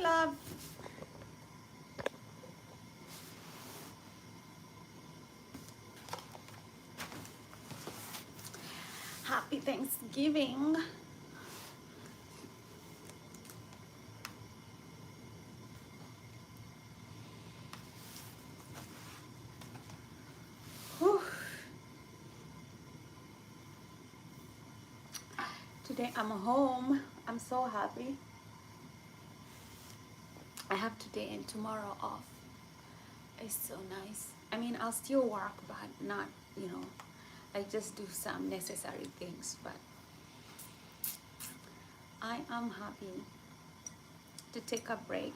love. Happy Thanksgiving. Whew. Today I'm home. I'm so happy. I have today and tomorrow off. It's so nice. I mean, I'll still work, but not, I just do some necessary things, but I am happy to take a break.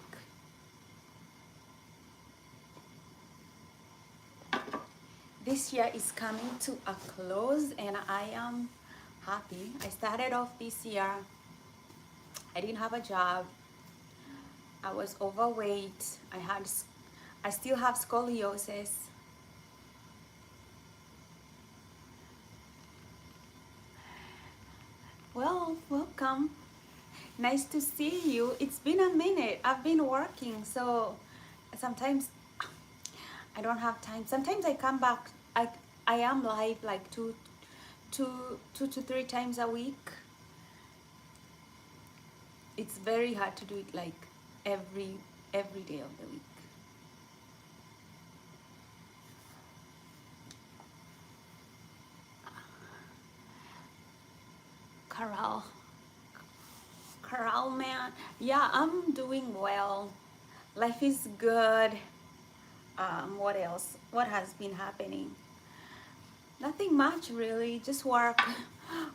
This year is coming to a close and I am happy. I started off this year. I didn't have a job. I was overweight. I still have scoliosis. Well, welcome. Nice to see you. It's been a minute. I've been working, so sometimes I don't have time. Sometimes I come back. I am live like two to three times a week. It's very hard to do it like every day of the week. Carol, man. Yeah, I'm doing well. Life is good. What else? What has been happening? Nothing much really. Just work.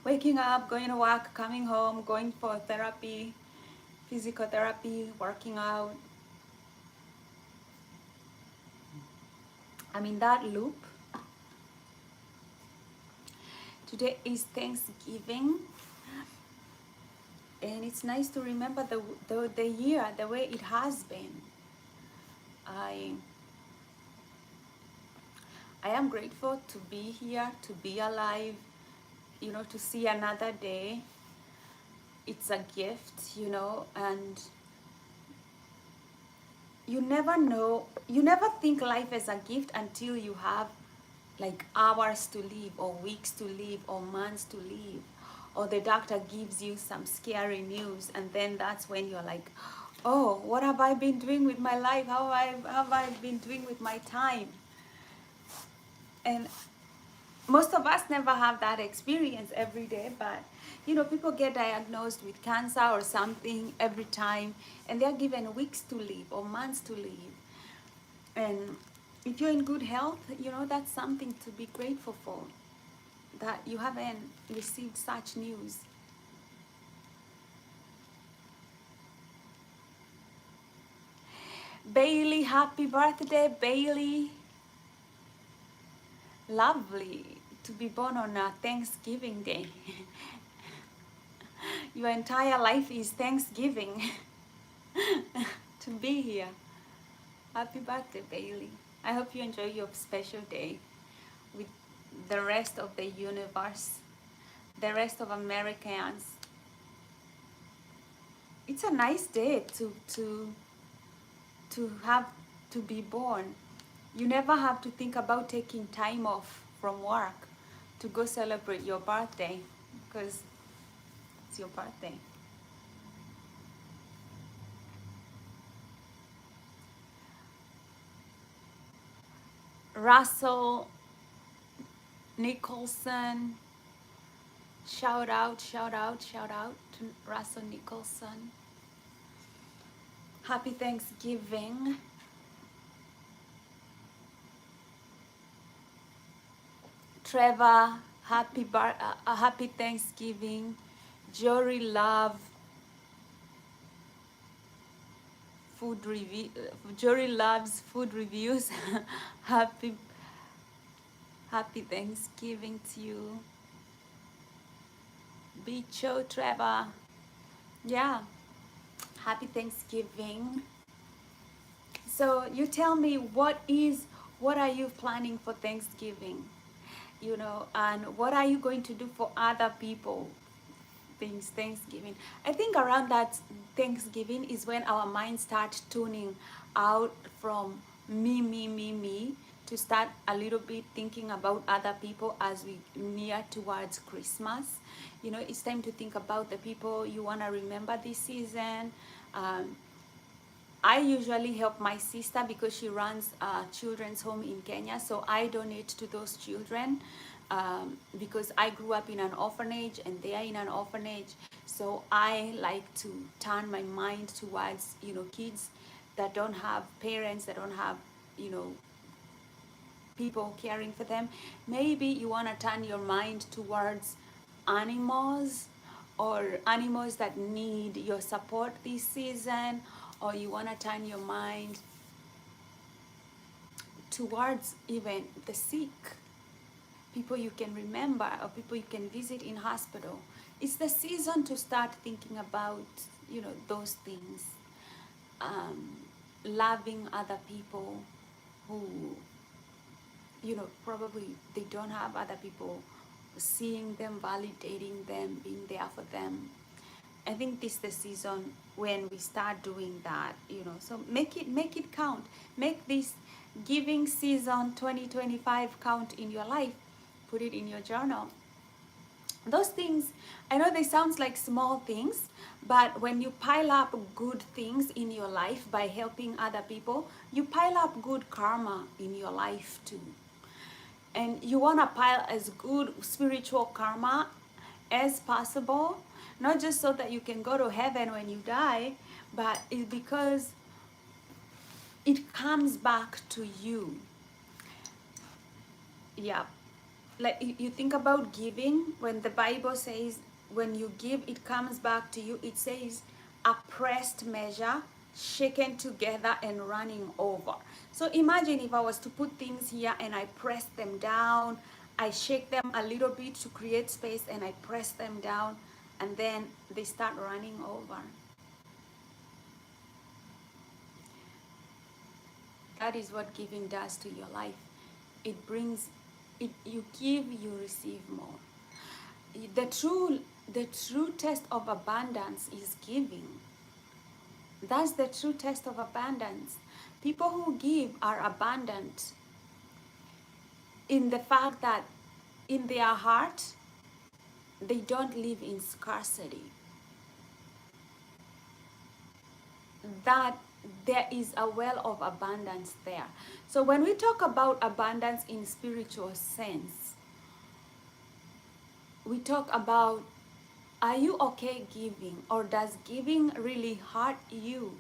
Waking up, going to work, coming home, going for therapy, physical therapy, working out. I'm in that loop. Today is Thanksgiving. And it's nice to remember the year, the way it has been. I am grateful to be here, to be alive, to see another day. It's a gift, and you never know, you never think life is a gift until you have like hours to live or weeks to live or months to live, or the doctor gives you some scary news, and then that's when you're like, oh, what have I been doing with my life? How have I been doing with my time? And most of us never have that experience every day, but people get diagnosed with cancer or something every time, and they're given weeks to live or months to live. And if you're in good health, that's something to be grateful for, that you haven't received such news. Bailey, happy birthday, Bailey. Lovely to be born on a Thanksgiving Day. Your entire life is Thanksgiving to be here. Happy birthday, Bailey. I hope you enjoy your special day with the rest of the universe, the rest of Americans. It's a nice day to have to be born. You never have to think about taking time off from work to go celebrate your birthday because it's your birthday. Russell Nicholson, shout out to Russell Nicholson. Happy Thanksgiving. Trevor, happy Thanksgiving. Jory Love, food review. Jory loves food reviews. happy Thanksgiving to you. Bicho, Trevor. Yeah, happy Thanksgiving. So you tell me, what are you planning for Thanksgiving? And what are you going to do for other people? Thanksgiving. I think around Thanksgiving is when our minds start tuning out from me to start a little bit thinking about other people as we near towards Christmas. You know, it's time to think about the people you want to remember this season. Um, I usually help my sister because she runs a children's home in Kenya. So I donate to those children because I grew up in an orphanage and they are in an orphanage. So I like to turn my mind towards, you know, kids that don't have parents, that don't have, you know, people caring for them. Maybe you want to turn your mind towards animals or animals that need your support this season, or you want to turn your mind towards even the sick, people you can remember or people you can visit in hospital. It's the season to start thinking about, you know, those things. um, Loving other people who, you know, probably they don't have other people seeing them, validating them, being there for them. I think this is the season when we start doing that, you know. So make it count. Make this giving season 2025 count in your life. Put it in your journal. Those things, I know they sound like small things, but when you pile up good things in your life by helping other people, you pile up good karma in your life too. And you want to pile as good spiritual karma as possible, not just so that you can go to heaven when you die, but it's because it comes back to you. Yeah, like you think about giving. When the Bible says when you give it comes back to you, it says a pressed measure, shaken together and running over. So imagine if I was to put things here and I press them down, I shake them a little bit to create space and I press them down, and then they start running over. That is what giving does to your life. It brings it, you give, you receive more. The true test of abundance is giving. That's the true test of abundance. People who give are abundant in the fact that in their heart they don't live in scarcity. That there is a well of abundance there. So when we talk about abundance in spiritual sense, we talk about, are you okay giving, or does giving really hurt you?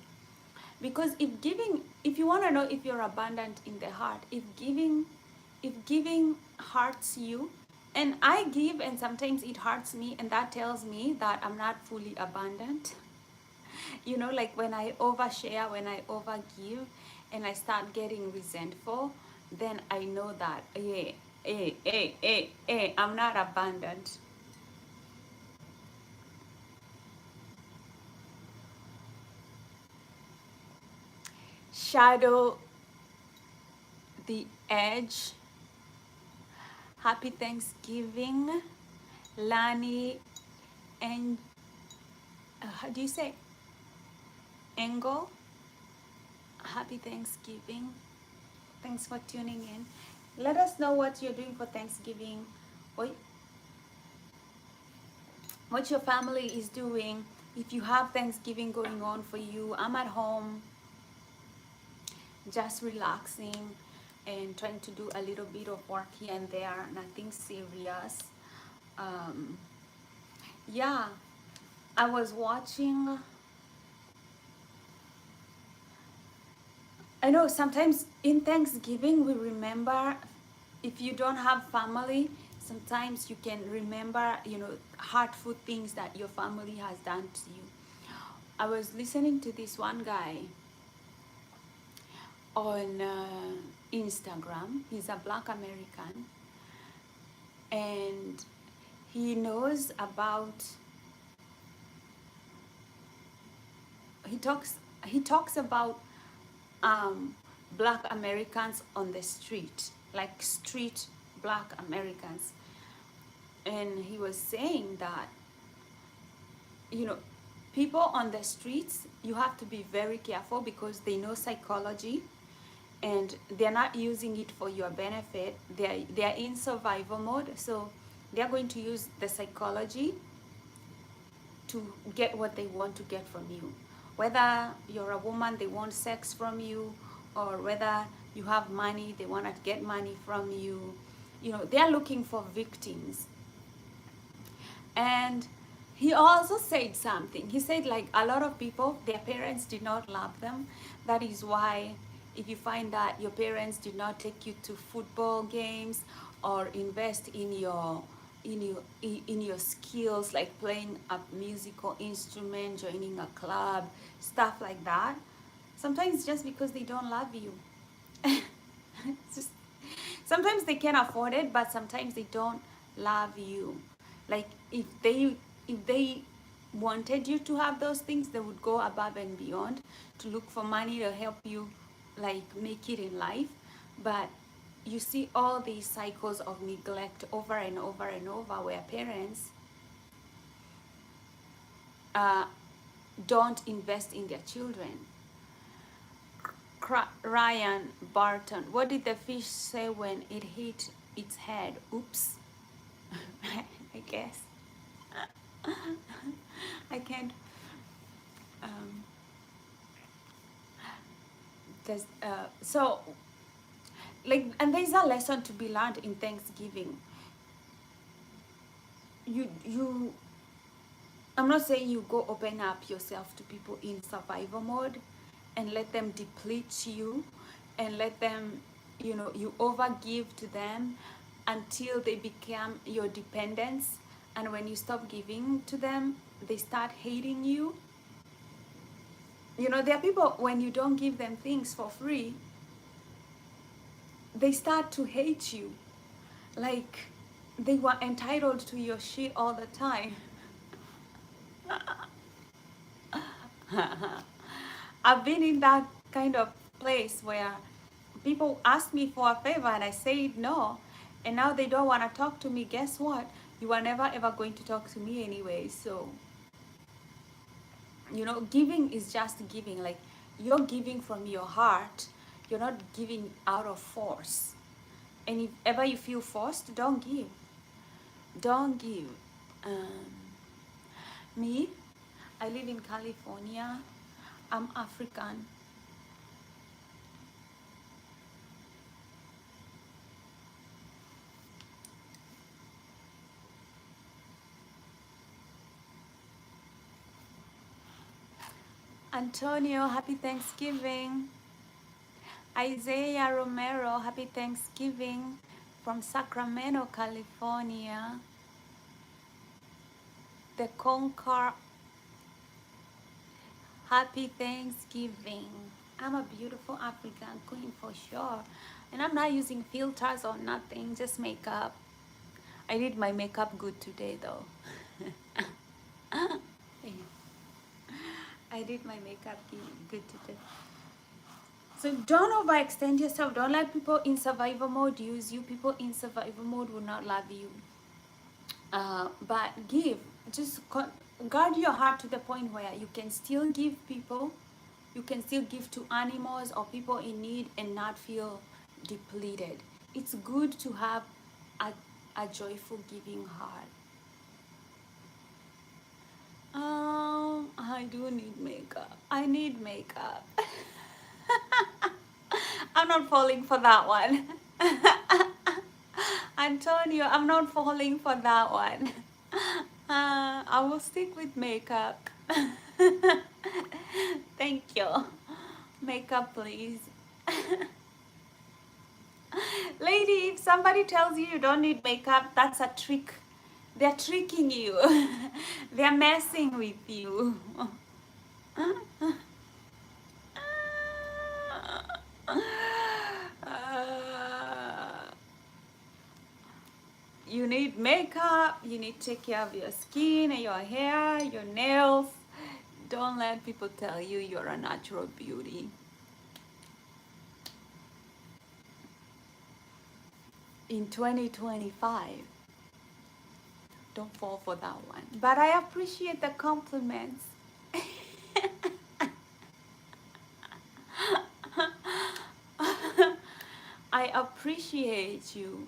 Because if you want to know if you're abundant in the heart, if giving hurts you, and I give and sometimes it hurts me, and that tells me that I'm not fully abundant. You know, like when I overshare, when I overgive and I start getting resentful, then I know that, I'm not abundant. Shadow the edge. Happy Thanksgiving, Lani, and how do you say? Engel. Happy Thanksgiving. Thanks for tuning in. Let us know what you're doing for Thanksgiving. What what your family is doing. If you have Thanksgiving going on for you, I'm at home just relaxing and trying to do a little bit of work here and there, nothing serious. Um, yeah, I was watching. I know sometimes in Thanksgiving we remember, if you don't have family, sometimes you can remember, you know, hurtful things that your family has done to you. I was listening to this one guy on Instagram. He's a Black American, and he knows about. He talks about Black Americans on the street, like street Black Americans, and he was saying that, you know, people on the streets, you have to be very careful because they know psychology and they're not using it for your benefit. They're in survival mode, so they're going to use the psychology to get what they want to get from you. Whether you're a woman, they want sex from you, or whether you have money, they want to get money from you. You know, they're looking for victims. And he also said something. He said, like, a lot of people, their parents did not love them. That is why if you find that your parents did not take you to football games or invest in your skills, like playing a musical instrument, joining a club, stuff like that, sometimes just because they don't love you. It's just, sometimes they can afford it, but sometimes they don't love you. Like if they wanted you to have those things, they would go above and beyond to look for money to help you like make it in life. But you see all these cycles of neglect over and over and over where parents uh, don't invest in their children. Ryan Barton, what did the fish say when it hit its head? Oops. I guess. I can't. Um, so, like, and there's a lesson to be learned in Thanksgiving. You. I'm not saying you go open up yourself to people in survival mode, and let them deplete you, and let them, you overgive to them until they become your dependents. And when you stop giving to them, they start hating you. There are people, when you don't give them things for free, they start to hate you. Like they were entitled to your shit all the time. I've been in that kind of place where people ask me for a favor and I say no, and now they don't want to talk to me. Guess what? You are never ever going to talk to me anyway. So, giving is just giving. Like, you're giving from your heart. You're not giving out of force. And if ever you feel forced, don't give. Don't give. Um, Me, I live in California. I'm African. Antonio, happy Thanksgiving. Isaiah Romero, happy Thanksgiving from Sacramento, California. The Conquer, happy Thanksgiving. I'm a beautiful African queen for sure. And I'm not using filters or nothing, just makeup. I did my makeup good today though. I did my makeup good today. So don't overextend yourself. Don't let people in survival mode use you. People in survival mode will not love you. But give. Just guard your heart to the point where you can still give people. You can still give to animals or people in need and not feel depleted. It's good to have a joyful giving heart. I do need makeup. I need makeup. I'm not falling for that one. Antonio, I'm not falling for that one. I will stick with makeup. Thank you. Makeup, please. Lady, if somebody tells you you don't need makeup, that's a trick. They're tricking you. They're messing with you. You need makeup, you need to take care of your skin, your hair, your nails. Don't let people tell you you're a natural beauty. In 2025, don't fall for that one. But I appreciate the compliments. I appreciate you.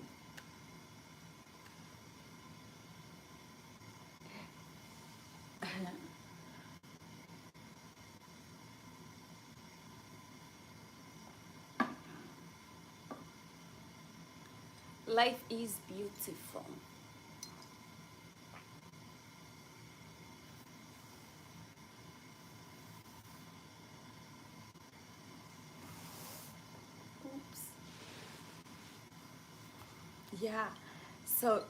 Life is beautiful. Oops. Yeah. So,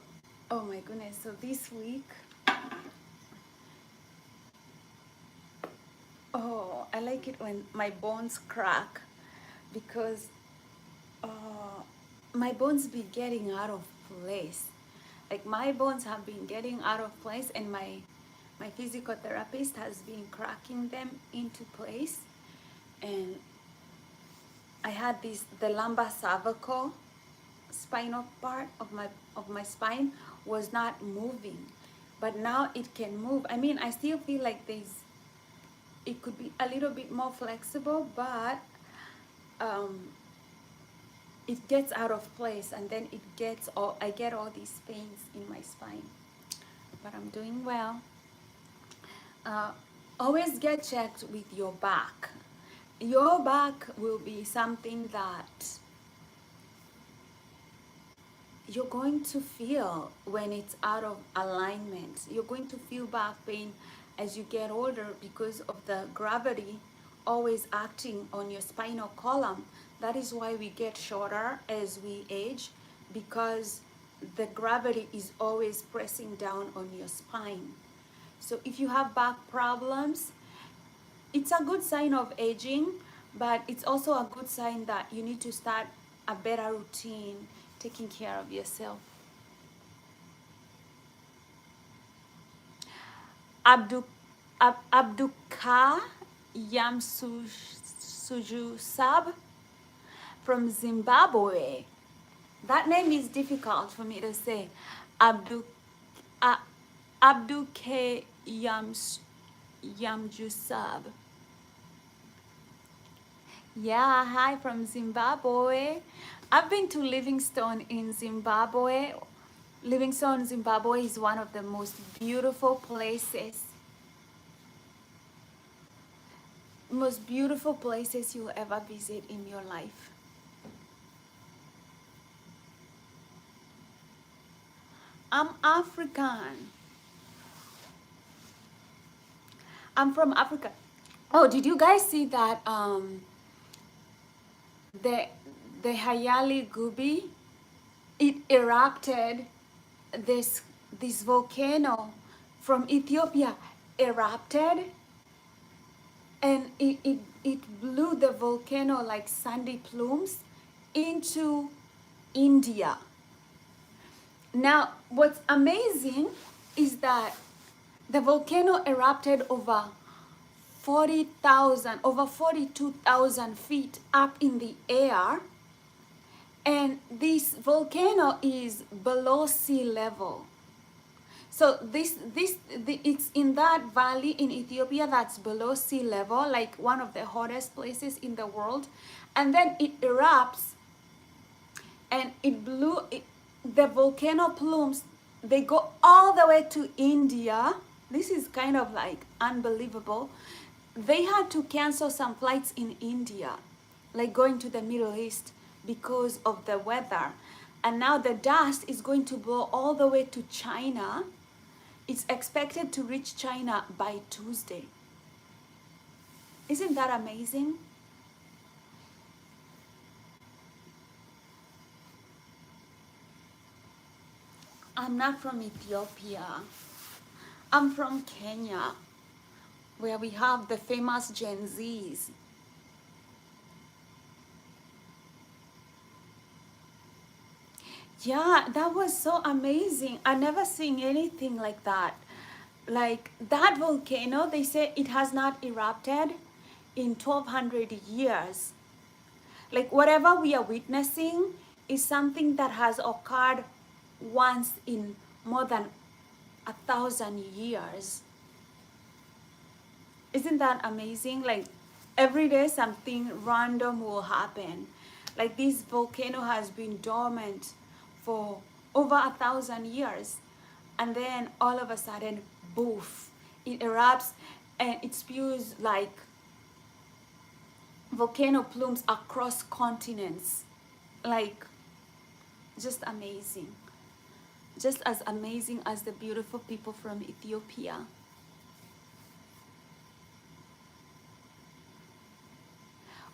oh my goodness. So this week, oh, I like it when my bones crack because uh, my bones be getting out of place. Like my bones have been getting out of place, and my physical therapist has been cracking them into place. And I had this the lumbar cervical spinal part of my spine was not moving, but now it can move. I mean, I still feel like it could be a little bit more flexible, but um, it gets out of place, and then I get all these pains in my spine. But I'm doing well. Uh, Always get checked with your back. Your back will be something that you're going to feel when it's out of alignment. You're going to feel back pain as you get older because of the gravity always acting on your spinal column. That is why we get shorter as we age, because the gravity is always pressing down on your spine. So if you have back problems, it's a good sign of aging, but it's also a good sign that you need to start a better routine taking care of yourself. Abdu, Abduka Yamsuju Sab from Zimbabwe. That name is difficult for me to say. Abdu, uh, Abduke Yamjusab. Yeah, hi from Zimbabwe. I've been to Livingstone in Zimbabwe. Livingstone, Zimbabwe is one of the most beautiful places you'll ever visit in your life. I'm African. I'm from Africa. Oh, did you guys see that the the Hayali Gubi, it erupted, this this volcano from Ethiopia erupted, and it blew the volcano like sandy plumes into India. Now, what's amazing is that the volcano erupted over 42,000 feet up in the air, and this volcano is below sea level. So it's in that valley in Ethiopia that's below sea level, like one of the hottest places in the world, and then it erupts, and the volcano plumes, they go all the way to India. This is kind of like unbelievable. They had to cancel some flights in India, like going to the Middle East, because of the weather. And now the dust is going to blow all the way to China. It's expected to reach China by Tuesday. Isn't that amazing? I'm not from Ethiopia. I'm from Kenya, where we have the famous Gen Zs. Yeah, that was so amazing. I never seen anything like that. Like that volcano, they say it has not erupted in 1200 years. Like whatever we are witnessing is something that has occurred once in more than 1,000 years. Isn't that amazing? Like every day something random will happen. Like this volcano has been dormant for over 1,000 years, and then all of a sudden, boof, it erupts and it spews like volcano plumes across continents. Like, just amazing. Just as amazing as the beautiful people from Ethiopia.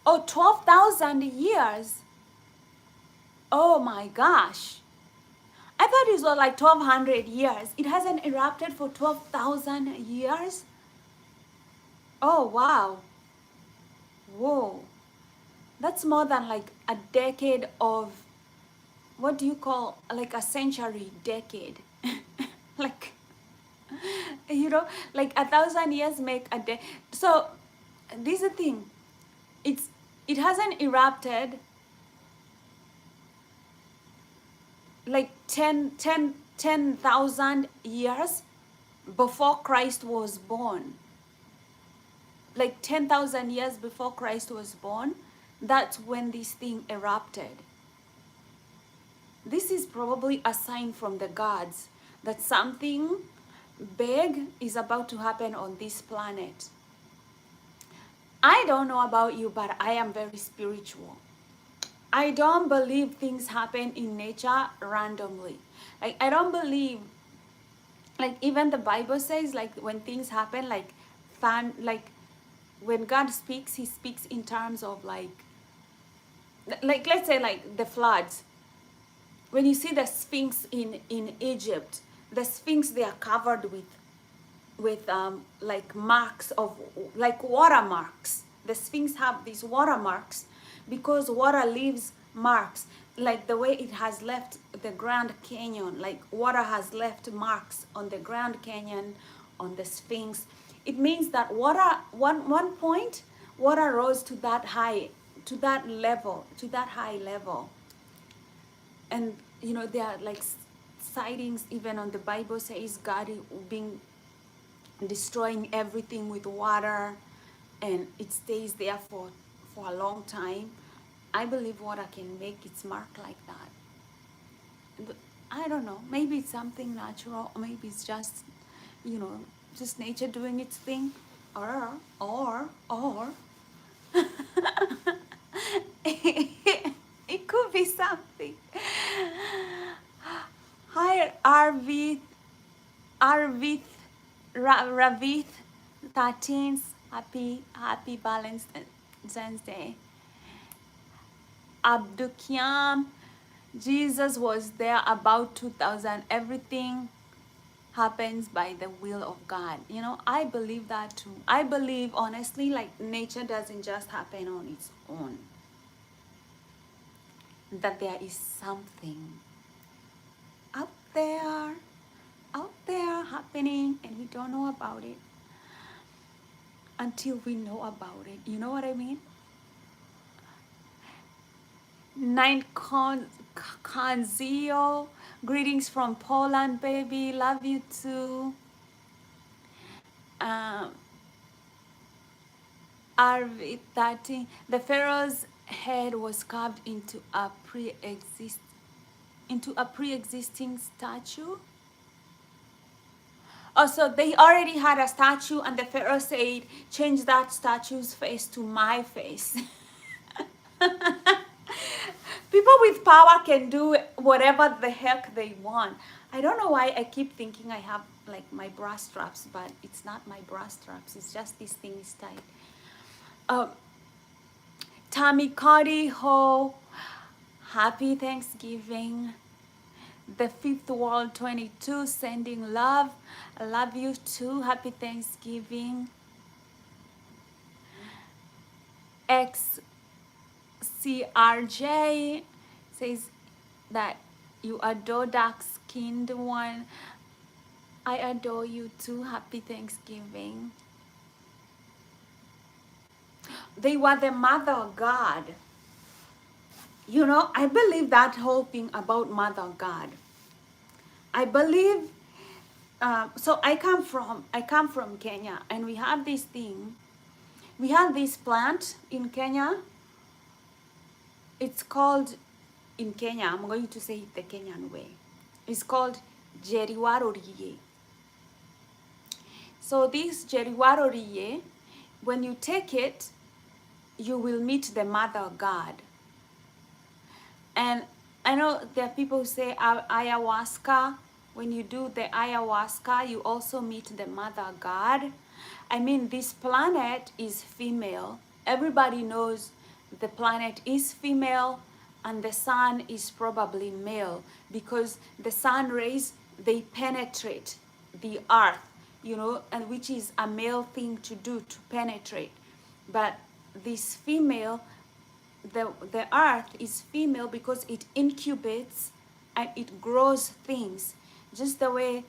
Oh, 12,000 years. Oh my gosh. I thought it was like 1,200 years. It hasn't erupted for 12,000 years? Oh, wow. Whoa. That's more than like a decade of, what do you call, like a century decade. Like, you know, like 1,000 years make a day. So this is the thing. It hasn't erupted like 10,000 years before Christ was born. Like 10,000 years before Christ was born, that's when this thing erupted. This is probably a sign from the gods that something big is about to happen on this planet. I don't know about you, but I am very spiritual. I don't believe things happen in nature randomly. Like, I don't believe, like, even the Bible says, like, when things happen, like, like, when God speaks, he speaks in terms of, like, let's say, like, the floods. When you see the Sphinx in Egypt, the Sphinx, they are covered with like marks of, like, watermarks. The Sphinx have these watermarks because water leaves marks, like the way it has left the Grand Canyon. Like, water has left marks on the Grand Canyon, on the Sphinx. It means that water, one point, water rose to that high, to that level, to that high level. And you know, there are like sightings even on the Bible says God being destroying everything with water, and it stays there for a long time. I believe water can make its mark like that. But I don't know, maybe it's something natural, or maybe it's just, you know, just nature doing its thing, or it could be something. Hi, Arvith, Ravith 13th. Happy Valentine's Day. Abdukiam, Jesus was there about 2000. Everything happens by the will of God. You know, I believe that too. I believe, honestly, like, nature doesn't just happen on its own. That there is something out there happening, and we don't know about it until we know about it. You know what I mean? Nine Conzio, greetings from Poland, baby. Love you too. RV13, the Pharaoh's head was carved into a pre-existing statue. Oh, so they already had a statue, and the Pharaoh said, change that statue's face to my face. People with power can do whatever the heck they want. I don't know why I keep thinking I have like my bra straps, but it's not my bra straps. It's just this thing is tight. Tammy Cody Ho, happy Thanksgiving. The Fifth World 22 sending love. I love you too. Happy Thanksgiving. XCRJ says that you adore dark-skinned one. I adore you too. Happy Thanksgiving. They were the mother of God. You know, I believe that whole thing about Mother God. I believe, so I come from Kenya, and we have this thing. We have this plant in Kenya. It's called, in Kenya, I'm going to say it the Kenyan way. It's called Jeriwaroriye. So this Jeriwaroriye, when you take it, you will meet the Mother God. And I know there are people who say ayahuasca. When you do the ayahuasca, you also meet the Mother God. I mean, this planet is female. Everybody knows the planet is female and the sun is probably male, because the sun rays, they penetrate the earth, and which is a male thing to do, to penetrate. But this female, the earth is female because it incubates and it grows things, just the way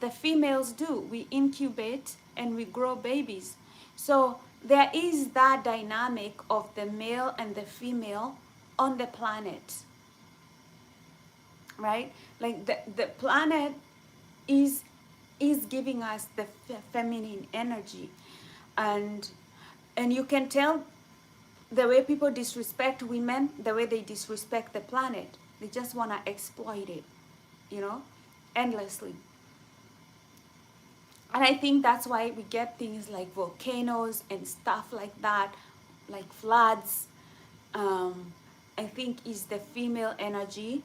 the females do. We incubate and we grow babies. So there is that dynamic of the male and the female on the planet, right? Like the planet is giving us the feminine energy, and you can tell the way people disrespect women, the way they disrespect the planet. They just want to exploit it, endlessly. And I think that's why we get things like volcanoes and stuff like that, like floods. I think is the female energy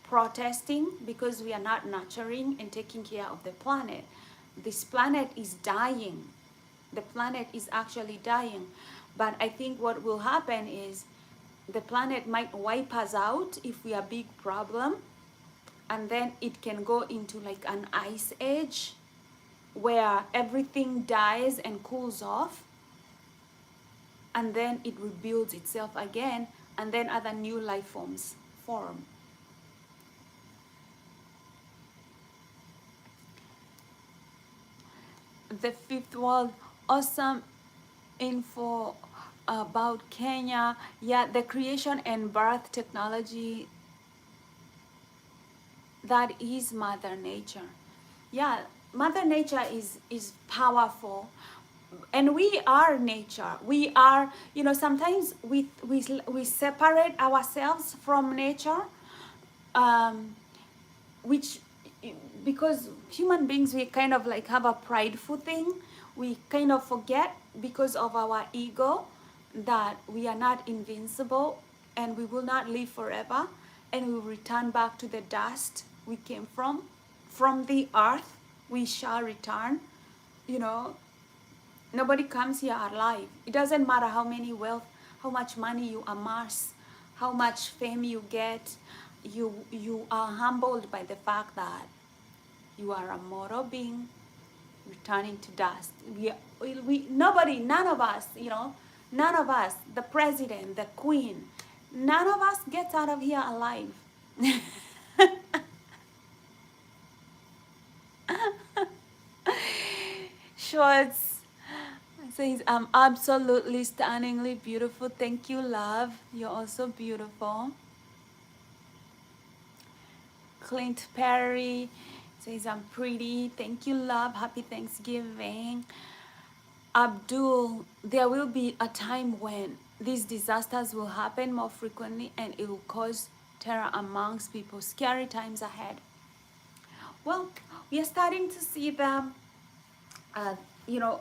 protesting because we are not nurturing and taking care of the planet. This planet is dying. The planet is actually dying. But I think what will happen is the planet might wipe us out if we are a big problem, and then it can go into like an ice age where everything dies and cools off, and then it rebuilds itself again, and then other new life forms form. The fifth world, awesome info about Kenya. Yeah, the creation and birth technology, that is Mother Nature. Yeah, Mother Nature is powerful, and we are nature. We are, sometimes we separate ourselves from nature, which, because human beings, we kind of like have a prideful thing. We kind of forget, because of our ego, that we are not invincible and we will not live forever, and we will return back to the dust we came from the earth we shall return. Nobody comes here alive. It doesn't matter how much money you amass, how much fame you get. You are humbled by the fact that you are a mortal being returning to dust. None of us, none of us, the president, the queen, none of us gets out of here alive. Shorts says, I'm absolutely stunningly beautiful. Thank you, love. You're also beautiful. Clint Perry says, I'm pretty. Thank you, love. Happy Thanksgiving. Abdul, there will be a time when these disasters will happen more frequently and it will cause terror amongst people. Scary times ahead. Well, we are starting to see them.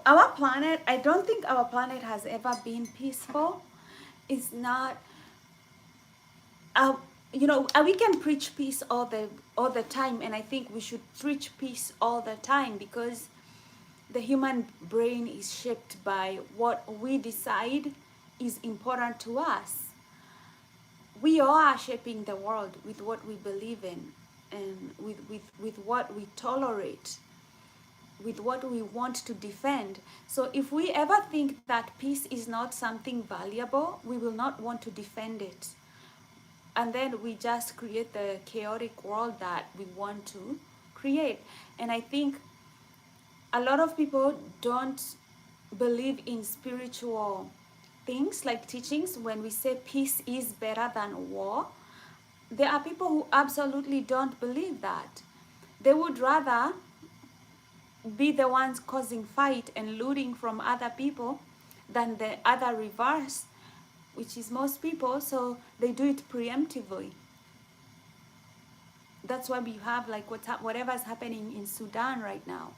Our planet, I don't think our planet has ever been peaceful. It's not, we can preach peace all the time, and I think we should preach peace all the time, because the human brain is shaped by what we decide is important to us. We are shaping the world with what we believe in, and with what we tolerate, with what we want to defend. So if we ever think that peace is not something valuable, we will not want to defend it. And then we just create the chaotic world that we want to create. And I think a lot of people don't believe in spiritual things like teachings. When we say peace is better than war, there are people who absolutely don't believe that. They would rather be the ones causing fight and looting from other people than the other reverse. which is most people, so they do it preemptively. That's why we have like whatever's happening in Sudan right now.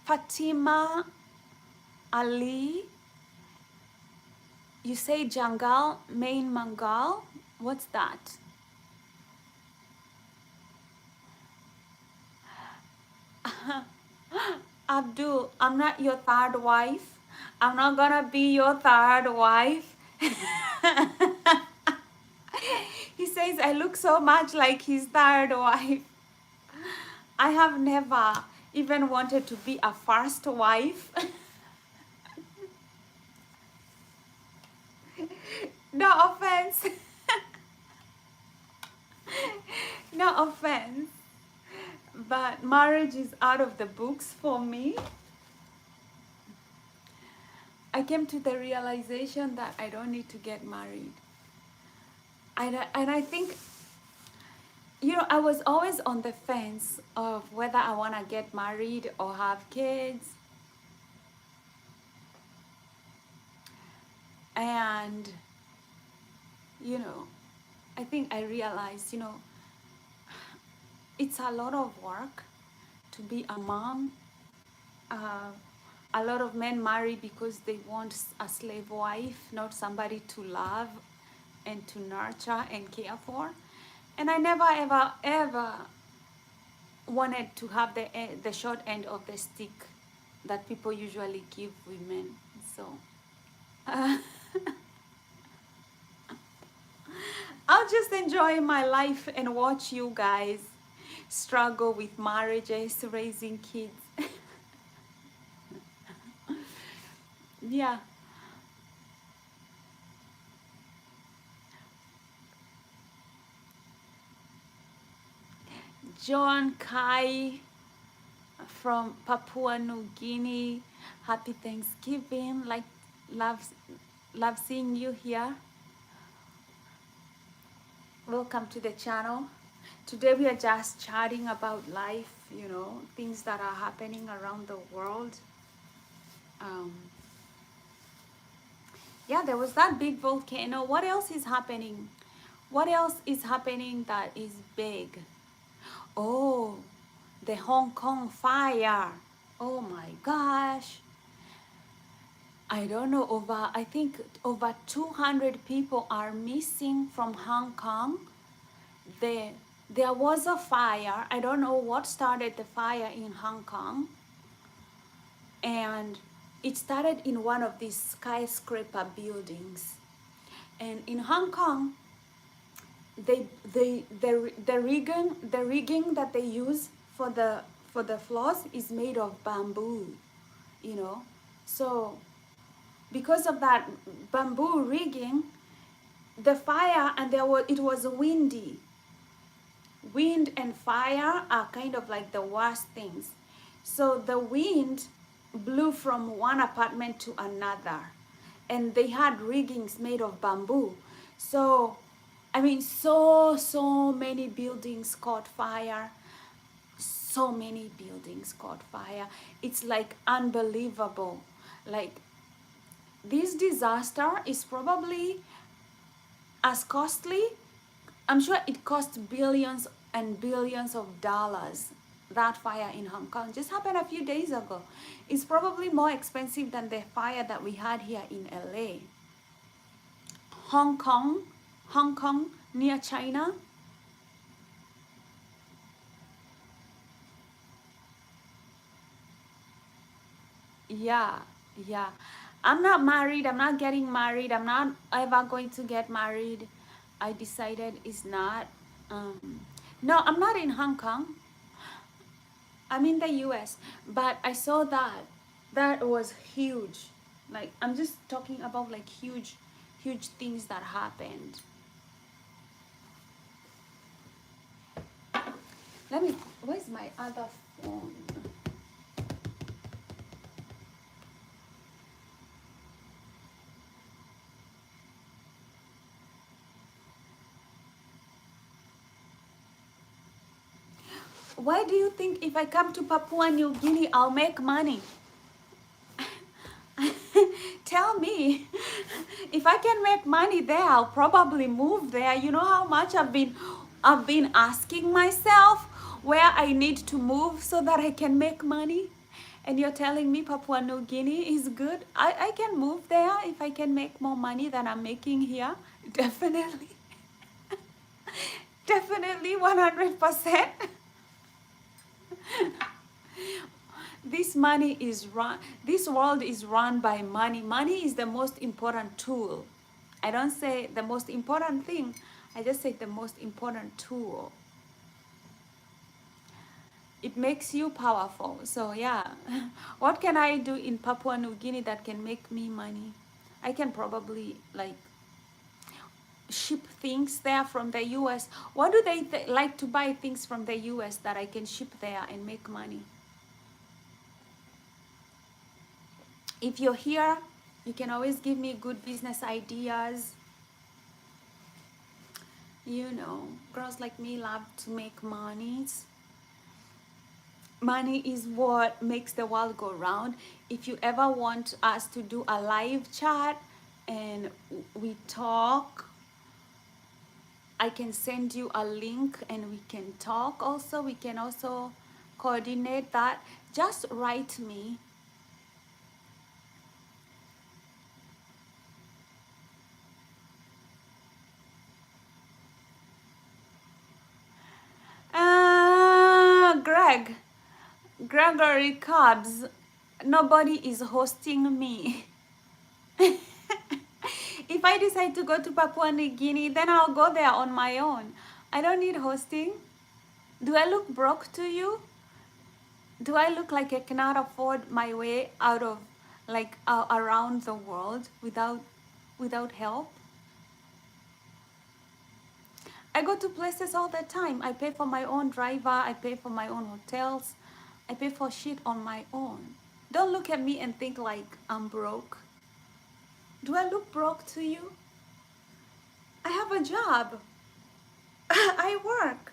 Fatima Ali, you say Jangal, main Mangal? What's that? Abdul, I'm not your third wife. I'm not gonna be your third wife. He says I look so much like his third wife. I have never even wanted to be a first wife. No offense. No offense. But marriage is out of the books for me. I came to the realization that I don't need to get married. And I think, you know, I was always on the fence of whether I want to get married or have kids. And, you know, I think I realized, you know, it's a lot of work to be a mom. A lot of men marry because they want a slave wife, not somebody to love and to nurture and care for. And I never, ever, ever wanted to have the short end of the stick that people usually give women. So uh, I'll just enjoy my life and watch you guys struggle with marriages, raising kids. Yeah. John Kai from Papua New Guinea. Happy Thanksgiving. Like, love seeing you here. Welcome to the channel. Today we are just chatting about life, you know, things that are happening around the world. Yeah, there was that big volcano. What else is happening? What else is happening that is big? Oh, the Hong Kong fire. Oh my gosh. I don't know, I think over 200 people are missing from Hong Kong. There was a fire. I don't know what started the fire in Hong Kong. And it started in one of these skyscraper buildings. And in Hong Kong, the rigging that they use for the floors is made of bamboo, you know. So because of that bamboo rigging, the fire, and it was windy. Wind and fire are kind of like the worst things. So the wind blew from one apartment to another, and they had riggings made of bamboo. So, I mean, so many buildings caught fire. So many buildings caught fire. It's like unbelievable. Like, this disaster is probably as costly. I'm sure it cost billions and billions of dollars. That fire in Hong Kong just happened a few days ago. It's probably more expensive than the fire that we had here in LA. Hong Kong near China. Yeah, yeah. I'm not married. I'm not getting married. I'm not ever going to get married. I decided it's not. No, I'm not in Hong Kong. I'm in the US. But I saw that. That was huge. Like, I'm just talking about like huge, huge things that happened. Where's my other phone? Why do you think if I come to Papua New Guinea, I'll make money? Tell me. If I can make money there, I'll probably move there. You know how much I've been asking myself where I need to move so that I can make money? And you're telling me Papua New Guinea is good? I can move there if I can make more money than I'm making here. Definitely. Definitely 100%. This world is run by money. Money is the most important tool. I don't say the most important thing, I just say the most important tool. It makes you powerful. So yeah, what can I do in Papua New Guinea that can make me money? I can probably like ship things there from the US. What do they like to buy things from the US that I can ship there and make money? If you're here, you can always give me good business ideas. You know, girls like me love to make money. Money is what makes the world go round. If you ever want us to do a live chat and we talk, I can send you a link and we can talk also. We can also coordinate that. Just write me. Gregory Cubs, nobody is hosting me. If I decide to go to Papua New Guinea, then I'll go there on my own. I don't need hosting. Do I look broke to you? Do I look like I cannot afford my way out of, like, around the world without help? I go to places all the time. I pay for my own driver. I pay for my own hotels. I pay for shit on my own. Don't look at me and think like I'm broke. Do I look broke to you? I have a job. I work.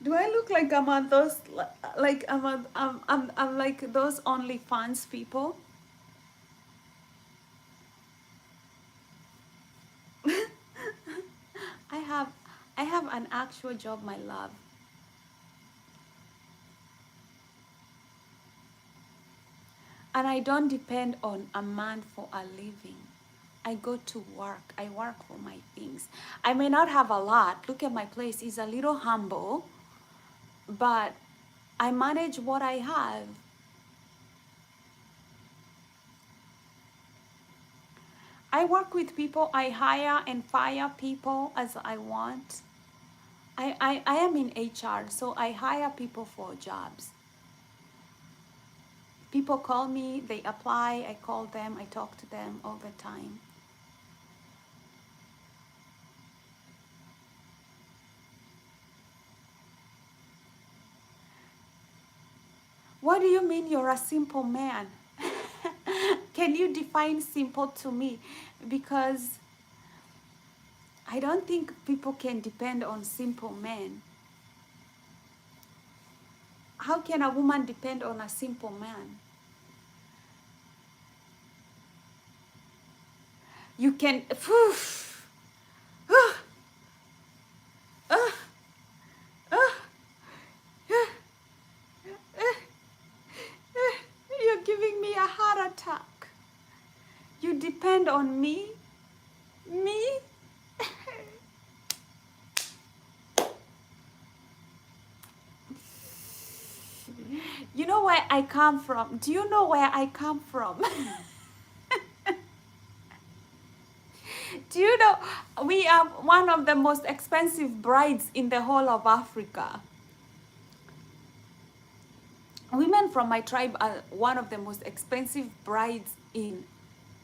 Do I look like I'm on those, like I'm like those OnlyFans people? I have an actual job, my love. And I don't depend on a man for a living. I go to work. I work for my things. I may not have a lot. Look at my place. It's a little humble, but I manage what I have. I work with people. I hire and fire people as I want. I am in HR, so I hire people for jobs. People call me, they apply, I call them, I talk to them all the time. What do you mean you're a simple man? Can you define simple to me? Because I don't think people can depend on simple men. How can a woman depend on a simple man? You can, you're giving me a heart attack. You depend on me? Me? You know where I come from? Do you know where I come from? Do you know we are one of the most expensive brides in the whole of Africa? Women from my tribe are one of the most expensive brides in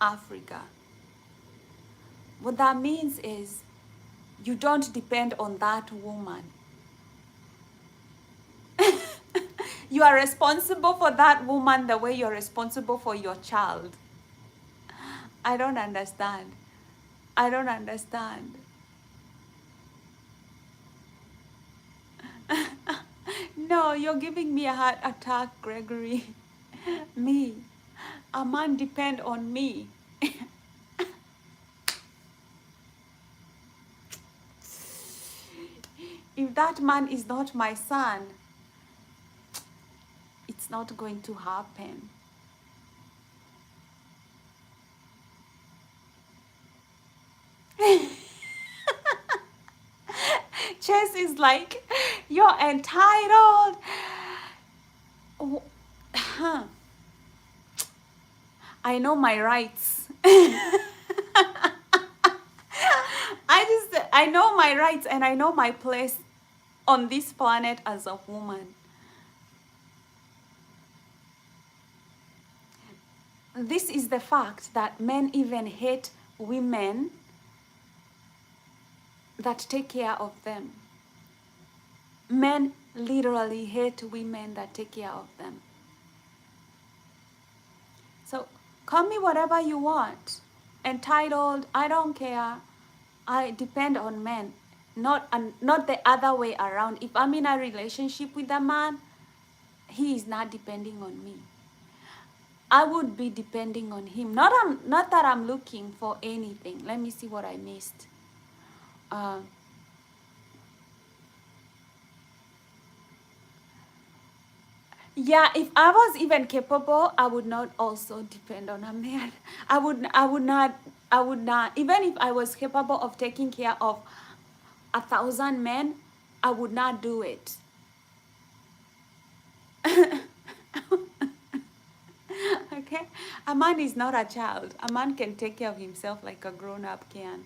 Africa. What that means is you don't depend on that woman. You are responsible for that woman the way you're responsible for your child. I don't understand. I don't understand. Oh, you're giving me a heart attack, Gregory. Me. A man depend on me. If that man is not my son, it's not going to happen. Chess is like, you're entitled. Huh. I know my rights. I know my rights and I know my place on this planet as a woman. This is the fact that men even hate women that take care of them. Men literally hate women that take care of them. So call me whatever you want. Entitled, I don't care. I depend on men, not the other way around. If I'm in a relationship with a man, he is not depending on me. I would be depending on him. Not that I'm looking for anything. Let me see what I missed. Yeah, if I was even capable, I would not also depend on a man. I would not, even if I was capable of taking care of 1,000 men, I would not do it. Okay? A man is not a child. A man can take care of himself like a grown-up can.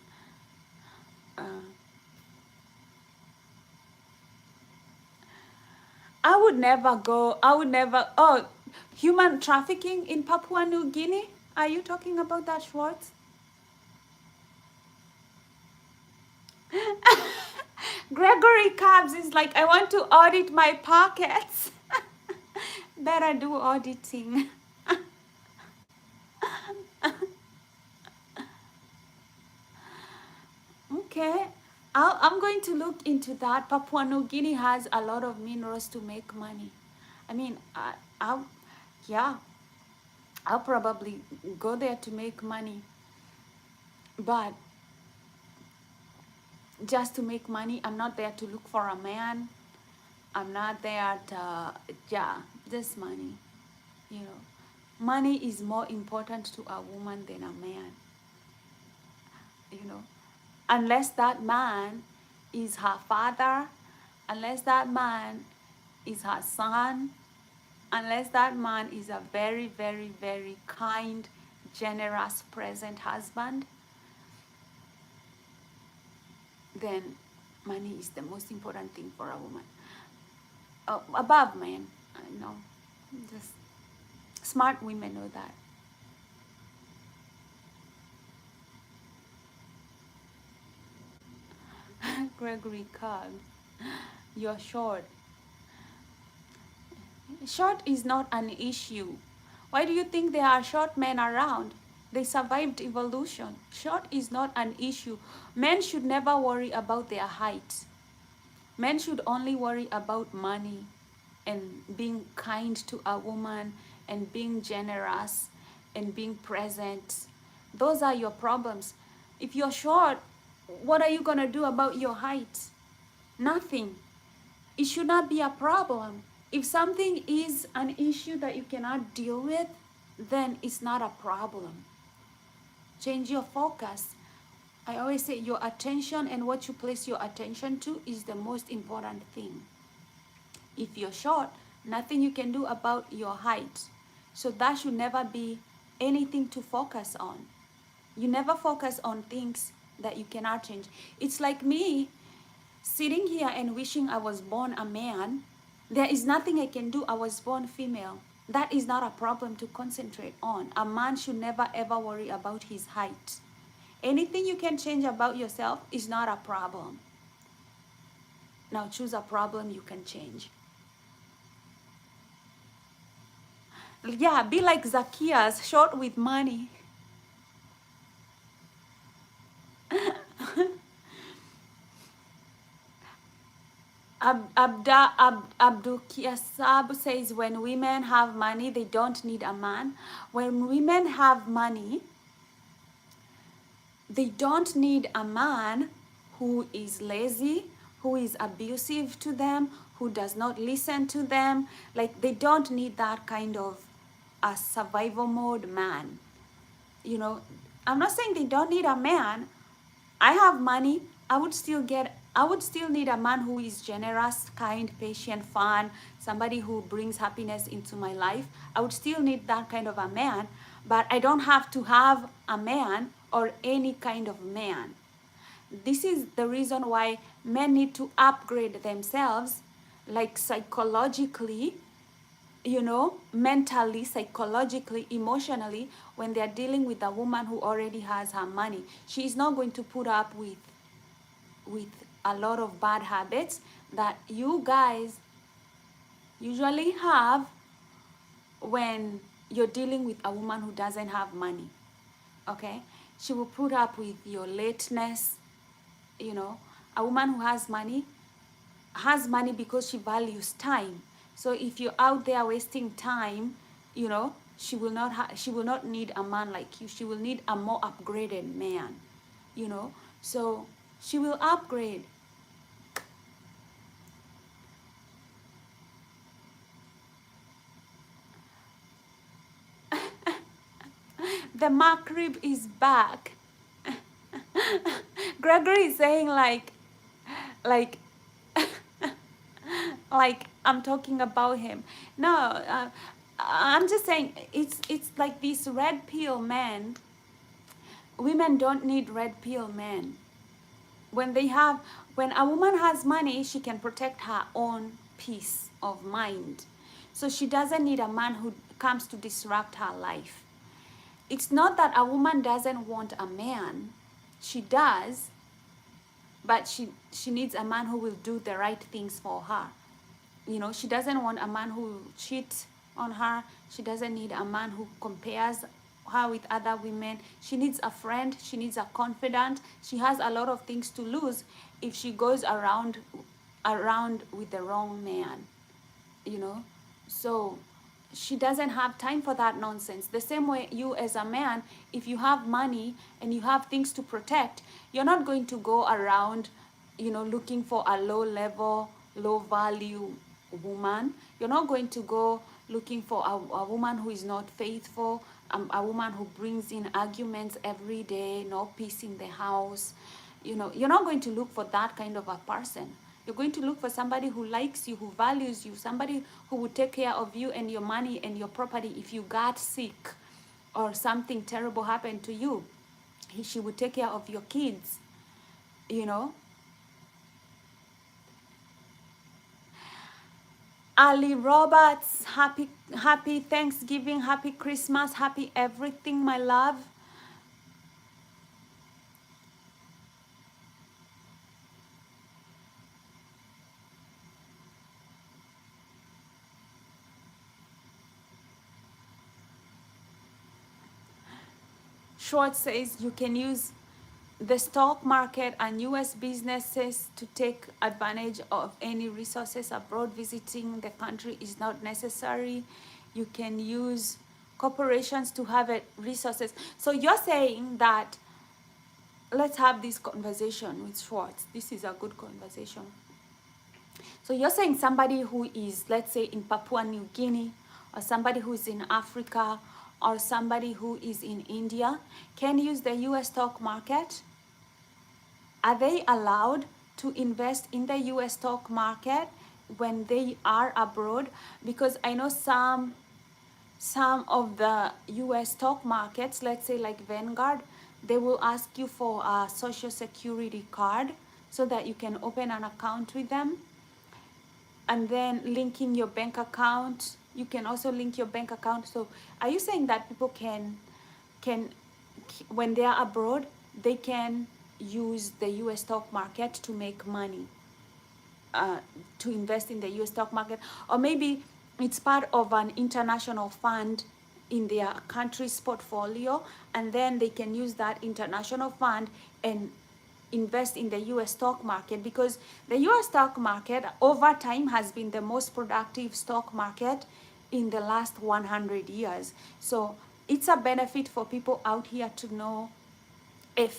I would never, oh, human trafficking in Papua New Guinea? Are you talking about that, Schwartz? Gregory Cabs is like, I want to audit my pockets. Better do auditing. Okay, I'm going to look into that. Papua New Guinea has a lot of minerals to make money. I mean, yeah, I'll probably go there to make money. But just to make money, I'm not there to look for a man. I'm not there to, yeah, just money. You know, money is more important to a woman than a man. You know, unless that man is her father, unless that man is her son, unless that man is a very, very, very kind, generous, present husband, then money is the most important thing for a woman. Above men, I know. Just smart women know that. Gregory Carl, you're short. Short is not an issue. Why do you think there are short men around? They survived evolution. Short is not an issue. Men should never worry about their height. Men should only worry about money and being kind to a woman and being generous and being present. Those are your problems. If you're short, what are you going to do about your height? Nothing. It should not be a problem. If something is an issue that you cannot deal with, then it's not a problem. Change your focus. I always say your attention and what you place your attention to is the most important thing. If you're short, nothing you can do about your height. So that should never be anything to focus on. You never focus on things that you cannot change. It's like me sitting here and wishing I was born a man. There is nothing I can do. I was born female. That is not a problem to concentrate on. A man should never ever worry about his height. Anything you can change about yourself is not a problem. Now choose a problem you can change. Yeah, be like Zacchaeus, short with money. Abdul Kiasab says when women have money, they don't need a man. When women have money, they don't need a man who is lazy, who is abusive to them, who does not listen to them. Like, they don't need that kind of a survival mode man. You know, I'm not saying they don't need a man. I have money. I would still need a man who is generous, kind, patient, fun, somebody who brings happiness into my life. I would still need that kind of a man, but I don't have to have a man or any kind of man. This is the reason why men need to upgrade themselves, like psychologically, you know, mentally, psychologically, emotionally, when they're dealing with a woman who already has her money. She is not going to put up with a lot of bad habits that you guys usually have when you're dealing with a woman who doesn't have money. Okay? She will put up with your lateness. You know, a woman who has money because she values time. So if you're out there wasting time, you know, she will not need a man like you. She will need a more upgraded man, you know. So she will upgrade. The Macrib is back. Gregory is saying like like I'm talking about him. No, I'm just saying it's like these red pill men. Women don't need red pill men. When a woman has money, she can protect her own peace of mind. So she doesn't need a man who comes to disrupt her life. It's not that a woman doesn't want a man. She does, but she needs a man who will do the right things for her. You know, she doesn't want a man who will cheat on her. She doesn't need a man who compares her with other women. She needs a friend. She needs a confidant. She has a lot of things to lose if she goes around with the wrong man, you know. So she doesn't have time for that nonsense. The same way you as a man, if you have money and you have things to protect, you're not going to go around, you know, looking for a low level, low value woman. You're not going to go looking for a woman who is not faithful, a woman who brings in arguments every day, no peace in the house. You know, you're not going to look for that kind of a person. You're going to look for somebody who likes you, who values you, somebody who will take care of you and your money and your property if you got sick or something terrible happened to you. She would take care of your kids, you know. Ali Roberts, happy Thanksgiving, happy Christmas, happy everything, my love. Schwartz says you can use the stock market and US businesses to take advantage of any resources abroad. Visiting the country is not necessary. You can use corporations to have resources. So you're saying that, let's have this conversation with Schwartz. This is a good conversation. So you're saying somebody who is, let's say, in Papua New Guinea, or somebody who is in Africa, or somebody who is in India can use the US stock market? Are they allowed to invest in the US stock market when they are abroad? Because I know some of the US stock markets, let's say like Vanguard, they will ask you for a social security card so that you can open an account with them. And then linking your bank account, you can also link your bank account. So are you saying that people can when they are abroad, they can use the US stock market to make money, to invest in the US stock market? Or maybe it's part of an international fund in their country's portfolio, and then they can use that international fund and invest in the US stock market, because the US stock market over time has been the most productive stock market in the last 100 years. So it's a benefit for people out here to know if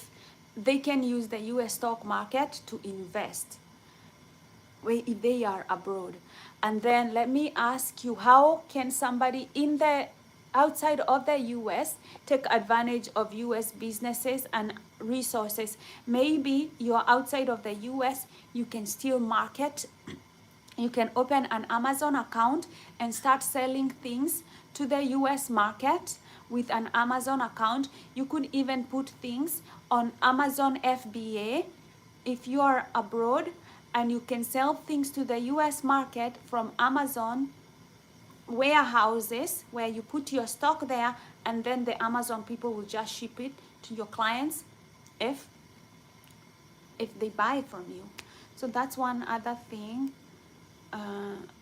they can use the US stock market to invest if they are abroad. And then let me ask you, how can somebody in the outside of the US take advantage of US businesses and resources? Maybe you're outside of the US, you can still market. You can open an Amazon account and start selling things to the US market with an Amazon account. You could even put things on Amazon FBA if you are abroad, and you can sell things to the US market from Amazon warehouses where you put your stock there, and then the Amazon people will just ship it to your clients if they buy from you. So that's one other thing.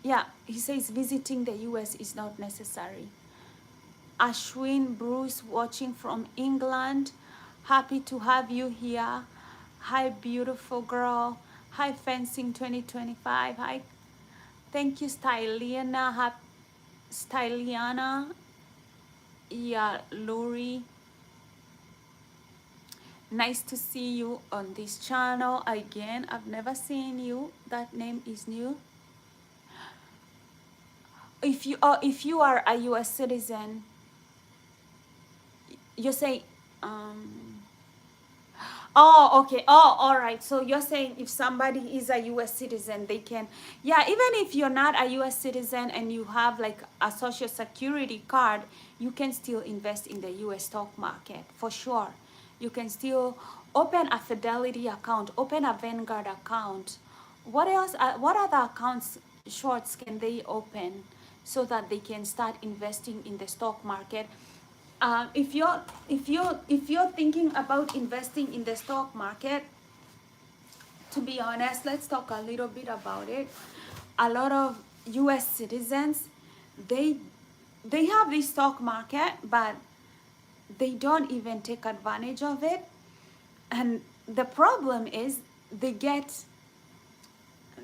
Yeah, he says visiting the US is not necessary. Ashwin Bruce watching from England. Happy to have you here. Hi, beautiful girl. Hi, Fencing 2025. Hi. Thank you, Styliana. Styliana. Yeah, Lori. Nice to see you on this channel again. I've never seen you. That name is new. If you are a US citizen, you say oh, okay. Oh, all right. So you're saying if somebody is a US citizen, they can, yeah, even if you're not a US citizen and you have like a social security card, you can still invest in the US stock market for sure. You can still open a Fidelity account, open a Vanguard account. What else, what other accounts shorts can they open so that they can start investing in the stock market? If you're thinking about investing in the stock market, to be honest, let's talk a little bit about it. A lot of US citizens, they have this stock market, but they don't even take advantage of it. And the problem is they get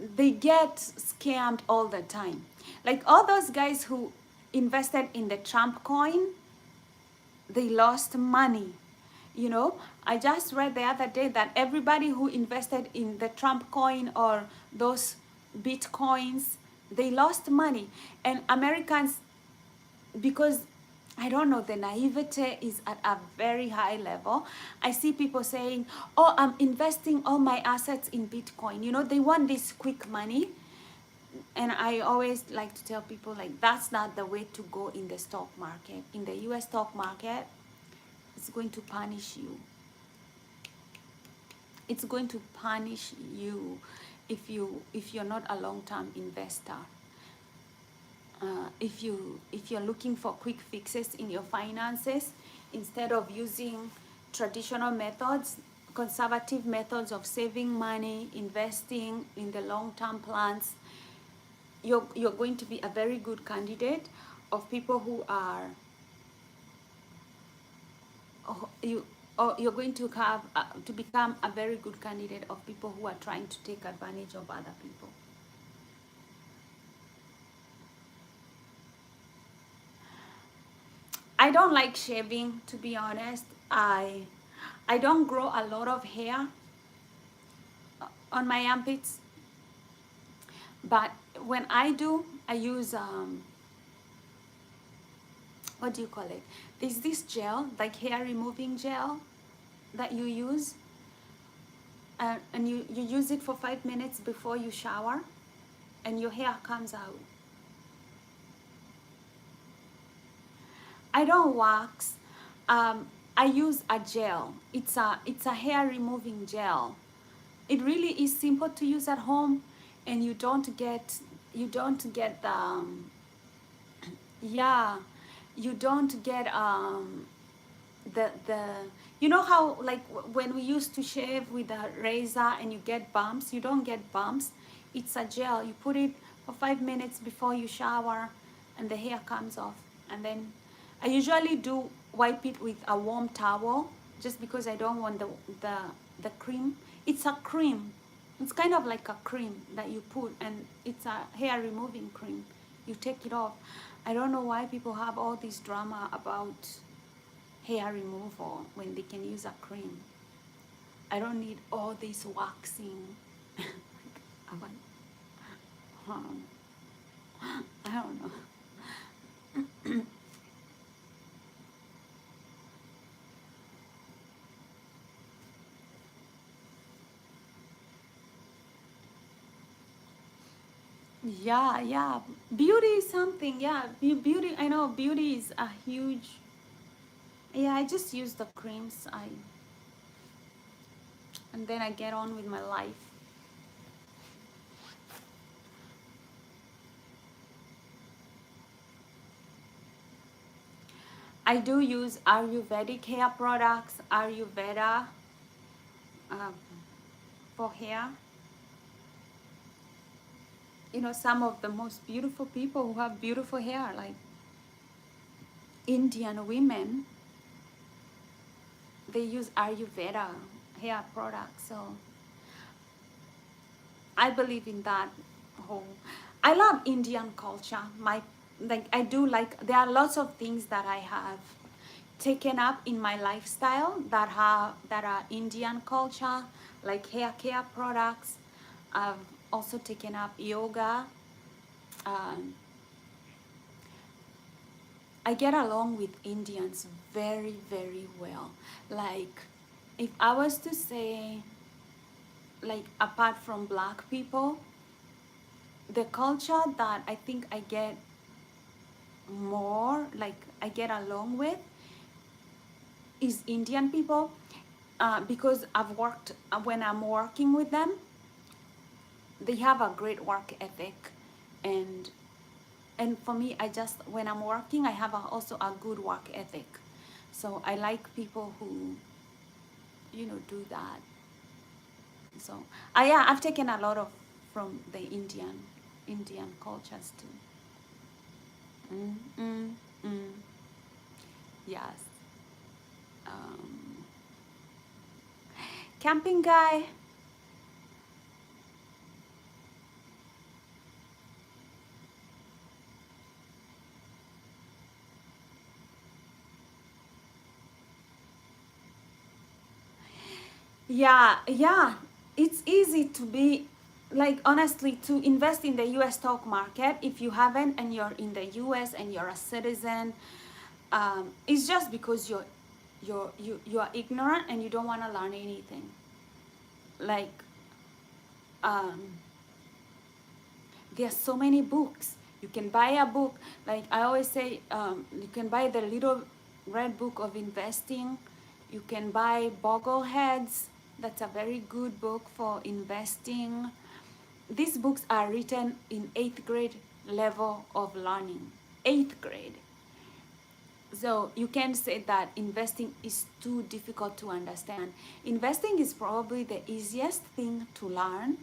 scammed all the time. Like all those guys who invested in the Trump coin, they lost money. You know, I just read the other day that everybody who invested in the Trump coin or those Bitcoins, they lost money. And Americans, because I don't know, the naivete is at a very high level. I see people saying, oh, I'm investing all my assets in Bitcoin. You know, they want this quick money. And I always like to tell people, like, that's not the way to go in the stock market. In the US stock market, it's going to punish you. It's going to punish you if you're not a long-term investor. If you're looking for quick fixes in your finances, instead of using traditional methods, conservative methods of saving money, investing in the long-term plans, you're going to be a very good candidate of people who are you're going to have to become a very good candidate of people who are trying to take advantage of other people. I don't like shaving, to be honest. I don't grow a lot of hair on my armpits, but when I do, I use what do you call it? There's this gel, like hair removing gel, that you use, and you use it for 5 minutes before you shower, and your hair comes out. I don't wax. I use a gel. It's a hair removing gel. It really is simple to use at home, and you don't get the yeah, you don't get the you know how, like, when we used to shave with a razor and you get bumps, you don't get bumps. It's a gel. You put it for 5 minutes before you shower, and the hair comes off. And then I usually wipe it with a warm towel, just because I don't want the cream It's a cream. It's kind of like a cream that you put, and it's a hair removing cream. You take it off. I don't know why people have all this drama about hair removal when they can use a cream. I don't need all this waxing. I want, um, I don't know. Yeah, yeah. Beauty is something. Yeah, beauty. I know beauty is a huge. Yeah, I just use the creams. And then I get on with my life. I do use Ayurvedic hair products, Ayurveda um, for hair. You know, some of the most beautiful people who have beautiful hair, like Indian women, they use Ayurveda hair products. So I believe in that whole. I love Indian culture. I do like. There are lots of things that I have taken up in my lifestyle that are Indian culture, like hair care products. I've also taken up yoga. Um, I get along with Indians very, very well. Like, if I was to say, like, apart from black people, the culture that I think I get more, like, I get along with is Indian people, because when I'm working with them, they have a great work ethic. And for me, when I'm working, I have also a good work ethic. So I like people who, do that. So, yeah, I've taken a lot of from the Indian cultures too. Mm, mm, mm. Yes. Um, Camping guy. Yeah, yeah. It's easy to be, like, honestly, to invest in the US stock market if you haven't and you're in the US and you're a citizen. It's just because you are ignorant and you don't want to learn anything. Like, um, there's so many books. You can buy a book. Like I always say, you can buy the Little Red Book of Investing. You can buy Bogleheads. That's a very good book for investing. These books are written in 8th grade level of learning. 8th grade. So you can say that investing is too difficult to understand. Investing is probably the easiest thing to learn.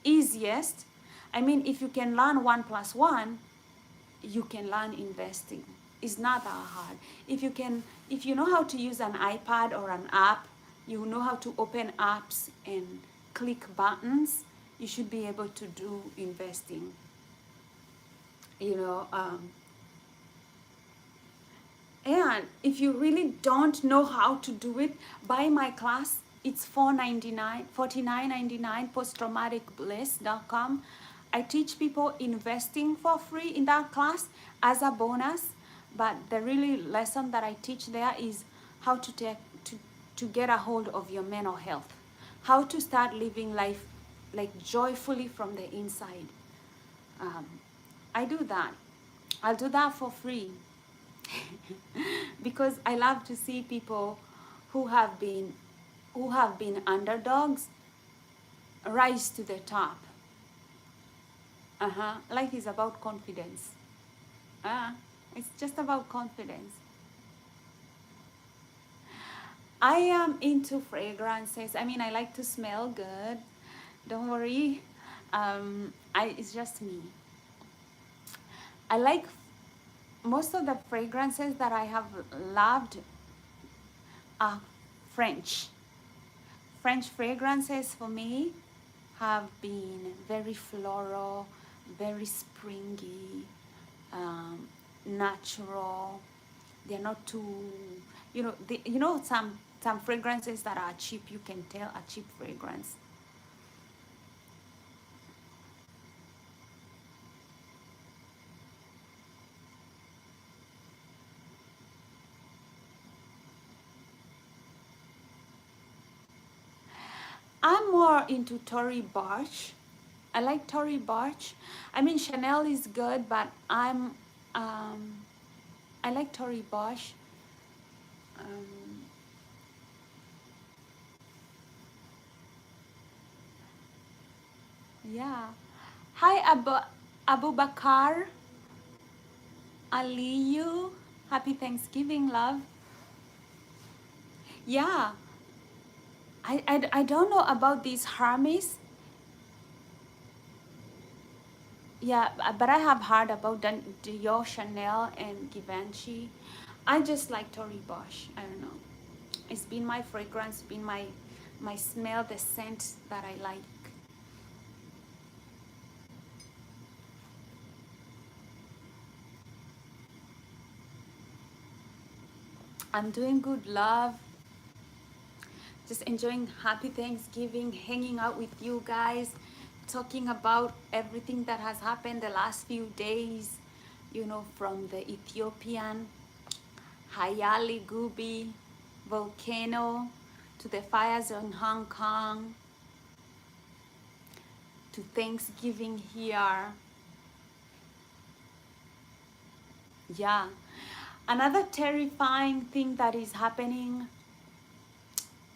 Easiest. I mean, if you can learn 1 plus 1, you can learn investing. It's not that hard. If you know how to use an iPad or an app, you know how to open apps and click buttons, you should be able to do investing. You know, and if you really don't know how to do it, buy my class. It's $49.99, posttraumaticbliss.com. I teach people investing for free in that class as a bonus. But the really lesson that I teach there is how to get a hold of your mental health, how to start living life like joyfully from the inside. Um, I do that. I'll do that for free. Because I love to see people who have been underdogs rise to the top. Life is about confidence. It's just about confidence. I am into fragrances. I mean, I like to smell good. Don't worry. It's just me. I like most of the fragrances that I have loved are French. French fragrances for me have been very floral, very springy, natural. They're not too, some fragrances that are cheap, you can tell a cheap fragrance. I'm more into Tory Burch. I like Tory Burch. I mean, Chanel is good, but I like Tory Burch. Um, yeah. Hi, Abu Bakar Aliyu. Happy Thanksgiving, love. Yeah. I don't know about these Hermes. Yeah, but I have heard about Dior, Chanel, and Givenchy. I just like Tory Burch. I don't know. It's been my fragrance, been my smell, the scent that I like. I'm doing good, love. Just enjoying happy Thanksgiving, hanging out with you guys, talking about everything that has happened the last few days, from the Ethiopian Hayali Gubi volcano to the fires in Hong Kong to Thanksgiving here. Yeah. Another terrifying thing that is happening,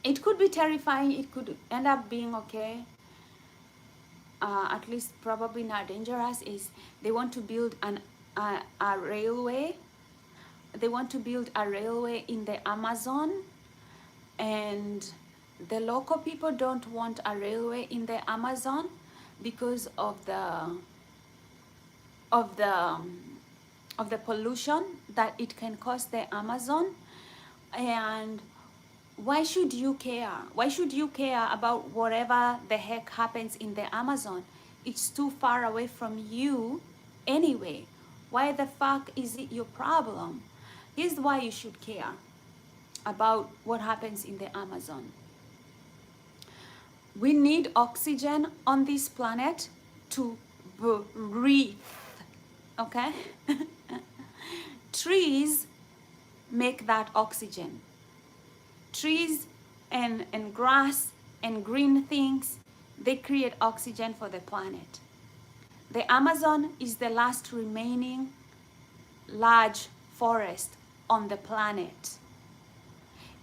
it could be terrifying, it could end up being okay, at least probably not dangerous, is they want to build a railway. They want to build a railway in the Amazon, and the local people don't want a railway in the Amazon because of the of the pollution that it can cause the Amazon. And why should you care? Why should you care about whatever the heck happens in the Amazon? It's too far away from you anyway. Why the fuck is it your problem? Here's why you should care about what happens in the Amazon. We need oxygen on this planet to breathe, okay? Trees make that oxygen. Trees and grass and green things, they create oxygen for the planet. The Amazon is the last remaining large forest on the planet.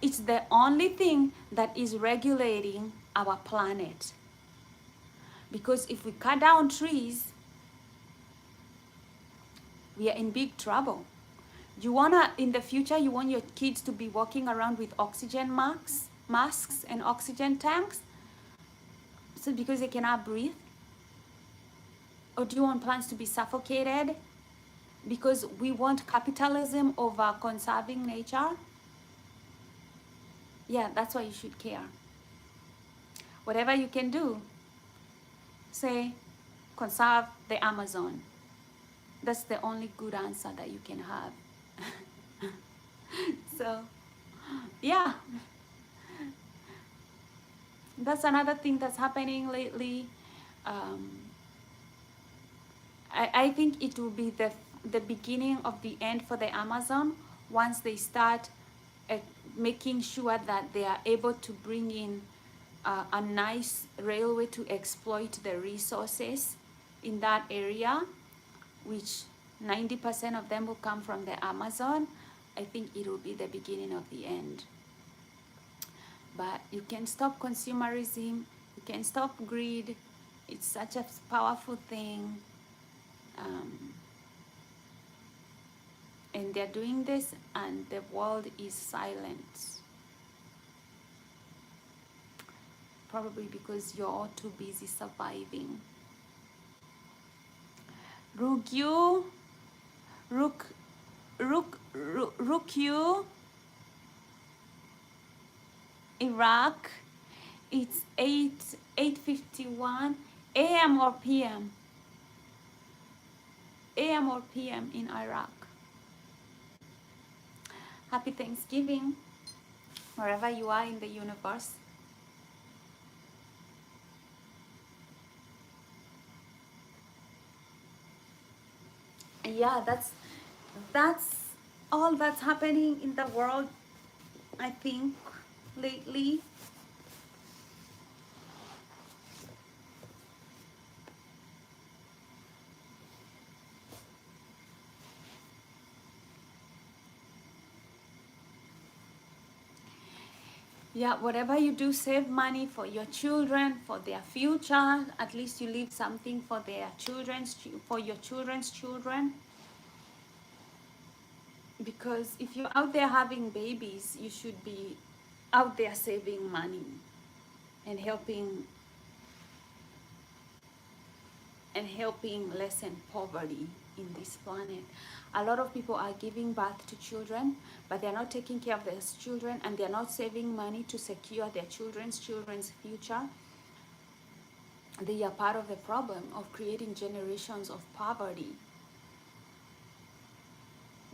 It's the only thing that is regulating our planet. Because if we cut down trees, we are in big trouble. In the future, you want your kids to be walking around with oxygen masks and oxygen tanks? So because they cannot breathe? Or do you want plants to be suffocated? Because we want capitalism over conserving nature? Yeah, that's why you should care. Whatever you can do, say, conserve the Amazon. That's the only good answer that you can have. So, yeah. That's another thing that's happening lately. I think it will be the beginning of the end for the Amazon once they start making sure that they are able to bring in a nice railway to exploit the resources in that area, which 90% of them will come from the Amazon. I think it will be the beginning of the end. But you can stop consumerism, you can stop greed. It's such a powerful thing. And they're doing this and the world is silent. Probably because you're all too busy surviving. Rukyu, Rukyu, Iraq, It's 8:51 a.m. or p.m. a.m. or p.m. in Iraq. Happy Thanksgiving wherever you are in the universe. Yeah, that's all that's happening in the world, I think, lately. Yeah, whatever you do, save money for your children, for their future. At least you leave something for their for your children's children. Because if you're out there having babies, you should be out there saving money and helping lessen poverty in this planet. A lot of people are giving birth to children, but they're not taking care of their children, and they're not saving money to secure their children's future. They are part of the problem of creating generations of poverty.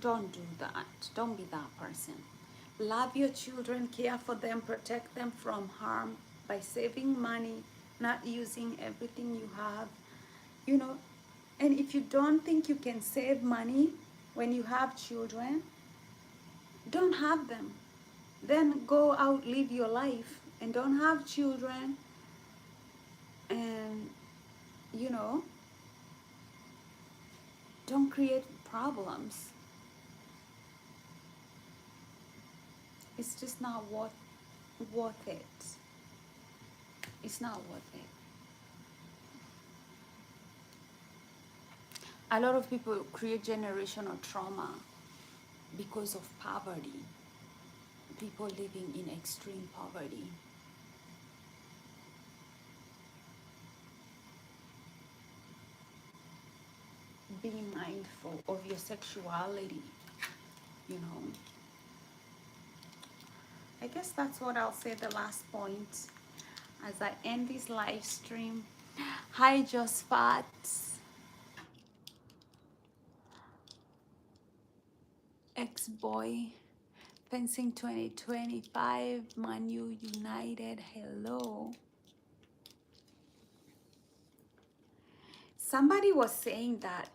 Don't do that. Don't be that person. Love your children, care for them, protect them from harm by saving money, not using everything you have. You know, and if you don't think you can save money when you have children, don't have them. Then go out, live your life, and don't have children. And, you know, don't create problems. It's just not worth it. It's not worth it. A lot of people create generational trauma because of poverty. People living in extreme poverty. Be mindful of your sexuality, you know. I guess that's what I'll say the last point as I end this live stream. Hi, Josphat. Ex-boy. Fencing 2025. Manu United. Hello. Somebody was saying that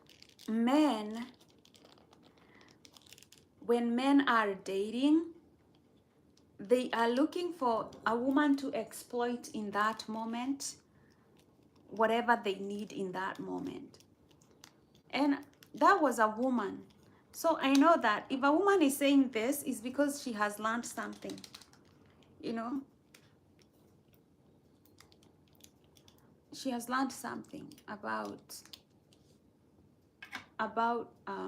when men are dating, they are looking for a woman to exploit in that moment, whatever they need in that moment. And that was a woman. So I know that if a woman is saying this, it's because she has learned something, you know. She has learned something about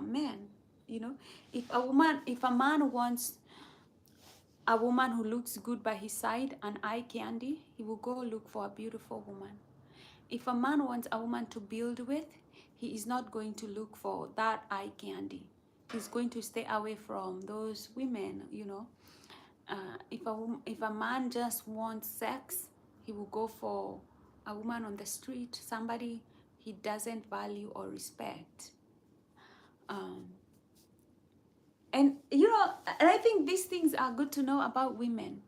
men, you know. If a man wants a woman who looks good by his side and eye candy, he will go look for a beautiful woman. If a man wants a woman to build with, he is not going to look for that eye candy. He's going to stay away from those women, you know. If a man just wants sex, he will go for a woman on the street, somebody he doesn't value or respect. And you know, and I think these things are good to know about women.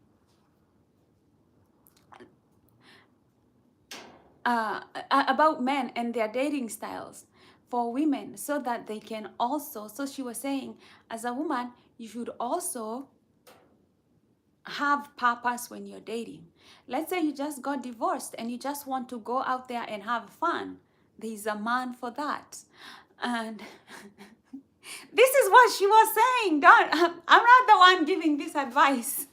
About men and their dating styles for women, so that they can also, so she was saying, as a woman, you should also have purpose when you're dating. Let's say you just got divorced and you just want to go out there and have fun. There's a man for that. And this is what she was saying. I'm not the one giving this advice.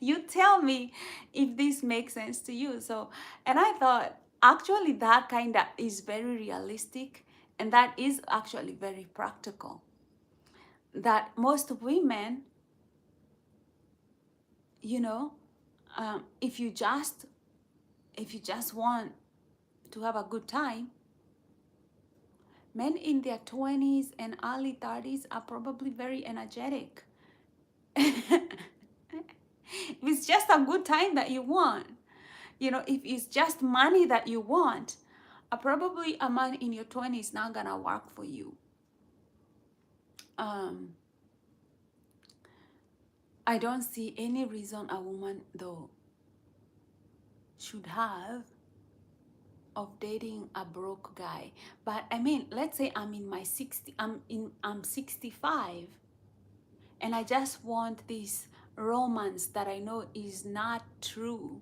You tell me if this makes sense to you. So, and I thought actually that kind of is very realistic, and that is actually very practical. That most women, you know, if you just want to have a good time, men in their 20s and early 30s are probably very energetic. it's just a good time that you want, if it's just money that you want, probably a man in your 20s is not gonna work for you. I don't see any reason a woman though should have of dating a broke guy. But I mean, let's say I'm in my 60, I'm 65, and I just want this romance that I know is not true.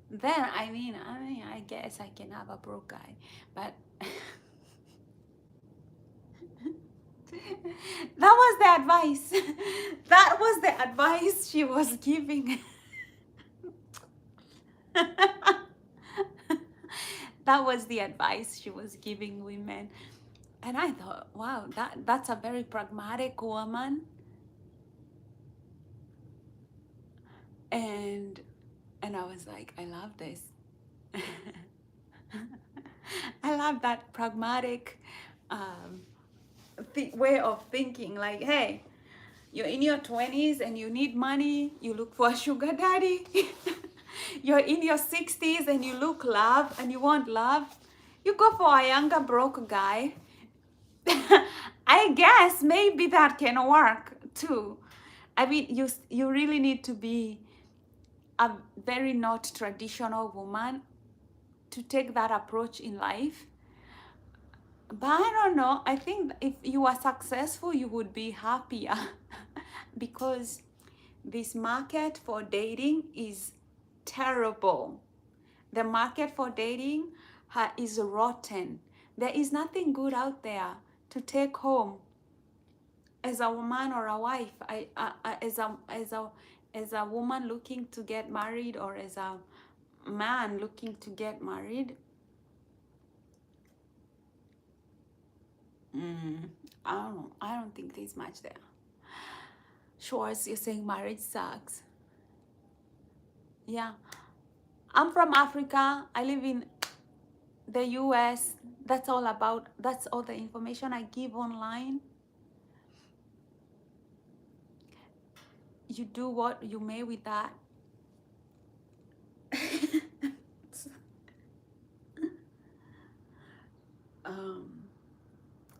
Then I guess I can have a broke guy. But that was the advice. That was the advice she was giving. That was the advice she was giving women. And I thought, wow, that's a very pragmatic woman. And I was like, I love this. I love that pragmatic way of thinking. Like, hey, you're in your 20s and you need money, you look for a sugar daddy. You're in your 60s and you look love and you want love, you go for a younger broke guy. I guess maybe that can work too. I mean, you really need to be a very not traditional woman to take that approach in life. But I don't know, I think if you are successful, you would be happier. Because this market for dating is terrible. The market for dating is rotten. There is nothing good out there to take home as a woman or a wife. As a woman looking to get married, or as a man looking to get married. I don't think there's much there. Schwartz, you're saying marriage sucks. Yeah. I'm from Africa. I live in the US. That's all the information I give online. You do what you may with that.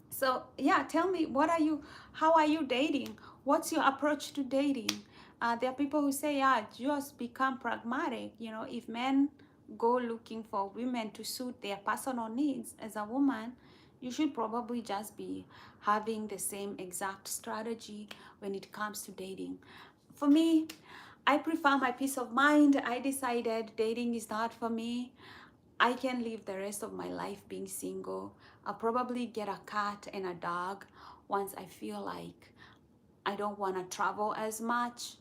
So yeah, tell me, how are you dating? What's your approach to dating? There are people who say, yeah, just become pragmatic. If men go looking for women to suit their personal needs, as a woman, you should probably just be having the same exact strategy when it comes to dating. For me, I prefer my peace of mind. I decided dating is not for me. I can live the rest of my life being single. I'll probably get a cat and a dog once I feel like I don't want to travel as much.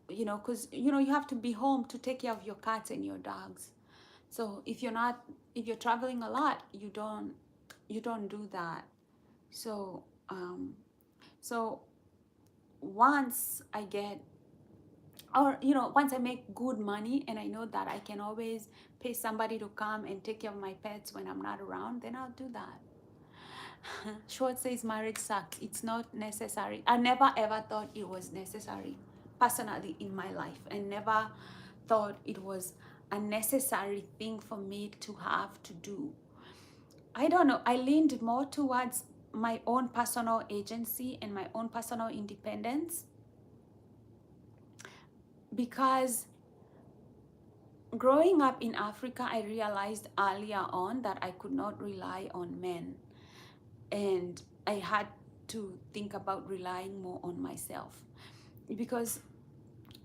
Because you have to be home to take care of your cats and your dogs. So if you're traveling a lot, you don't do that. So once I get, or once I make good money and I know that I can always pay somebody to come and take care of my pets when I'm not around, then I'll do that. Short says marriage sucks. It's not necessary. I never ever thought it was necessary personally in my life. I never thought it was a necessary thing for me to have to do. I don't know. I leaned more towards my own personal agency and my own personal independence, because growing up in Africa, I realized earlier on that I could not rely on men, and I had to think about relying more on myself. Because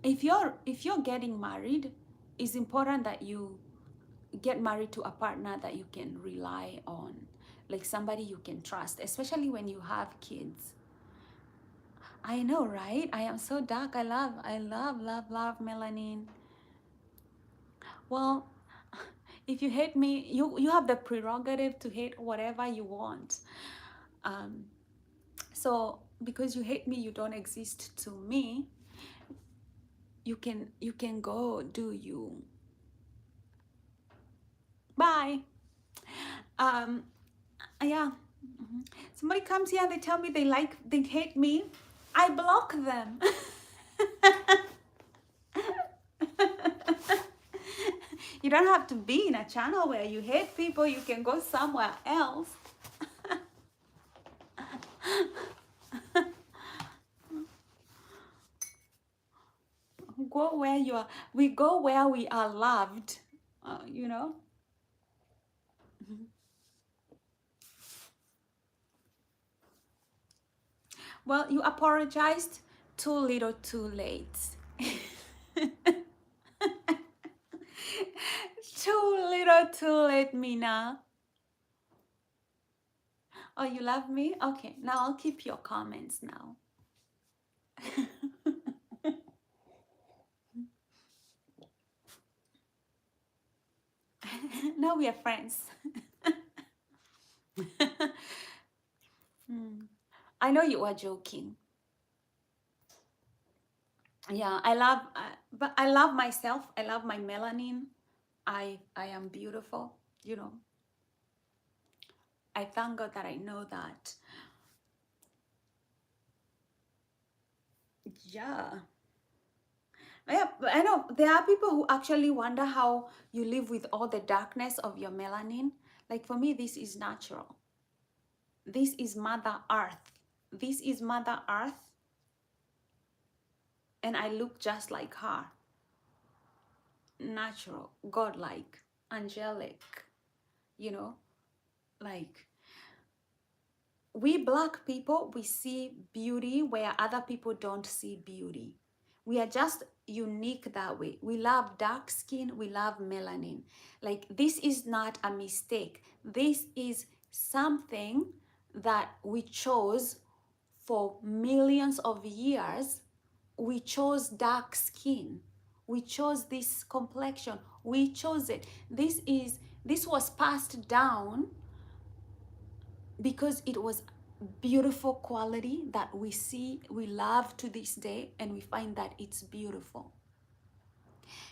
if you're getting married, it's important that you get married to a partner that you can rely on, like somebody you can trust, especially when you have kids. I know, right? I am so dark. I love melanin. Well, if you hate me, you have the prerogative to hate whatever you want. So because you hate me, you don't exist to me. You can go do you. Bye. Yeah. Somebody comes here and they tell me they hate me. I block them. You don't have to be in a channel where you hate people. You can go somewhere else. Go where you are. We go where we are loved, you know. Well, you apologized too little too late. Too little too late, Mina. Oh, you love me? Okay, now I'll keep your comments now. Now we are friends. Hmm. I know you are joking. Yeah, but I love myself. I love my melanin. I am beautiful. You know, I thank God that I know that. Yeah. Yeah, I know there are people who actually wonder how you live with all the darkness of your melanin. Like for me, this is natural. This is Mother Earth. This is Mother Earth, and I look just like her. Natural, godlike, angelic, you know, like we black people, we see beauty where other people don't see beauty. We are just unique that way. We love dark skin, we love melanin. Like this is not a mistake. This is something that we chose for millions of years. We chose dark skin. We chose this complexion. We chose it. This was passed down because it was beautiful quality that we see, we love to this day, and we find that it's beautiful.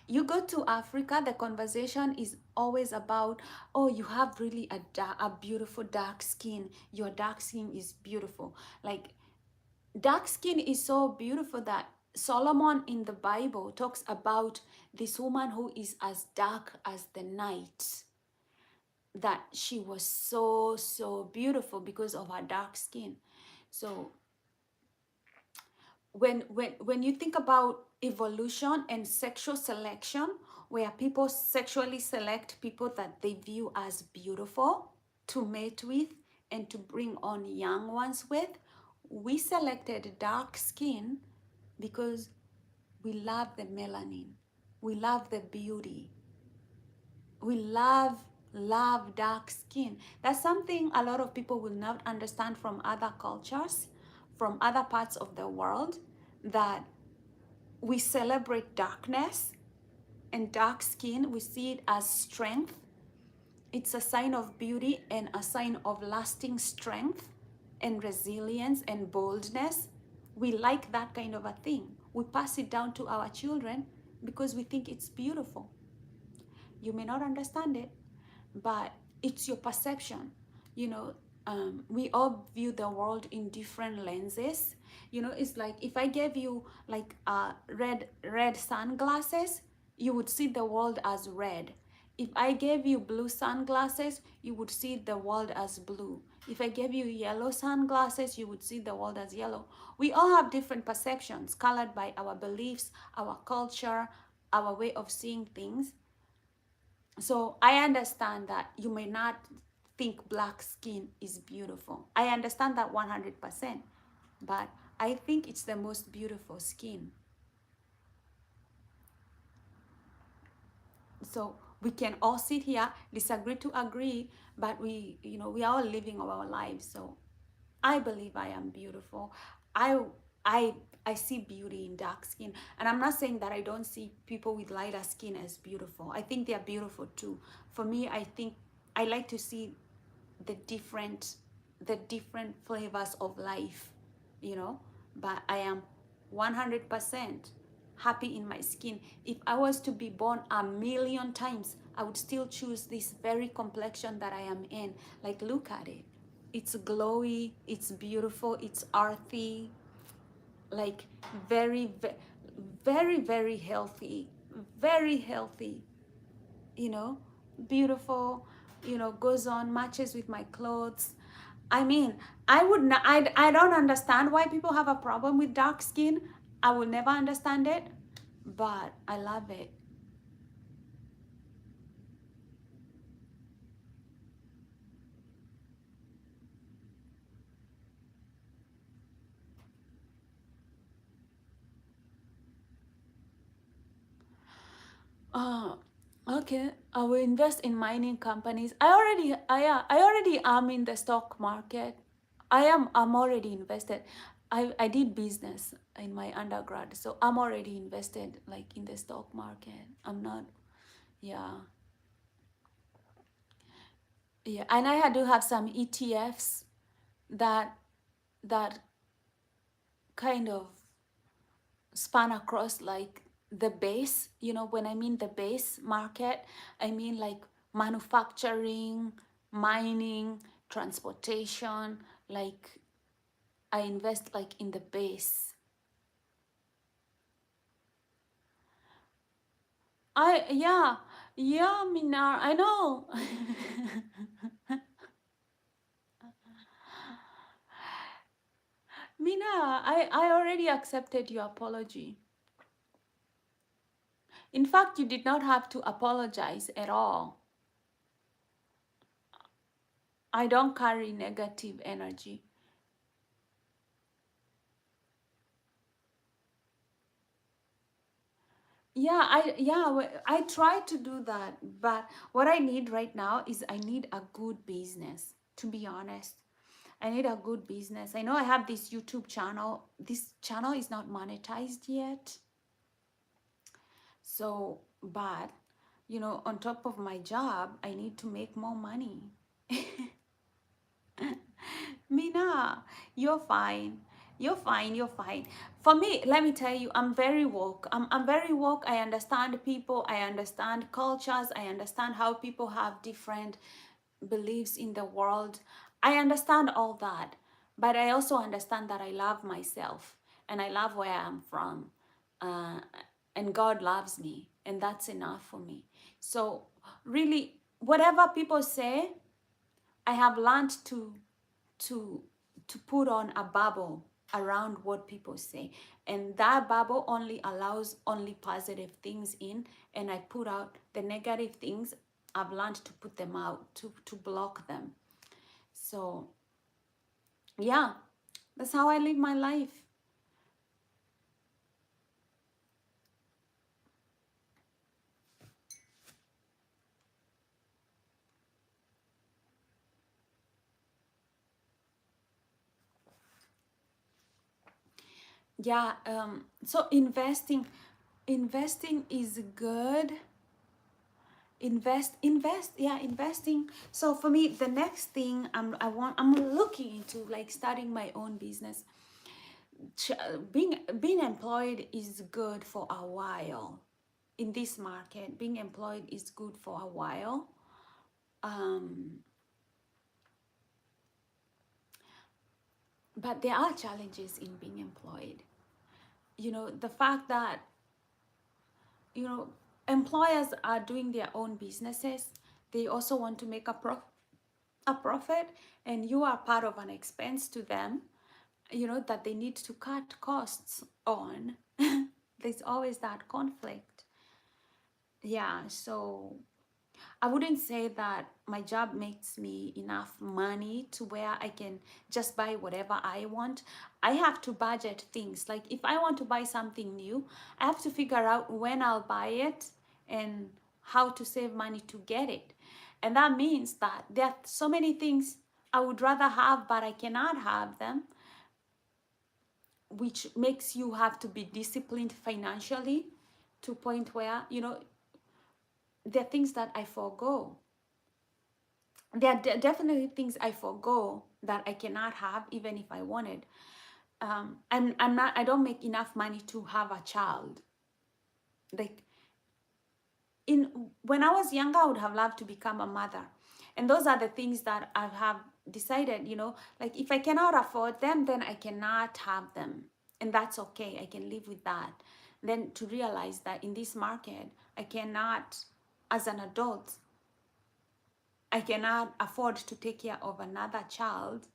You go to Africa, the conversation is always about, oh, you have really a beautiful dark skin. Your dark skin is beautiful. Like dark skin is so beautiful that Solomon in the Bible talks about this woman who is as dark as the night, that she was so beautiful because of her dark skin. So when you think about evolution and sexual selection, where people sexually select people that they view as beautiful to mate with and to bring on young ones with, we selected dark skin because we love the melanin, we love the beauty, we love dark skin. That's something a lot of people will not understand from other cultures, from other parts of the world, that we celebrate darkness and dark skin. We see it as strength. It's a sign of beauty and a sign of lasting strength and resilience and boldness. We like that kind of a thing. We pass it down to our children because we think it's beautiful. You may not understand it, but it's your perception. You know, we all view the world in different lenses. You know, it's like if I gave you like red sunglasses, you would see the world as red. If I gave you blue sunglasses, you would see the world as blue. If I gave you yellow sunglasses, you would see the world as yellow. We all have different perceptions colored by our beliefs, our culture, our way of seeing things. So I understand that you may not think black skin is beautiful. I understand that 100%, but I think it's the most beautiful skin. So we can all sit here, disagree to agree, but we are all living our lives. So I believe I am beautiful. I I I see beauty in dark skin. And I'm not saying that I don't see people with lighter skin as beautiful. I think they are beautiful too. For me, I think I like to see the different flavors of life, you know, but I am 100% happy in my skin. If I was to be born a million times, I would still choose this very complexion that I am in. Like, look at it. It's glowy, it's beautiful, it's earthy, like very, very, very healthy, very healthy. you know, beautiful, goes on, matches with my clothes. I mean, I would not, I don't understand why people have a problem with dark skin. I will never understand it, but I love it. Uh, okay. I will invest in mining companies. I already am in the stock market. I'm already invested. I did business in my undergrad, so I'm already invested like in the stock market. I'm not, yeah. Yeah, and I do have some ETFs that that kind of span across like the base, when I mean the base market, I mean like manufacturing, mining, transportation, like I invest like in the base. Yeah, Minar, I know. Mina, I already accepted your apology. In fact, you did not have to apologize at all. I don't carry negative energy. I try to do that, but what I need right now is I need a good business, to be honest. I need a good business. I know I have this YouTube channel. This channel is not monetized yet. So, but on top of my job, I need to make more money. Mina, you're fine. You're fine. You're fine. For me, let me tell you, I'm very woke. I'm very woke. I understand people. I understand cultures. I understand how people have different beliefs in the world. I understand all that. But I also understand that I love myself and I love where I'm from. Uh, and God loves me. And that's enough for me. So, really, whatever people say, I have learned to to put on a bubble around what people say, and that bubble only allows only positive things in, and I put out the negative things. I've learned to put them out, to block them. So yeah, that's how I live my life. Yeah, so investing is good. Investing. So for me, the next thing I'm looking into like starting my own business. Being employed is good for a while. In this market, being employed is good for a while. um but there are challenges in being employed. The fact that you know employers are doing their own businesses, they also want to make a profit, and you are part of an expense to them, that they need to cut costs on. There's always that conflict. Yeah, so I wouldn't say that my job makes me enough money to where I can just buy whatever I want. I have to budget things. Like if I want to buy something new, I have to figure out when I'll buy it and how to save money to get it. And that means that there are so many things I would rather have, but I cannot have them, which makes you have to be disciplined financially to a point where, there are things that I forego. There are definitely things I forego that I cannot have even if I wanted. And I don't make enough money to have a child. Like in when I was younger, I would have loved to become a mother. And those are the things that I have decided, like if I cannot afford them, then I cannot have them. And that's okay. I can live with that. Then to realize that in this market, I cannot as an adult, I cannot afford to take care of another child,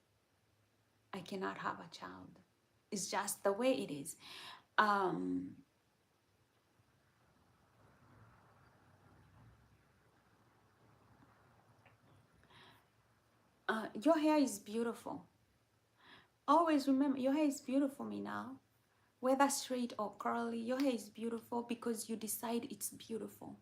I cannot have a child. It's just the way it is. Your hair is beautiful. Always remember, your hair is beautiful, Minal. Whether straight or curly, your hair is beautiful because you decide it's beautiful.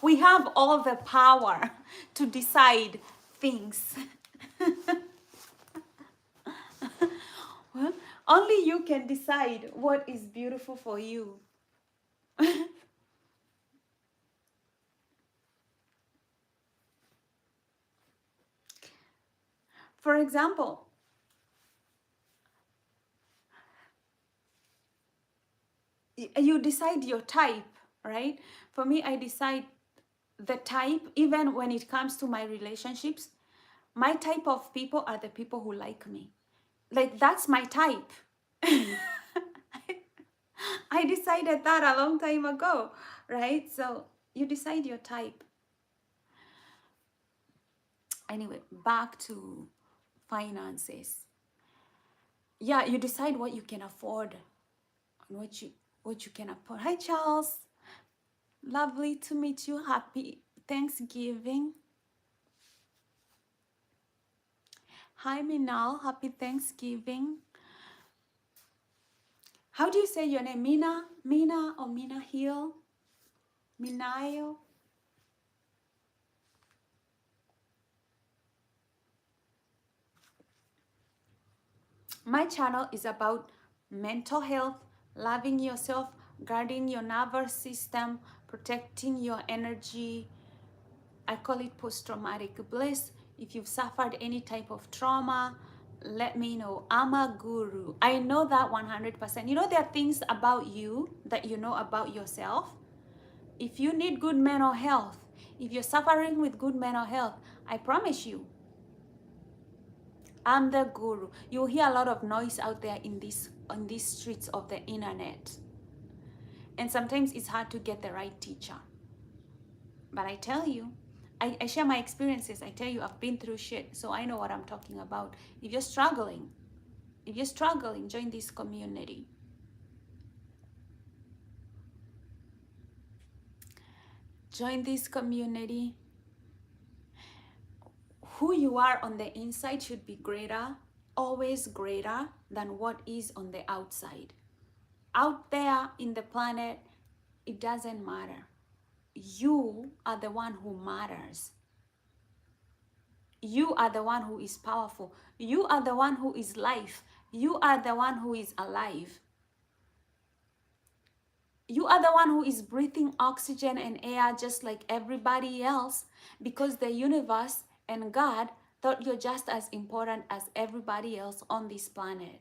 We have all the power to decide things. Well, only you can decide what is beautiful for you. For example, you decide your type, right? For me, I decide the type, even when it comes to my relationships. My type of people are the people who like me. Like, that's my type. I decided that a long time ago, right? So you decide your type. Anyway, back to finances. Yeah, you decide what you can afford and what you can afford. Hi, Charles. Lovely to meet you. Happy Thanksgiving. Hi, Minal. Happy Thanksgiving. How do you say your name? Mina? Mina or Mina Hill? Minayo? My channel is about mental health, loving yourself, guarding your nervous system, protecting your energy. I call it post-traumatic bliss. If you've suffered any type of trauma, let me know. I'm a guru. I know that 100%. You know, there are things about you that you know about yourself. If you need good mental health, if you're suffering with good mental health, I promise you, I'm the guru. You'll hear a lot of noise out there on these streets of the internet. And sometimes it's hard to get the right teacher. But I tell you, I share my experiences. I tell you, I've been through shit, so I know what I'm talking about. If you're struggling, join this community. Join this community. Who you are on the inside should be greater, always greater than what is on the outside. Out there in the planet, it doesn't matter. You are the one who matters. You are the one who is powerful. You are the one who is life. You are the one who is alive. You are the one who is breathing oxygen and air just like everybody else, because the universe and God thought you're just as important as everybody else on this planet.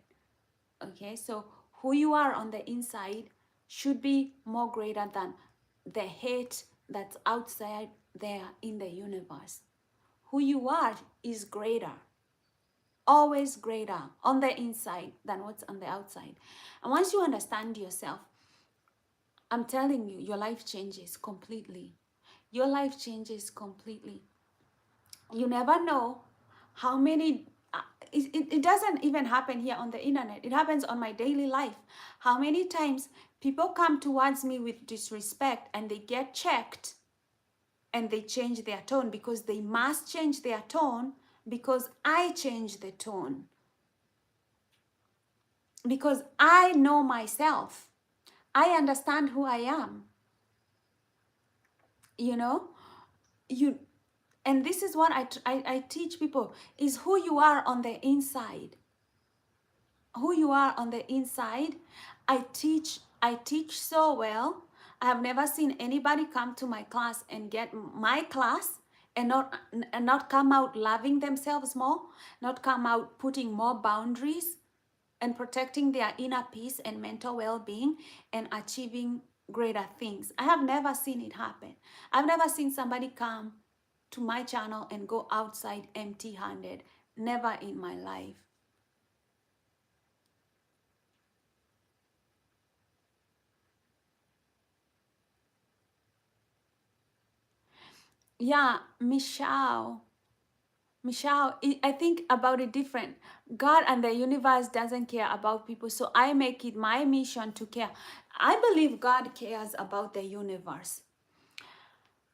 Okay, so who you are on the inside should be more greater than the hate that's outside there in the universe. Who you are is greater, always greater on the inside than what's on the outside. And once you understand yourself, I'm telling you, your life changes completely. Your life changes completely. You never know how many, it doesn't even happen here on the internet. It happens on my daily life. How many times people come towards me with disrespect and they get checked and they change their tone, because they must change their tone because I change the tone. Because I know myself. I understand who I am. You know, and this is what I teach people, is who you are on the inside. Who you are on the inside. I teach so well. I have never seen anybody come to my class and get my class and not come out loving themselves more, not come out putting more boundaries and protecting their inner peace and mental well-being and achieving greater things. I have never seen it happen. I've never seen somebody come to my channel and go outside empty-handed. Never in my life. Yeah, Michelle, I think about it different. God and the universe doesn't care about people, so I make it my mission to care. I believe God cares about the universe,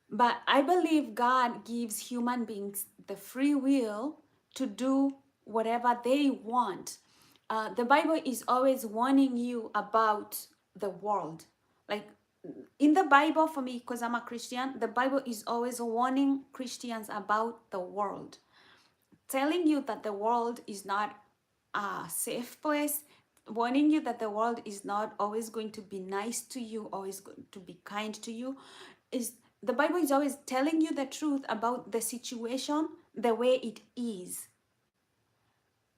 but I believe God gives human beings the free will to do whatever they want. The Bible is always warning you about the world. Like in the Bible, for me, because I'm a Christian, the Bible is always warning Christians about the world, telling you that the world is not a safe place, warning you that the world is not always going to be nice to you, always going to be kind to you. Is the Bible is always telling you the truth about the situation the way it is.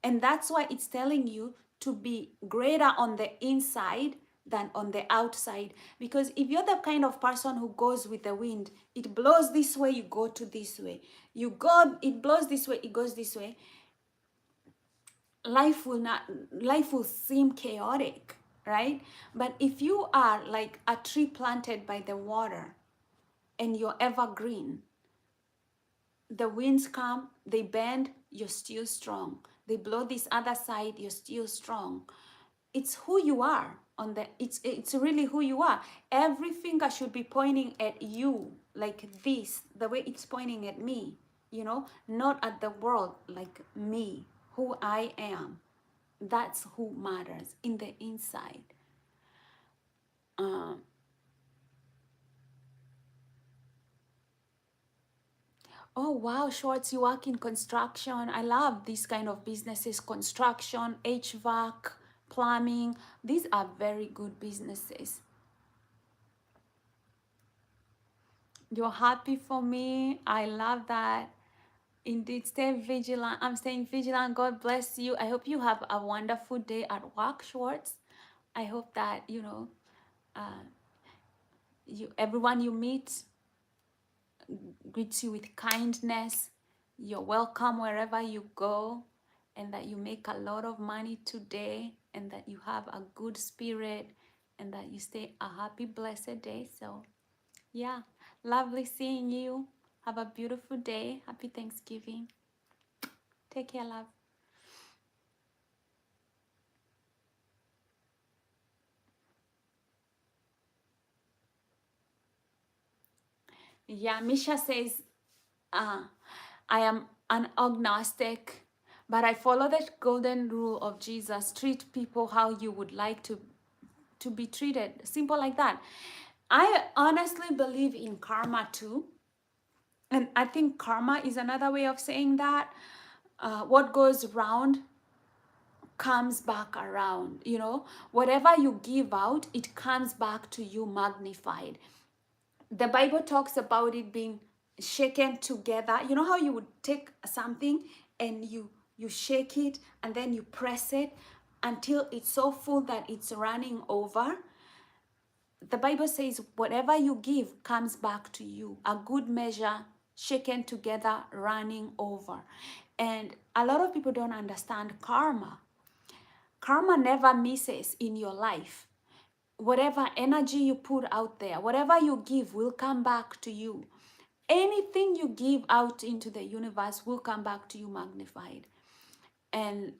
And that's why it's telling you to be greater on the inside than on the outside. Because if you're the kind of person who goes with the wind, it blows this way, you go to this way. You go, it blows this way, it goes this way. Life will seem chaotic, right? But if you are like a tree planted by the water and you're evergreen, the winds come, they bend, you're still strong. They blow this other side, you're still strong. It's who you are on the it's really who you are. Every finger should be pointing at you like this, the way it's pointing at me, not at the world, like me, who I am. That's who matters in the inside. Um, oh wow, Schwartz, you work in construction. I love these kind of businesses: construction, HVAC, plumbing. These are very good businesses. You're happy for me. I love that. Indeed, stay vigilant. I'm staying vigilant. God bless you. I hope you have a wonderful day at work, Schwartz. I hope that uh, everyone you meet greets you with kindness. You're welcome wherever you go, and that you make a lot of money today, and that you have a good spirit, and that you stay a happy, blessed day. So, yeah, lovely seeing you. Have a beautiful day. Happy Thanksgiving. Take care, love. Yeah, Misha says, uh, I am an agnostic, but I follow the golden rule of Jesus. Treat people how you would like to be treated. Simple like that. I honestly believe in karma too. And I think karma is another way of saying that. What goes round comes back around. Whatever you give out, it comes back to you magnified. The Bible talks about it being shaken together. You know how you would take something and you shake it and then you press it until it's so full that it's running over. The Bible says whatever you give comes back to you, a good measure, shaken together, running over. And a lot of people don't understand karma. Karma never misses in your life. Whatever energy you put out there, whatever you give will come back to you. Anything you give out into the universe will come back to you magnified. And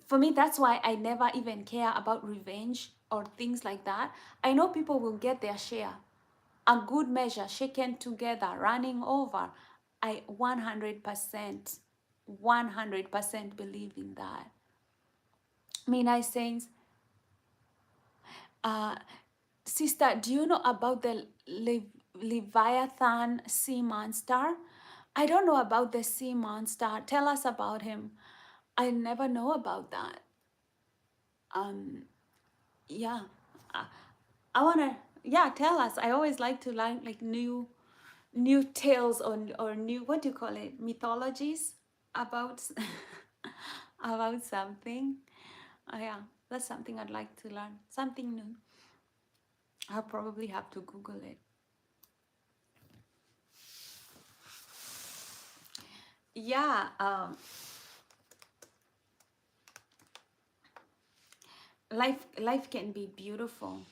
for me, that's why I never even care about revenge or things like that. I know people will get their share. A good measure, shaken together, running over. I 100% believe in that. Mina is saying, uh, sister, do you know about the Leviathan sea monster? I don't know about the sea monster. Tell us about him. I never know about that. Um, yeah, I, I wanna. Yeah, tell us. I always like to learn like new tales or new, what do you call it, mythologies about about something. Yeah, that's something I'd like to learn. Something new. I'll probably have to Google it. Yeah, life can be beautiful.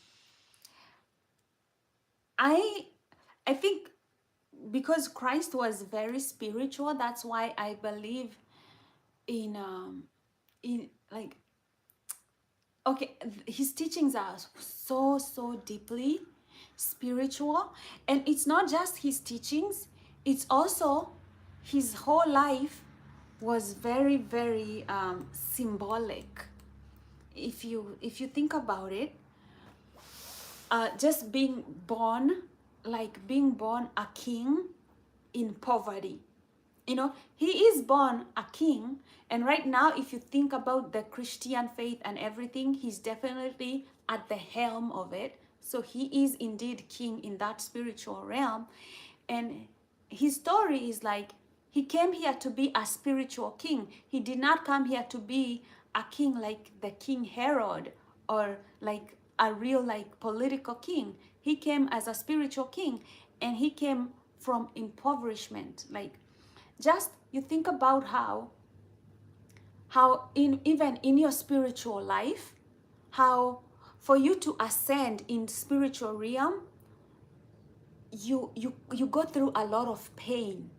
I I think because Christ was very spiritual, that's why I believe in like, okay, his teachings are so deeply spiritual, and it's not just his teachings, it's also his whole life was very symbolic. If you think about it, just being born, like being born a king in poverty. You know, he is born a king, and right now, if you think about the Christian faith and everything, he's definitely at the helm of it. So he is indeed king in that spiritual realm. And his story is like, he came here to be a spiritual king. He did not come here to be a king like the King Herod, or like a real like political king. He came as a spiritual king, and he came from impoverishment. Like, just you think about how in even in your spiritual life, how for you to ascend in spiritual realm, you go through a lot of pain.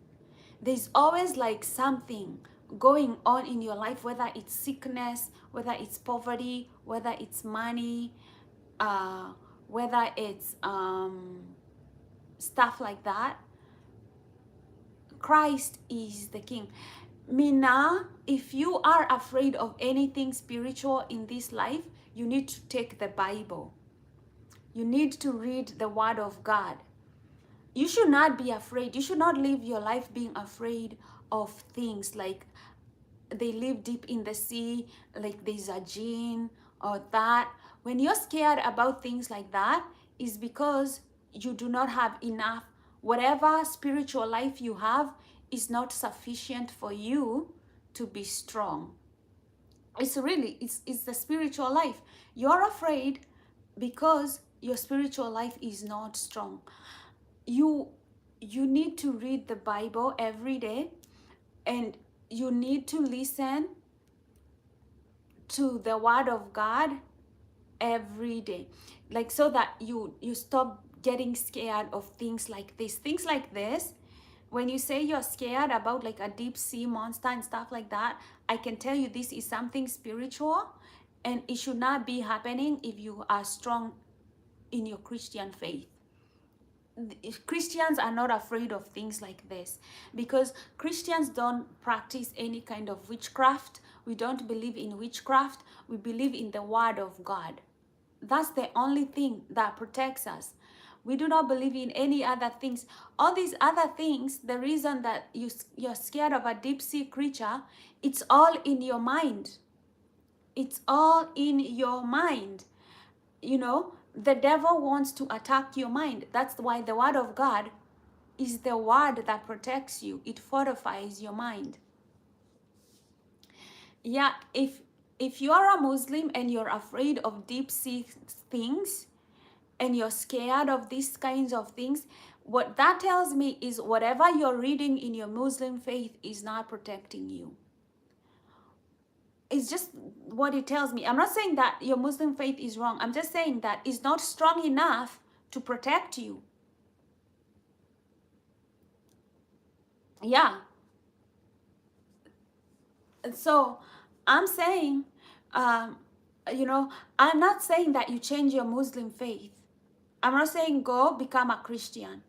There's always like something going on in your life, whether it's sickness, whether it's poverty, whether it's money, whether it's stuff like that. Christ is the king. Mina, if you are afraid of anything spiritual in this life, you need to take the Bible. You need to read the Word of God. You should not be afraid. You should not live your life being afraid of things like they live deep in the sea, like there's a jinn or that. When you're scared about things like that, is because you do not have enough. Whatever spiritual life you have is not sufficient for you to be strong. It's the spiritual life. You're afraid because your spiritual life is not strong. You need to read the Bible every day, and you need to listen to the Word of God every day, like, so that you stop getting scared of things like this. When you say you're scared about like a deep sea monster and stuff like that, I can tell you this is something spiritual, and it should not be happening if you are strong in your Christian faith. Christians are not afraid of things like this, because Christians don't practice any kind of witchcraft. We don't believe in witchcraft. We believe in the Word of God. That's the only thing that protects us. We do not believe in any other things. All these other things, the reason that you're scared of a deep sea creature, it's all in your mind. It's all in your mind. You know, the devil wants to attack your mind. That's why the Word of God is the word that protects you. It fortifies your mind. Yeah, if you are a Muslim and you're afraid of deep sea things, and you're scared of these kinds of things, what that tells me is whatever you're reading in your Muslim faith is not protecting you. It's just what it tells me. I'm not saying that your Muslim faith is wrong. I'm just saying that it's not strong enough to protect you. Yeah. So I'm saying, I'm not saying that you change your Muslim faith. I'm not saying go become a Christian.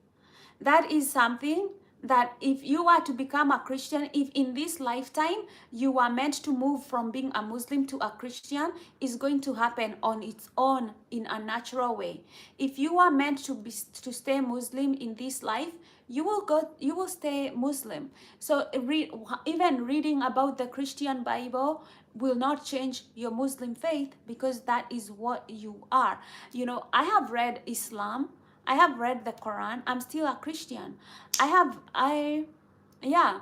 That is something that if you are to become a Christian, if in this lifetime you are meant to move from being a Muslim to a Christian, is going to happen on its own in a natural way. If you are meant to stay Muslim in this life, you will stay Muslim. So even reading about the Christian Bible will not change your Muslim faith, because that is what you are. I have read Islam, I have read the Quran. I'm still a Christian. Yeah,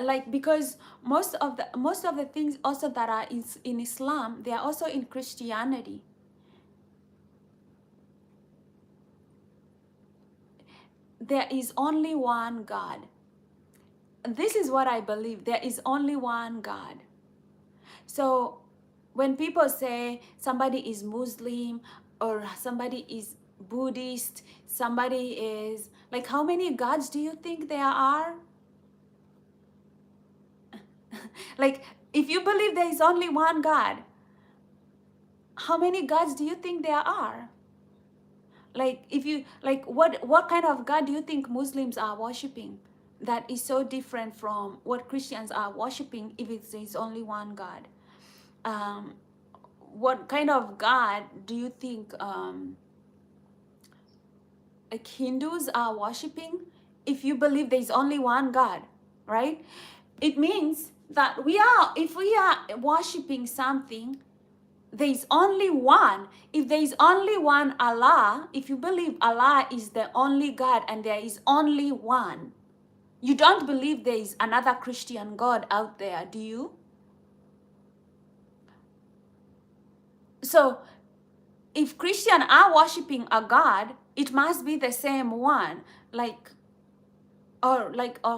like, because most of the things also that are in Islam, they are also in Christianity. There is only one God. This is what I believe. There is only one God. So when people say somebody is Muslim or somebody is Buddhist, somebody is like, how many gods do you think there are? Like, if you believe there is only one God, how many gods do you think there are? Like, if you like, what kind of God do you think Muslims are worshiping that is so different from what Christians are worshiping if it is only one God? um, what kind of God do you think like Hindus are worshiping if you believe there is only one God, right? It means that if we are worshiping something, there is only one. If there is only one Allah, if you believe Allah is the only God and there is only one, you don't believe there is another Christian God out there, do you? So if Christians are worshiping a God, it must be the same one. Or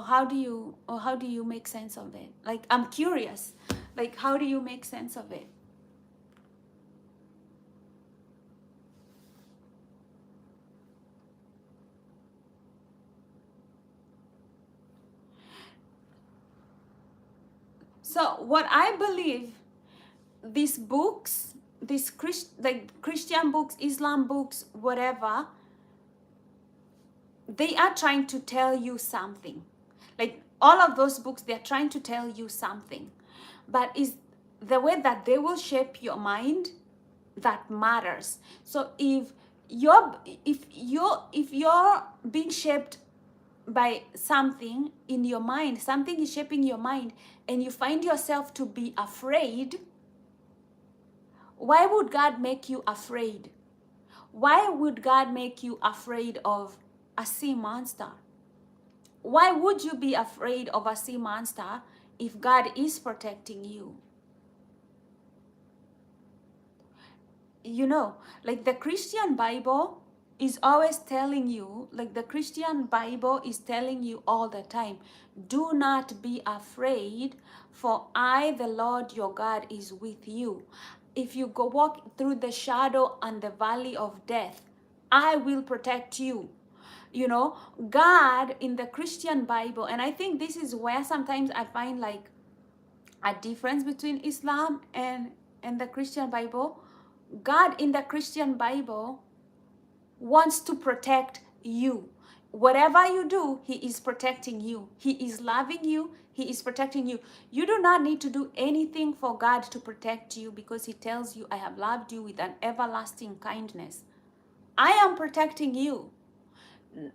how do you make sense of it? Like, I'm curious. Like, how do you make sense of it? So what I believe, these books, like Christian books, Islam books, whatever, they are trying to tell you something. Like, all of those books, they're trying to tell you something. But is the way that they will shape your mind that matters. So if you're being shaped by something in your mind, something is shaping your mind, and you find yourself to be afraid, why would God make you afraid? Why would God make you afraid of a sea monster? Why would you be afraid of a sea monster if God is protecting you? You know, like the Christian Bible is always telling you, like the Christian Bible is telling you all the time, do not be afraid, for I, the Lord your God, is with you. If you go walk through the shadow and the valley of death, I will protect you. You know, God in the Christian Bible, and I think this is where sometimes I find like a difference between Islam and the Christian Bible. God in the Christian Bible wants to protect you. Whatever you do, He is protecting you. He is loving you. He is protecting you. You do not need to do anything for God to protect you, because He tells you, I have loved you with an everlasting kindness. I am protecting you.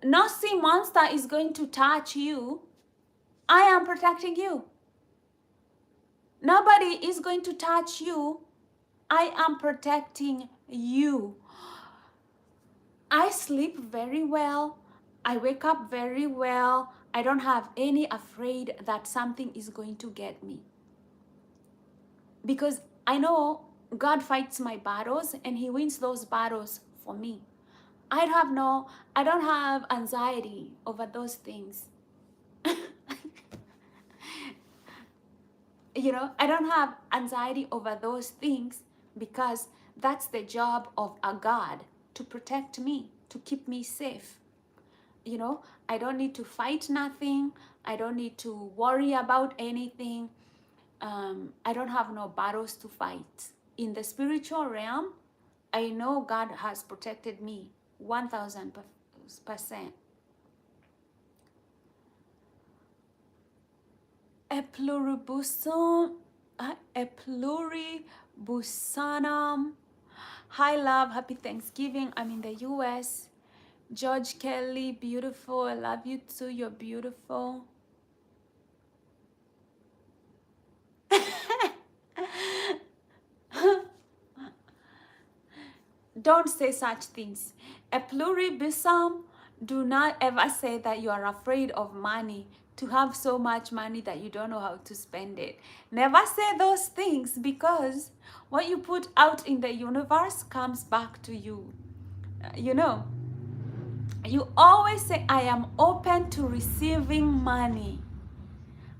No sea monster is going to touch you. I am protecting you. Nobody is going to touch you. I am protecting you. I sleep very well. I wake up very well. I don't have any afraid that something is going to get me. Because I know God fights my battles and He wins those battles for me. I don't have anxiety over those things. You know, I don't have anxiety over those things, because that's the job of a God, to protect me, to keep me safe. You know, I don't need to fight nothing. I don't need to worry about anything. I don't have no battles to fight. In the spiritual realm, I know God has protected me 1000%. E pluribusanum. Hi, love. Happy Thanksgiving. I'm in the US. George Kelly, beautiful. I love you too. You're beautiful. Don't say such things. A pluribusum, do not ever say that you are afraid of money, to have so much money that you don't know how to spend it. Never say those things, because what you put out in the universe comes back to you. You know, you always say, I am open to receiving money.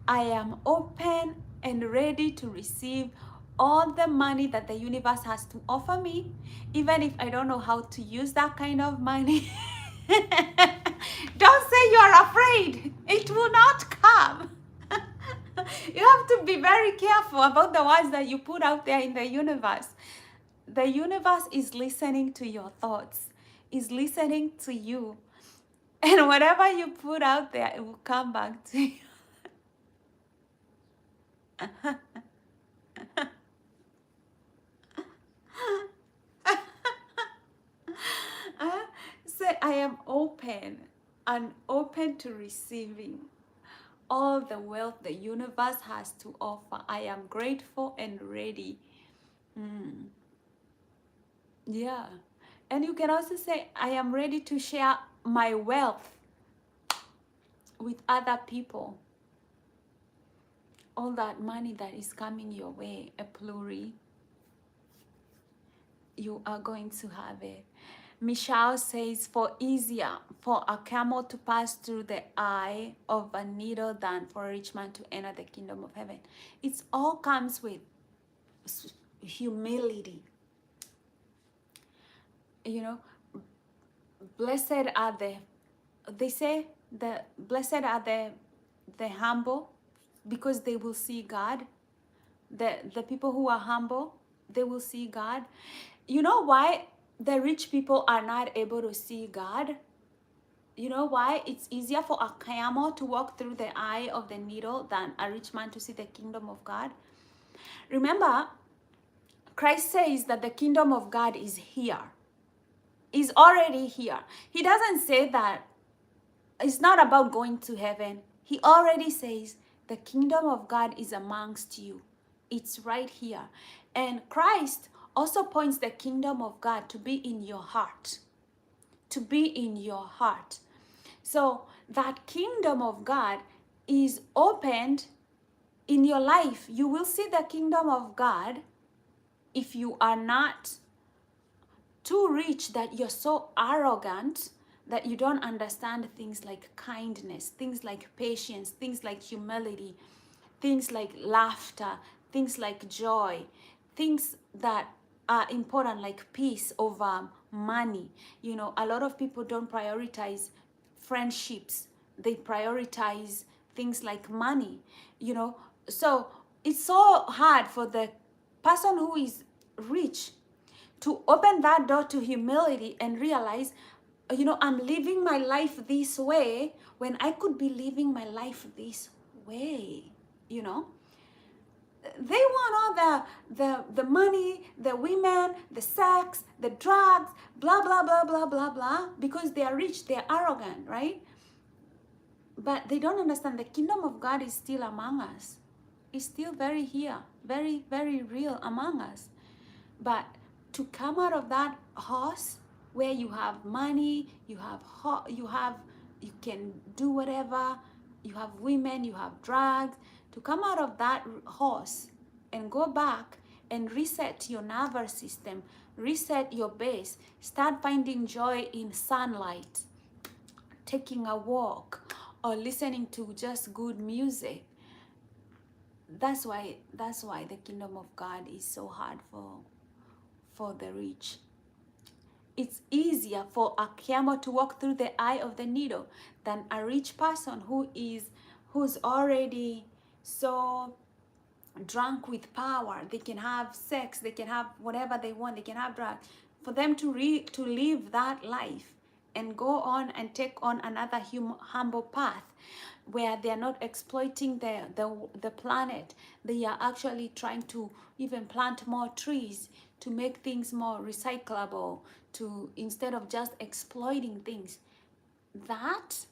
I am open and ready to receive all the money that the universe has to offer me, even if I don't know how to use that kind of money. Don't say you are afraid. It will not come. You have to be very careful about the words that you put out there in the universe. The universe is listening to your thoughts, is listening to you. And whatever you put out there, it will come back to you. Say, I am open and open to receiving all the wealth the universe has to offer. I am grateful and ready. Mm. Yeah. And you can also say, I am ready to share my wealth with other people. All that money that is coming your way, a pluri, you are going to have it. Michelle says, for easier for a camel to pass through the eye of a needle than for a rich man to enter the kingdom of heaven. It all comes with humility. You know, blessed are they say the blessed are the humble, because they will see God. The people who are humble, they will see God. You know why the rich people are not able to see God? You know why it's easier for a camel to walk through the eye of the needle than a rich man to see the kingdom of God? Remember, Christ says that the kingdom of God is here, is already here. He doesn't say that it's not about going to heaven. He already says the kingdom of God is amongst you. It's right here. And Christ also points the kingdom of God to be in your heart. To be in your heart. So that kingdom of God is opened in your life. You will see the kingdom of God if you are not too rich that you're so arrogant that you don't understand things like kindness, things like patience, things like humility, things like laughter, things like joy, things that are important like peace over money. You know, a lot of people don't prioritize friendships. They prioritize things like money, you know. So it's so hard for the person who is rich to open that door to humility and realize, you know, I'm living my life this way when I could be living my life this way, you know. They want all the money, the women, the sex, the drugs, blah, blah, blah, blah, blah, blah, because they are rich, they are arrogant, right? But they don't understand the kingdom of God is still among us. It's still very here, very, very real among us. But to come out of that horse where you have money, you can do whatever, you have women, you have drugs, to come out of that horse and go back and reset your nervous system, reset your base, start finding joy in sunlight, taking a walk, or listening to just good music. That's why the kingdom of God is so hard for the rich. It's easier for a camel to walk through the eye of the needle than a rich person who's already so drunk with power. They can have sex, they can have whatever they want, they can have drugs. For them to live that life and go on and take on another humble path where they are not exploiting the planet, they are actually trying to even plant more trees to make things more recyclable, to instead of just exploiting things. That's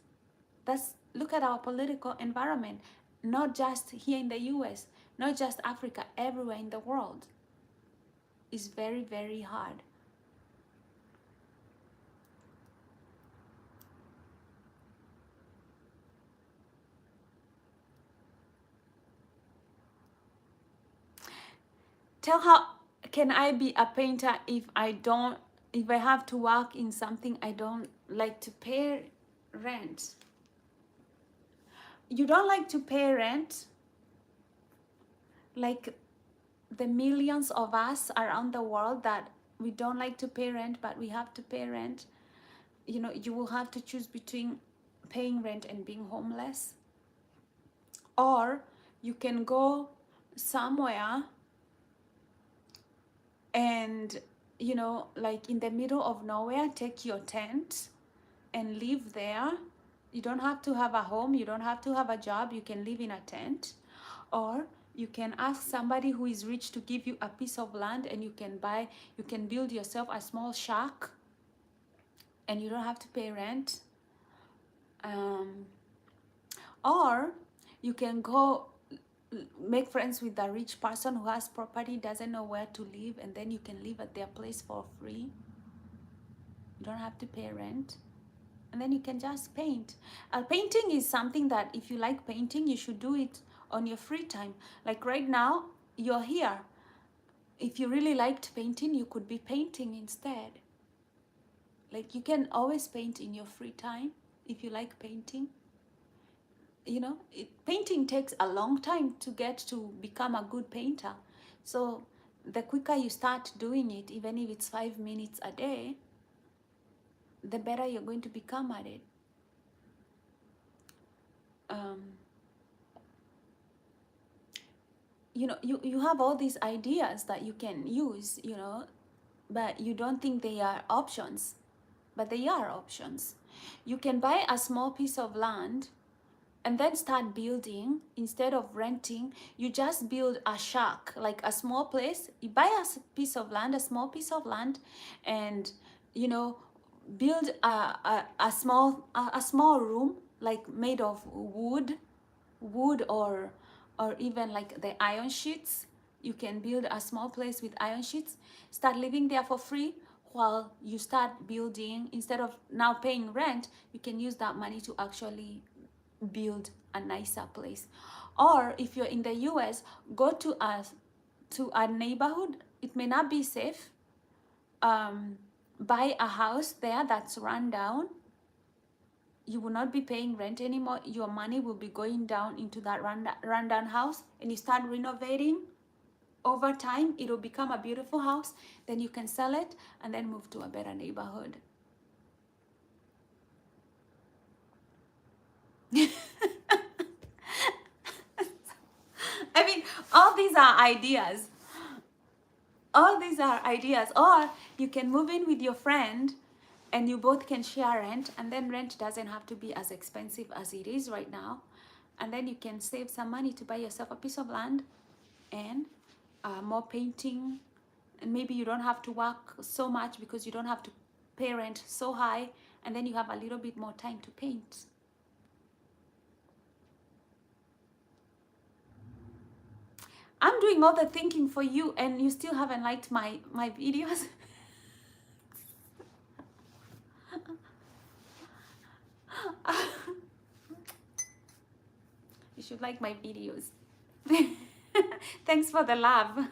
look at our political environment, not just here in the US, not just Africa, everywhere in the world. It's very, very hard. Tell how can I be a painter if I have to work in something I don't like to pay rent? You don't like to pay rent? Like the millions of us around the world that we don't like to pay rent, but we have to pay rent. You know, you will have to choose between paying rent and being homeless, or you can go somewhere and, you know, like in the middle of nowhere, take your tent and live there. You don't have to have a home, you don't have to have a job, you can live in a tent. Or you can ask somebody who is rich to give you a piece of land, and you can build yourself a small shack and you don't have to pay rent. Or you can go make friends with a rich person who has property, doesn't know where to live, and then you can live at their place for free. You don't have to pay rent. And then you can just paint. Painting is something that if you like painting, you should do it on your free time. Like right now, you're here. If you really liked painting, you could be painting instead. Like you can always paint in your free time if you like painting. You know, painting takes a long time to get to become a good painter. So the quicker you start doing it, even if it's 5 minutes a day, the better you're going to become at it. You know, you have all these ideas that you can use, you know, but you don't think they are options, but they are options. You can buy a small piece of land and then start building. Instead of renting, you just build a shack, like a small place. You buy a piece of land, a small piece of land, and, you know, build a small room, like made of wood or even like the iron sheets. You can build a small place with iron sheets, start living there for free while you start building. Instead of now paying rent, you can use that money to actually build a nicer place. Or if you're in the US, go to a neighborhood. It may not be safe. Buy a house there that's run down. You will not be paying rent anymore. Your money will be going down into that rundown house, and you start renovating. Over time, it will become a beautiful house. Then you can sell it and then move to a better neighborhood. I mean, all these are ideas. All these are ideas. Or you can move in with your friend and you both can share rent, and then rent doesn't have to be as expensive as it is right now. And then you can save some money to buy yourself a piece of land and more painting. And maybe you don't have to work so much because you don't have to pay rent so high, and then you have a little bit more time to paint. I'm doing all the thinking for you, and you still haven't liked my videos. You should like my videos. Thanks for the love.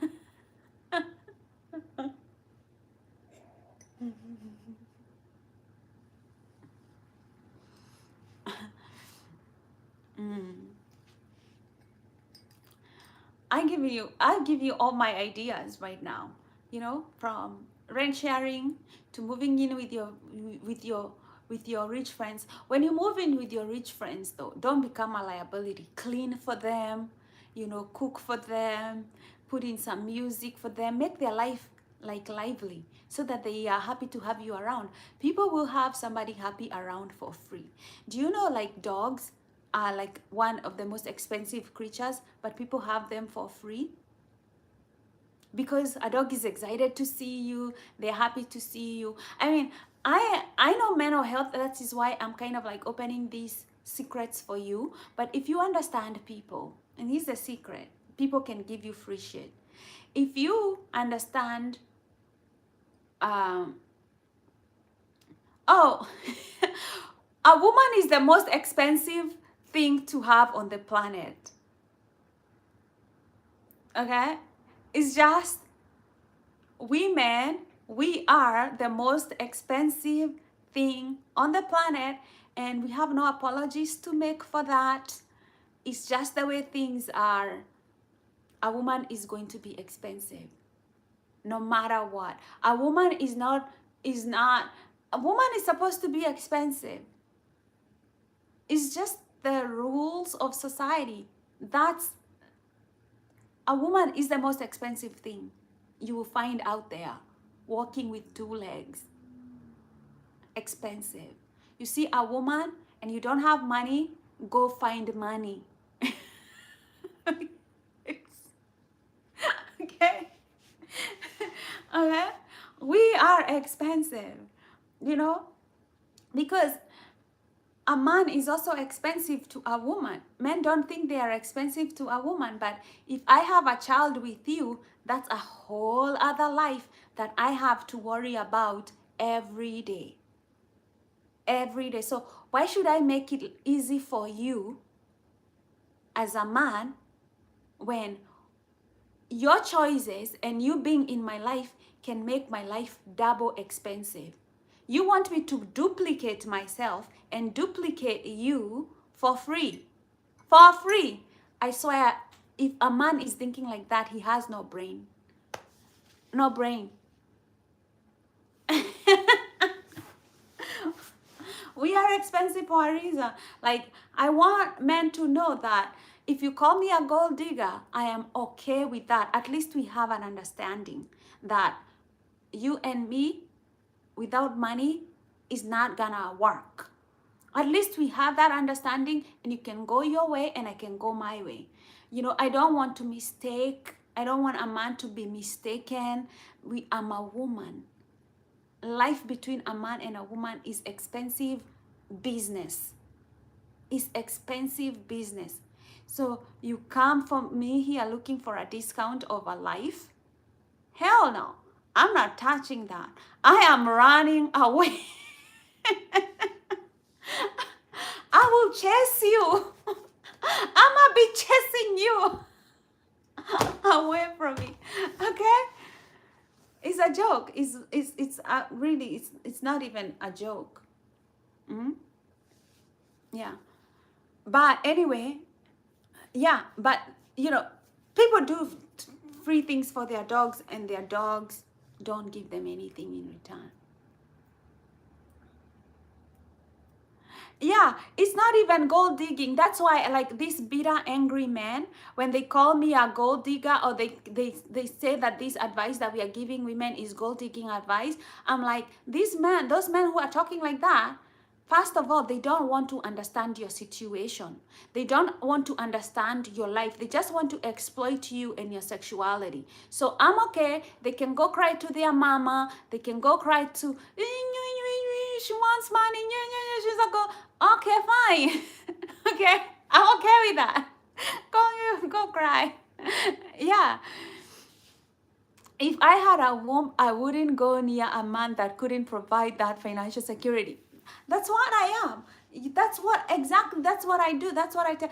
I'll give you all my ideas right now, you know, from rent sharing to moving in with your rich friends. When you move in with your rich friends, though, don't become a liability. Clean for them, you know, cook for them, put in some music for them, make their life like lively so that they are happy to have you around. People will have somebody happy around for free. Do you know, like, dogs are like one of the most expensive creatures, but people have them for free? Because a dog is excited to see you, they're happy to see you. I mean, I know mental health, that is why I'm kind of like opening these secrets for you. But if you understand people, and here's the secret, people can give you free shit. If you understand, oh, a woman is the most expensive thing to have on the planet. Okay? It's just women, we are the most expensive thing on the planet, and we have no apologies to make for that. It's just the way things are. a woman is going to be expensive, no matter what. A woman is not, a woman is supposed to be expensive. It's just the rules of society. That's, a woman is the most expensive thing you will find out there, walking with 2 legs. Expensive. You see a woman and you don't have money, go find money. Okay? Okay? We are expensive, you know, because a man is also expensive to a woman. Men don't think they are expensive to a woman, but if I have a child with you, that's a whole other life that I have to worry about every day. Every day. So why should I make it easy for you as a man when your choices and you being in my life can make my life double expensive? You want me to duplicate myself and duplicate you for free. For free. I swear, if a man is thinking like that, he has no brain. No brain. We are expensive for a reason. Like, I want men to know that if you call me a gold digger, I am okay with that. At least we have an understanding that you and me without money is not gonna work. At least we have that understanding, and you can go your way and I can go my way. You know, I don't want a man to be mistaken. I'm a woman. Life between a man and a woman is expensive business. It's expensive business. So you come from me here looking for a discount of a life? Hell no. I'm not touching that. I am running away. I will chase you. I'm gonna be chasing you away from me. Okay? It's a joke. It's not even a joke. Yeah. But anyway, yeah, but you know, people do free things for their dogs and their dogs don't give them anything in return. Yeah, it's not even gold digging. That's why, like, these bitter, angry men, when they call me a gold digger, or they say that this advice that we are giving women is gold digging advice, I'm like, those men who are talking like that, first of all, they don't want to understand your situation. They don't want to understand your life. They just want to exploit you and your sexuality. So I'm okay. They can go cry to their mama. They can go cry to, she wants money. She's like, okay, fine. Okay, I'm okay with that. Go cry. Yeah. If I had a womb, I wouldn't go near a man that couldn't provide that financial security. That's what I am. That's what I do. That's what I tell.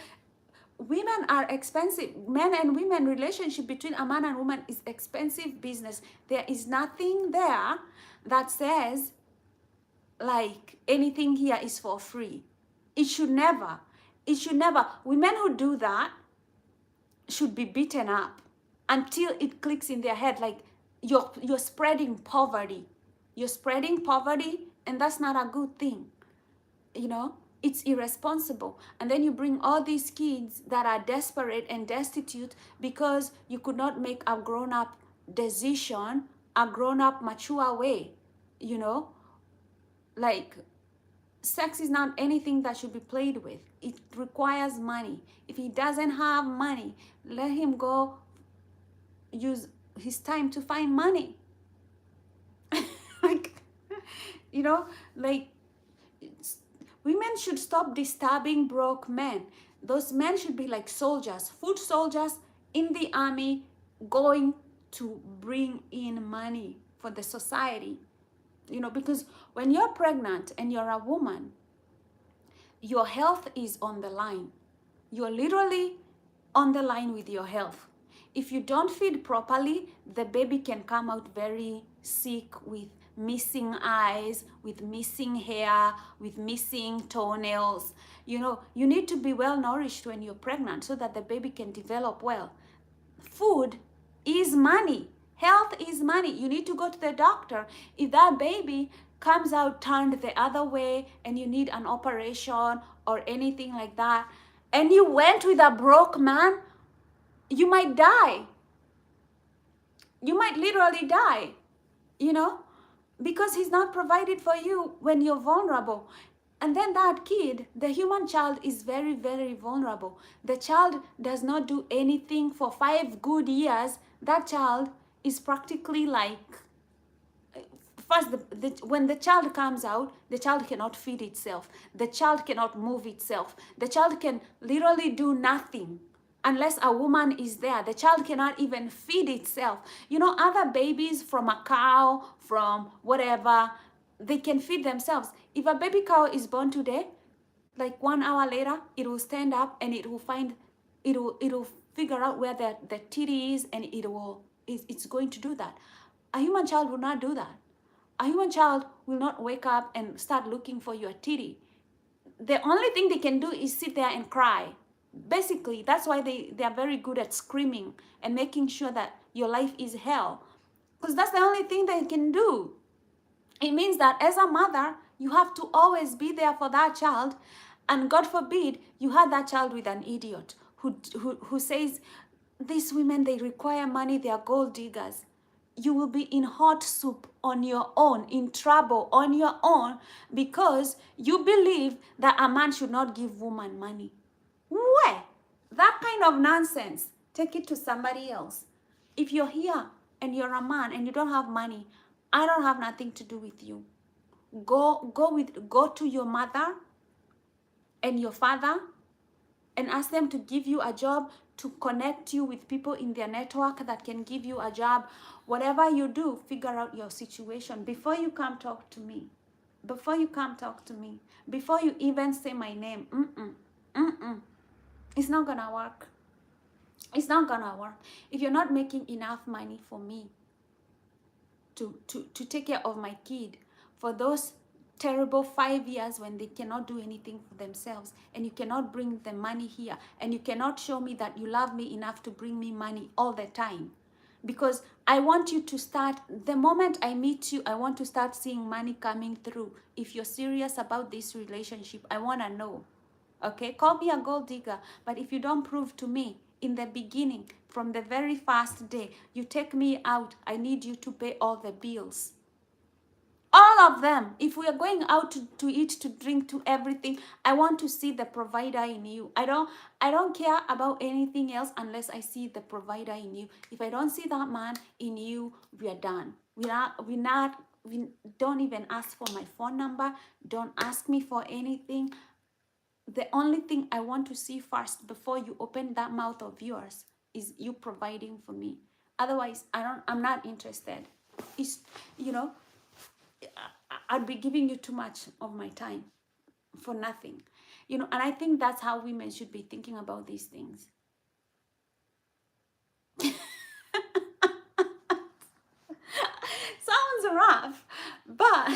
Women are expensive. Men and women relationship between a man and woman is expensive business. There is nothing there that says like anything here is for free. It should never. Women who do that should be beaten up until it clicks in their head, like you're spreading poverty. You're spreading poverty, and that's not a good thing. You know, it's irresponsible. And then you bring all these kids that are desperate and destitute because you could not make a grown-up decision, a grown-up, mature way. You know, like, sex is not anything that should be played with. It requires money. If he doesn't have money, let him go use his time to find money. Like, you know, like, women should stop disturbing broke men. Those men should be like soldiers, foot soldiers in the army, going to bring in money for the society. You know, because when you're pregnant and you're a woman, your health is on the line. You're literally on the line with your health. If you don't feed properly, the baby can come out very sick with missing eyes, with missing hair, with missing toenails. You know, you need to be well nourished when you're pregnant so that the baby can develop well. Food is money. Health is money. You need to go to the doctor. If that baby comes out turned the other way and you need an operation or anything like that, and you went with a broke man, you might die. You might literally die, you know, because he's not provided for you when you're vulnerable. And then that kid, the human child, is very, very vulnerable. The child does not do anything for 5 good years. That child is practically like, first, when the child comes out, the child cannot feed itself. The child cannot move itself. The child can literally do nothing unless a woman is there. The child cannot even feed itself. You know, other babies from a cow, from whatever, they can feed themselves. If a baby cow is born today, like 1 hour later, it will stand up and it will find, it will figure out where the titty is, and it's going to do that. A human child will not do that. A human child will not wake up and start looking for your titty. The only thing they can do is sit there and cry. Basically, that's why they are very good at screaming and making sure that your life is hell, because that's the only thing they can do. It means that as a mother, you have to always be there for that child. And God forbid you had that child with an idiot who says, these women, they require money, they are gold diggers. You will be in hot soup on your own, in trouble on your own, because you believe that a man should not give woman money. Where? That kind of nonsense, take it to somebody else. If you're here and you're a man and you don't have money, I don't have nothing to do with you. Go to your mother and your father and ask them to give you a job, to connect you with people in their network that can give you a job. Whatever you do, figure out your situation before you come talk to me. Before you come talk to me. Before you even say my name. It's not gonna work. It's not gonna work. If you're not making enough money for me to take care of my kid for those terrible 5 years when they cannot do anything for themselves, and you cannot bring the money here, and you cannot show me that you love me enough to bring me money all the time, because I want you to start, the moment I meet you, I want to start seeing money coming through. If you're serious about this relationship, I want to know. Okay, call me a gold digger, but if you don't prove to me in the beginning, from the very first day you take me out, I need you to pay all the bills, all of them. If we are going out to eat, to drink, to everything, I want to see the provider in you. I don't care about anything else unless I see the provider in you. If I don't see that man in you, we are done. We don't even ask for my phone number. Don't ask me for anything. The only thing I want to see first before you open that mouth of yours is you providing for me. Otherwise, I'm not interested. It's, you know, I'd be giving you too much of my time for nothing. You know, and I think that's how women should be thinking about these things. Sounds rough, but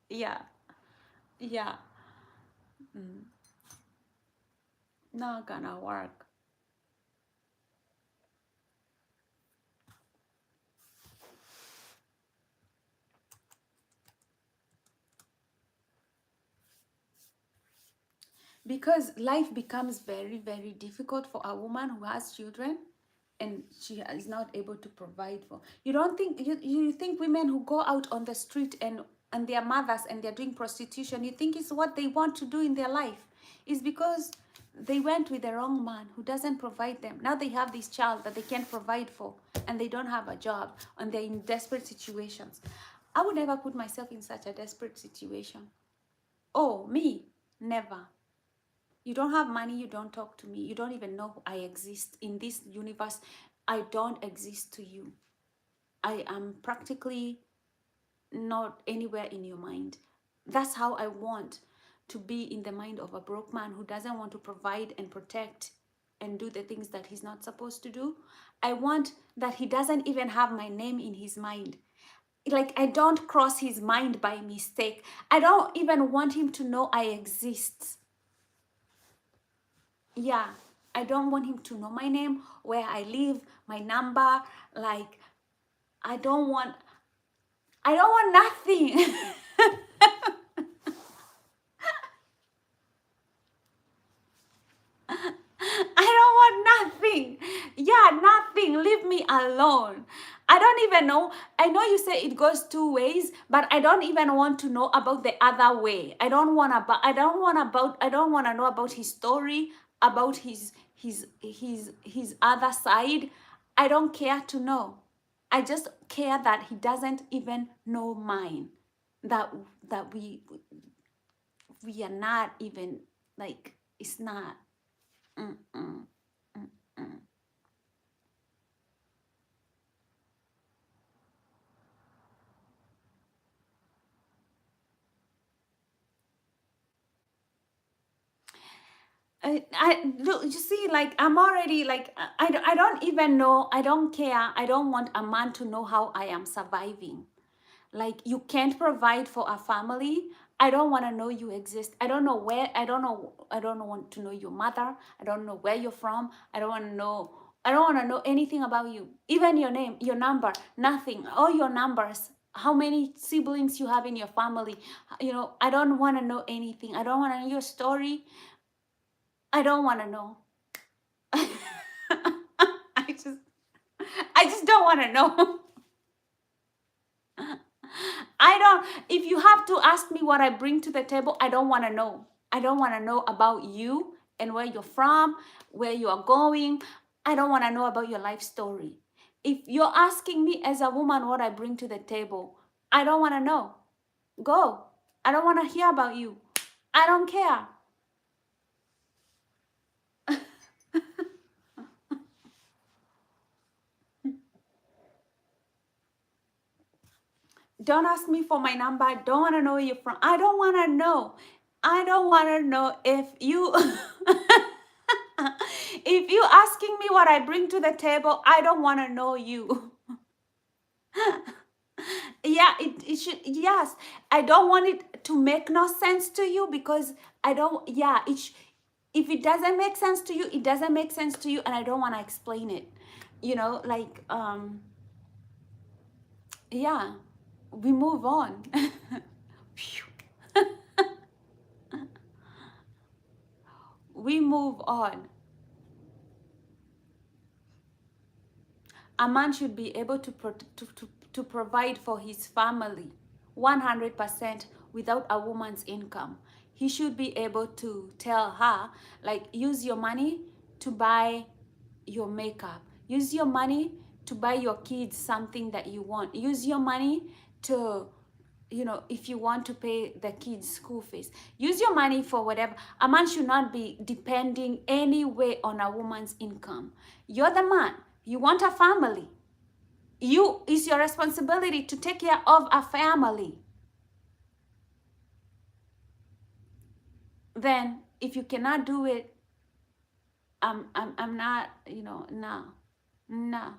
yeah, yeah, not gonna work. Because life becomes very, very difficult for a woman who has children and she is not able to provide for. You don't think, you think women who go out on the street and their mothers and they're doing prostitution, you think it's what they want to do in their life? It's because they went with the wrong man who doesn't provide them. Now they have this child that they can't provide for, and they don't have a job, and they're in desperate situations. I would never put myself in such a desperate situation. Oh, me, never. You don't have money, you don't talk to me, you don't even know I exist in this universe. I don't exist to you. I am practically not anywhere in your mind. That's how I want to be in the mind of a broke man who doesn't want to provide and protect and do the things that he's not supposed to do. I want that he doesn't even have my name in his mind. Like, I don't cross his mind by mistake. I don't even want him to know I exist. Yeah, I don't want him to know my name, where I live, my number. Like, I don't want, I don't want nothing. I don't want nothing. Yeah, nothing. Leave me alone. I don't even know. I know you say it goes two ways, but I don't even want to know about the other way. I don't want to know about his story, about his other side. I don't care to know. I just care that he doesn't even know mine. That that we are not even like, it's not. Mm-mm. Look, you see, like, I'm already like, I don't even know, I don't care, I don't want a man to know how I am surviving. Like, you can't provide for a family. I don't want to know you exist. I don't know where, I don't want to know your mother. I don't know where you're from. I don't want to know anything about you. Even your name, your number, nothing. All your numbers, how many siblings you have in your family. I don't want to know anything. I don't want to know your story. I don't want to know. I just I just don't want to know. I don't If you have to ask me what I bring to the table, I don't want to know. I don't want to know about you and where you're from, where you are going. I don't want to know about your life story. If you're asking me as a woman what I bring to the table, I don't want to know. Go. I don't want to hear about you. I don't care. Don't ask me for my number. I don't want to know where you're from. I don't want to know. I don't want to know if you if you asking me what I bring to the table, I don't want to know you. Yeah, it should, yes. I don't want it to make no sense to you, because I don't, yeah, if it doesn't make sense to you, it doesn't make sense to you, and I don't want to explain it. Like, yeah, we move on. Phew. We move on. A man should be able to provide for his family 100% without a woman's income. He should be able to tell her, like, use your money to buy your makeup, use your money to buy your kids something that you want, use your money to, if you want to pay the kids school fees, use your money for whatever. A man should not be depending any way on a woman's income. You're the man, you want a family, it's your responsibility to take care of a family. Then if you cannot do it, I'm not, no, no.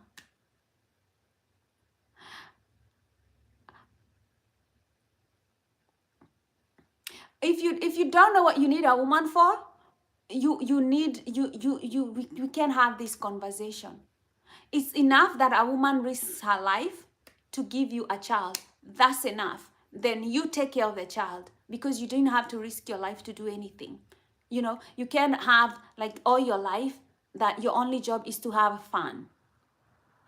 If you don't know what you need a woman for, you need we can have this conversation. It's enough that a woman risks her life to give you a child. That's enough. Then you take care of the child, because you didn't have to risk your life to do anything. You can have, like, all your life that your only job is to have fun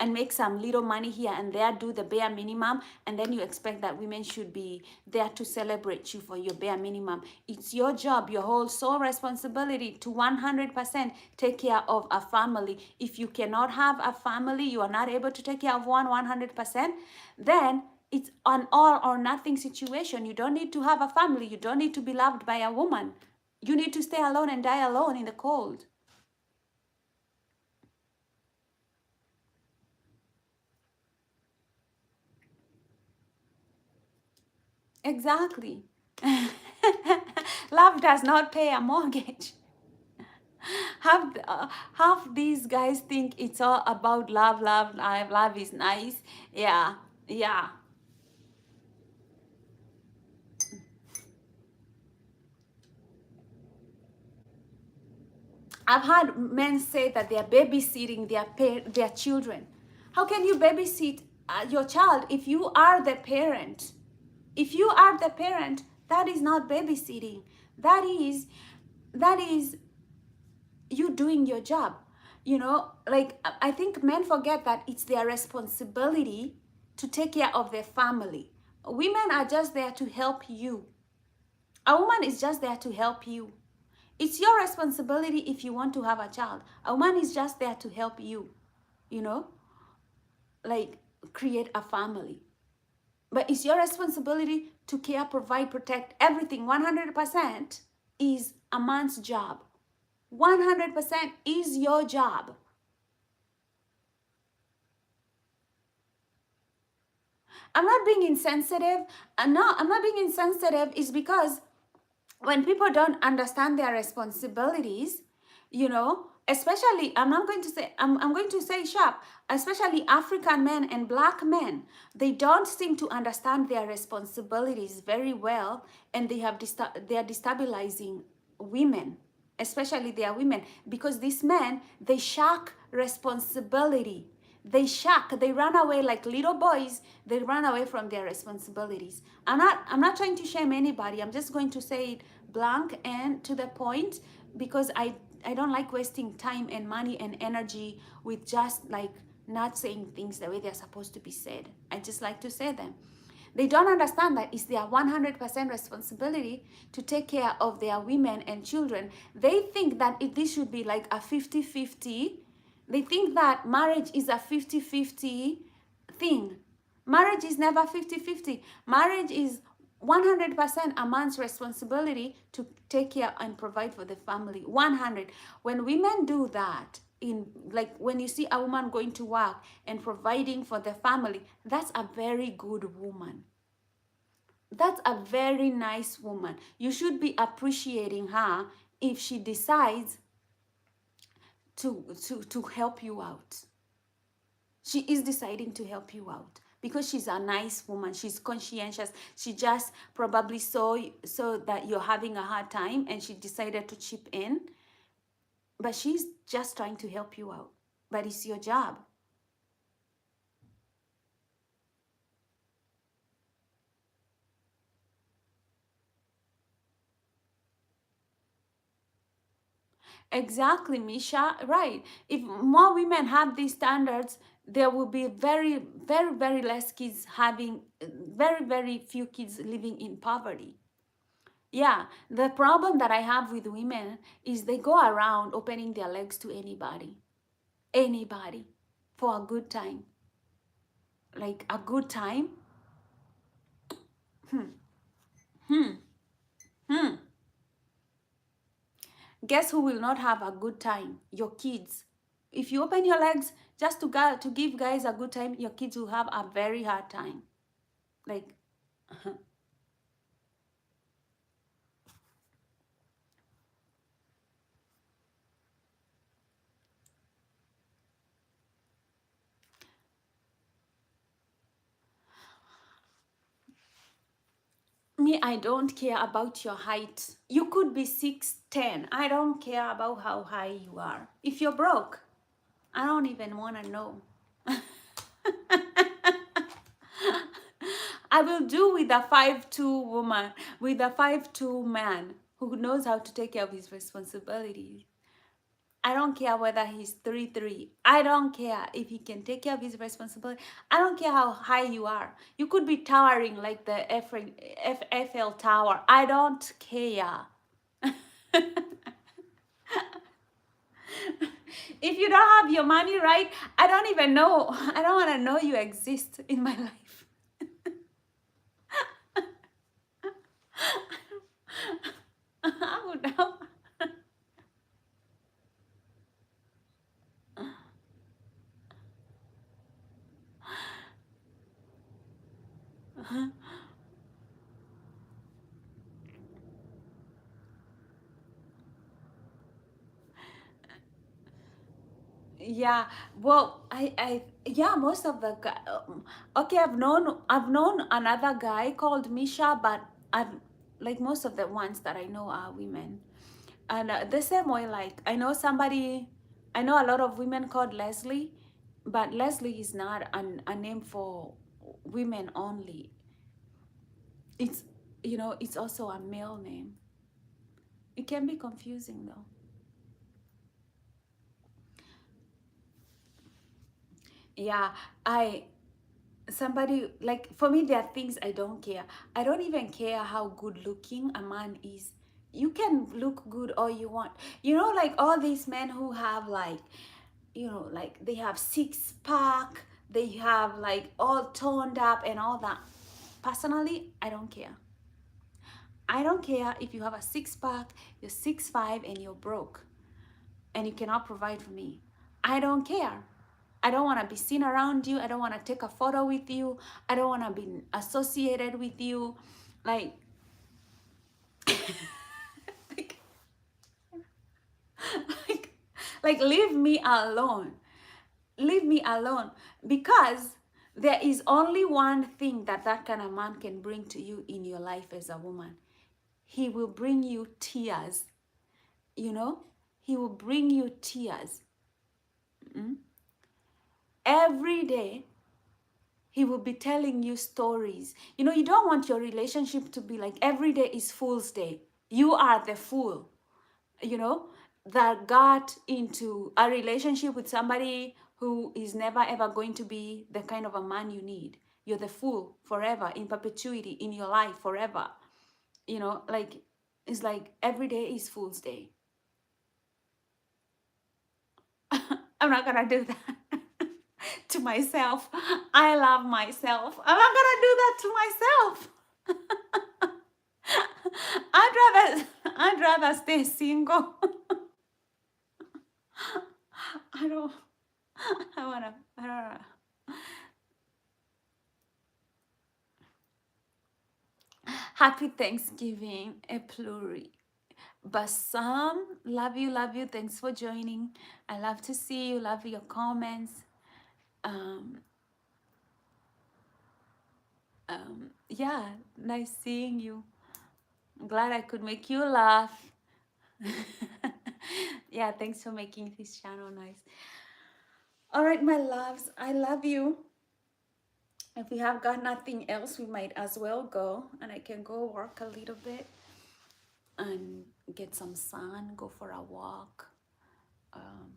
and make some little money here and there, do the bare minimum, and then you expect that women should be there to celebrate you for your bare minimum. It's your job, your whole sole responsibility to 100% take care of a family. If you cannot have a family, you are not able to take care of 100%, then it's an all or nothing situation. You don't need to have a family. You don't need to be loved by a woman. You need to stay alone and die alone in the cold. Exactly. Love does not pay a mortgage. Half these guys think it's all about love, love, love, love is nice. Yeah, yeah. I've had men say that they are babysitting their children. How can you babysit your child if you are the parent? If you are the parent, that is not babysitting. That is you doing your job. You know, like I think men forget that it's their responsibility to take care of their family. Women are just there to help you. A woman is just there to help you. It's your responsibility if you want to have a child. A woman is just there to help you, you know, like create a family. But it's your responsibility to care, provide, protect, everything. 100% is a man's job. 100% is your job. I'm not being insensitive. No, I'm not being insensitive. It's because when people don't understand their responsibilities, you know, especially, I'm going to say sharp, especially African men and black men, they don't seem to understand their responsibilities very well, and they are destabilizing women, especially their women, because these men, they shirk responsibility. They run away like little boys. They run away from their responsibilities. I'm not trying to shame anybody. I'm just going to say it blank and to the point, because I don't like wasting time and money and energy with just like not saying things the way they're supposed to be said. I just like to say them. They don't understand that it's their 100% responsibility to take care of their women and children. They think that this should be like a 50-50. They think that marriage is a 50-50 thing. Marriage is never 50-50. Marriage is 100% a man's responsibility to take care and provide for the family. 100. When women do that, in like when you see a woman going to work and providing for the family, that's a very good woman. That's a very nice woman. You should be appreciating her if she decides to help you out. She is deciding to help you out because she's a nice woman. She's conscientious. She just probably saw that you're having a hard time and she decided to chip in. But she's just trying to help you out. But it's your job. Exactly, Misha. Right. If more women have these standards, there will be very, very, very less kids having, very, very few kids living in poverty. Yeah, the problem that I have with women is they go around opening their legs to anybody, for a good time. Like a good time. Hmm. Hmm. Hmm. Guess who will not have a good time? Your kids. If you open your legs just to give guys a good time, your kids will have a very hard time. Like, me, I don't care about your height. You could be 6'10". I don't care about how high you are. If you're broke, I don't even want to know. I will do with a 5'2" woman, with a 5'2" man who knows how to take care of his responsibilities. I don't care whether he's 3'3". I don't care if he can take care of his responsibility. I don't care how high you are. You could be towering like the Eiffel Tower. I don't care. If you don't have your money right, I don't even know. I don't want to know you exist in my life. I would know. Yeah, well, yeah, most of the okay, I've known another guy called Misha, but I've like most of the ones that I know are women. And the same way, like I know somebody, I know a lot of women called Leslie, but Leslie is not a name for women only. It's, you know, it's also a male name. It can be confusing though. Yeah, I, somebody, like for me there are things I don't care. I don't even care how good looking a man is. You can look good all you want. You know, like all these men who have like, you know, like they have six pack, they have like all toned up and all that. Personally, I don't care. I don't care if you have a six pack, you're 6'5" and you're broke and you cannot provide for me. I don't care. I don't want to be seen around you. I don't want to take a photo with you. I don't want to be associated with you. Like, like, like, like, leave me alone. Leave me alone. Because there is only one thing that that kind of man can bring to you in your life as a woman. He will bring you tears. You know, he will bring you tears. Every day he will be telling you stories. You know, you don't want your relationship to be like every day is Fool's Day. You are the fool, you know, that got into a relationship with somebody who is never ever going to be the kind of a man you need. You're the fool forever, in perpetuity, in your life forever. You know, like it's like every day is Fool's Day. I'm not gonna do that to myself. I love myself. I'm not gonna do that to myself. I'd rather stay single. I don't I don't know. Happy Thanksgiving, Epluri. Basam, love you, love you. Thanks for joining. I love to see you, love your comments. Um, yeah, nice seeing you. I'm glad I could make you laugh. Yeah, thanks for making this channel nice. All right, my loves, I love you. If we have got nothing else, we might as well go, and I can go work a little bit and get some sun, go for a walk. Um,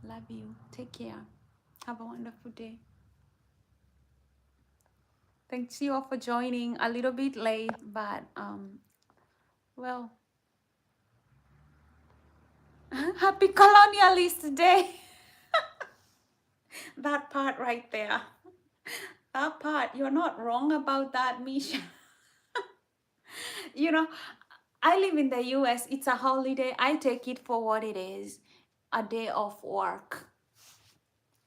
love you. Take care. Have a wonderful day. Thanks you all for joining. A little bit late, but well, happy colonialist day. That part right there. That part, you're not wrong about that, Misha. You know, I live in the US. It's a holiday. I take it for what it is, a day of work.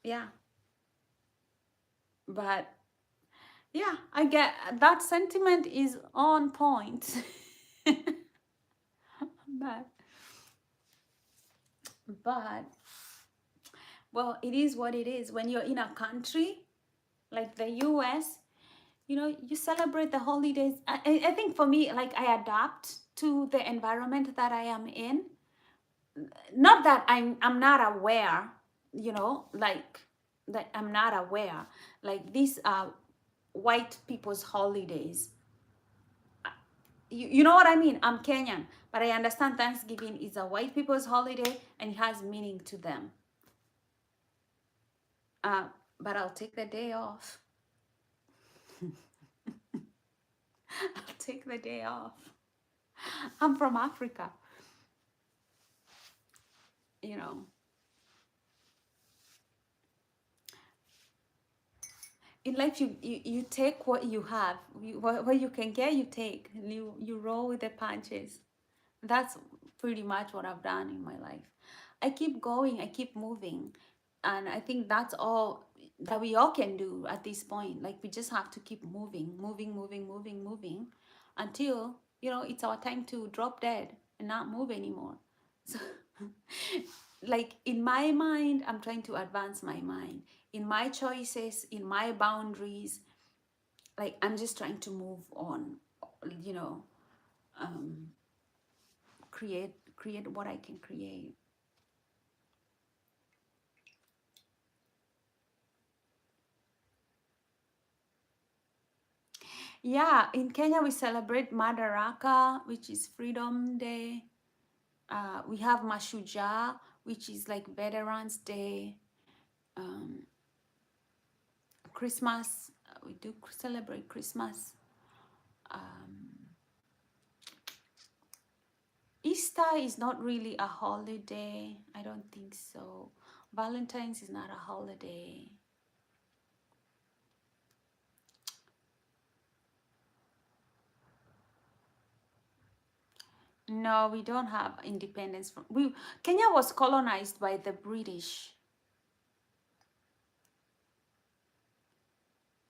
Yeah. But yeah, I get that sentiment is on point. but but well, it is what it is. When you're in a country like the US, you know, you celebrate the holidays. I think for me, like I adapt to the environment that I am in. Not that I'm not aware, you know, like that I'm not aware. Like these are white people's holidays. You know what I mean? I'm Kenyan, but I understand Thanksgiving is a white people's holiday and it has meaning to them. But I'll take the day off. I'll take the day off. I'm from Africa, you know. In life, you take what you have. What you can get, you take. And you roll with the punches. That's pretty much what I've done in my life. I keep going, I keep moving. And I think that's all that we all can do at this point. Like we just have to keep moving until, you know, it's our time to drop dead and not move anymore. So like in my mind, I'm trying to advance my mind. In my choices, in my boundaries, like I'm just trying to move on, you know. create what I can create. Yeah, in Kenya we celebrate Madaraka, which is Freedom Day. We have Mashujaa, which is like Veterans Day. Um, Christmas, we do celebrate Christmas. Easter is not really a holiday. I don't think so. Valentine's is not a holiday. No, we don't have independence from Kenya was colonized by the British.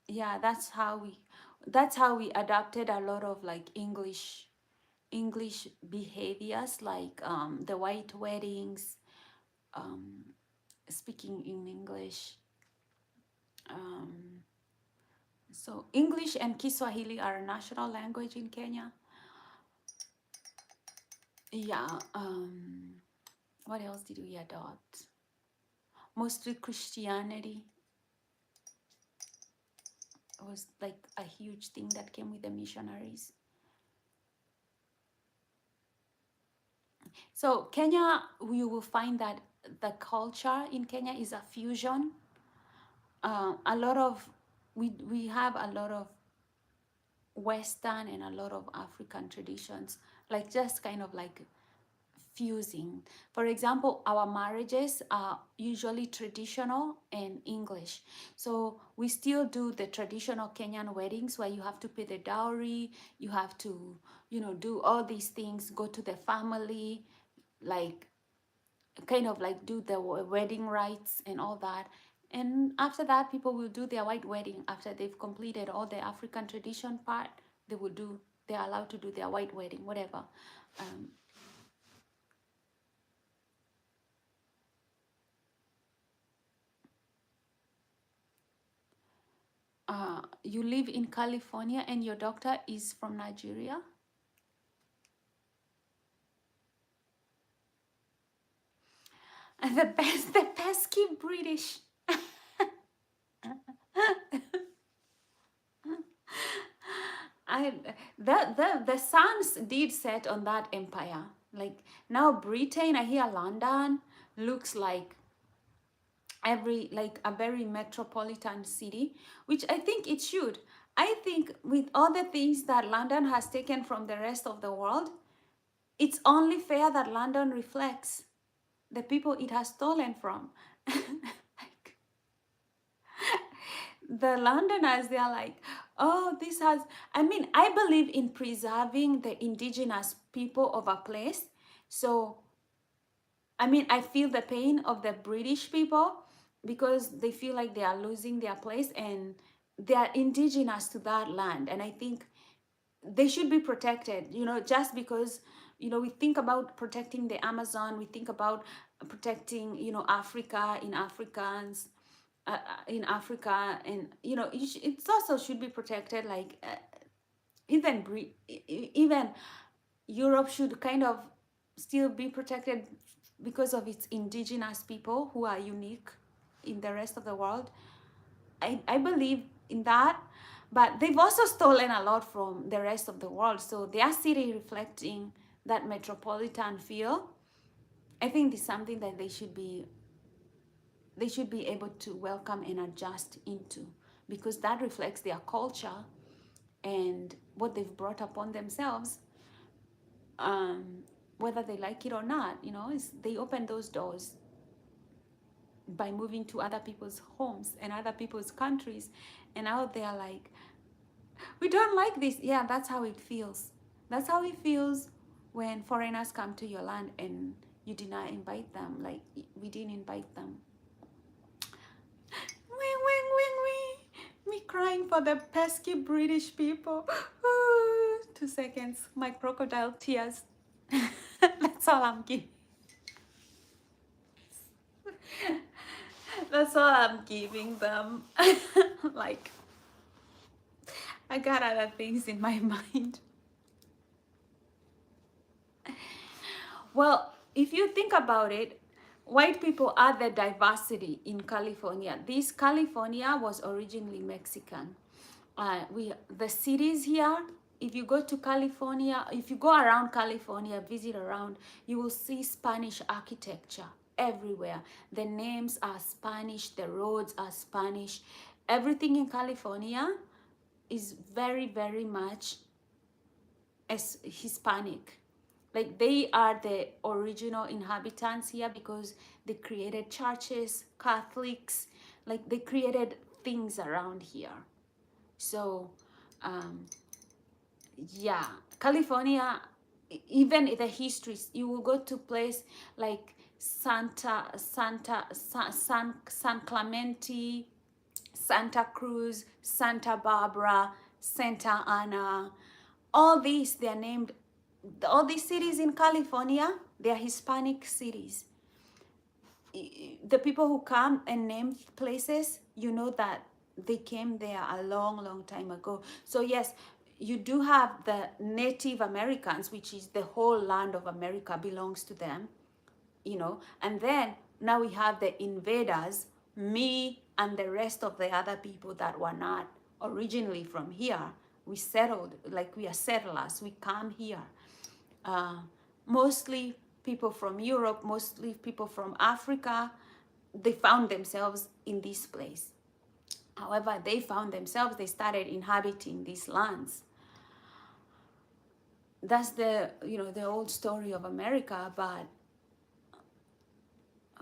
Yeah, that's how we adapted a lot of like English behaviors, like the white weddings, um, speaking in English. Um, so English and Kiswahili are a national language in Kenya. Yeah. What else did we adopt? Mostly Christianity was like a huge thing that came with the missionaries. So Kenya, you will find that the culture in Kenya is a fusion. A lot of we have a lot of Western and a lot of African traditions, like just kind of like fusing. For example, our marriages are usually traditional and English. So we still do the traditional Kenyan weddings where you have to pay the dowry, you have to, do all these things, go to the family, like kind of like do the wedding rites and all that. And after that, people will do their white wedding. After they've completed all the African tradition part, they're allowed to do their white wedding, whatever. Um, you live in California and your doctor is from Nigeria. And the pesky British. I the suns did set on that empire. Like now Britain, I hear London looks like a very metropolitan city, which I think it should. I think with all the things that London has taken from the rest of the world, it's only fair that London reflects the people it has stolen from. Like, the Londoners, they are like, oh, this has, I mean, I believe in preserving the indigenous people of a place. So, I mean, I feel the pain of the British people because they feel like they are losing their place and they are indigenous to that land. And I think they should be protected, just because, we think about protecting the Amazon, we think about protecting, Africa in Africans, in Africa, and, it also should be protected, like even even Europe should kind of still be protected because of its indigenous people who are unique in the rest of the world. I believe in that, but they've also stolen a lot from the rest of the world. So their city reflecting that metropolitan feel, I think is something that they should be able to welcome and adjust into, because that reflects their culture and what they've brought upon themselves, um, whether they like it or not. They open those doors by moving to other people's homes and other people's countries, and out there like, we don't like this. Yeah, that's how it feels. That's how it feels when foreigners come to your land and you did not invite them. Like, we didn't invite them. Wing, wing, wing, wing. Me crying for the pesky British people. 2 seconds. My crocodile tears. That's all I'm giving. That's all I'm giving them. Like, I got other things in my mind. Well, if you think about it, white people are the diversity in California. This California was originally Mexican. The cities here, if you go to California, if you go around California, visit around, you will see Spanish architecture everywhere. The names are Spanish, the roads are Spanish. Everything in California is very, very much as Hispanic. Like they are the original inhabitants here because they created churches, Catholics, like they created things around here. So, um, yeah, California, even the histories, you will go to place like San Clemente, Santa Cruz, Santa Barbara, Santa Ana. All these, they're named, all these cities in California, they're Hispanic cities. The people who come and name places, you know that they came there a long, long time ago. So yes, you do have the Native Americans, which is the whole land of America belongs to them, you know. And then now we have the invaders, me and the rest of the other people that were not originally from here. We settled, like we are settlers, we come here. uh, Mostly people from Europe, mostly people from Africa, they found themselves in this place. However, they found themselves, they started inhabiting these lands. That's the, you know, the old story of America. But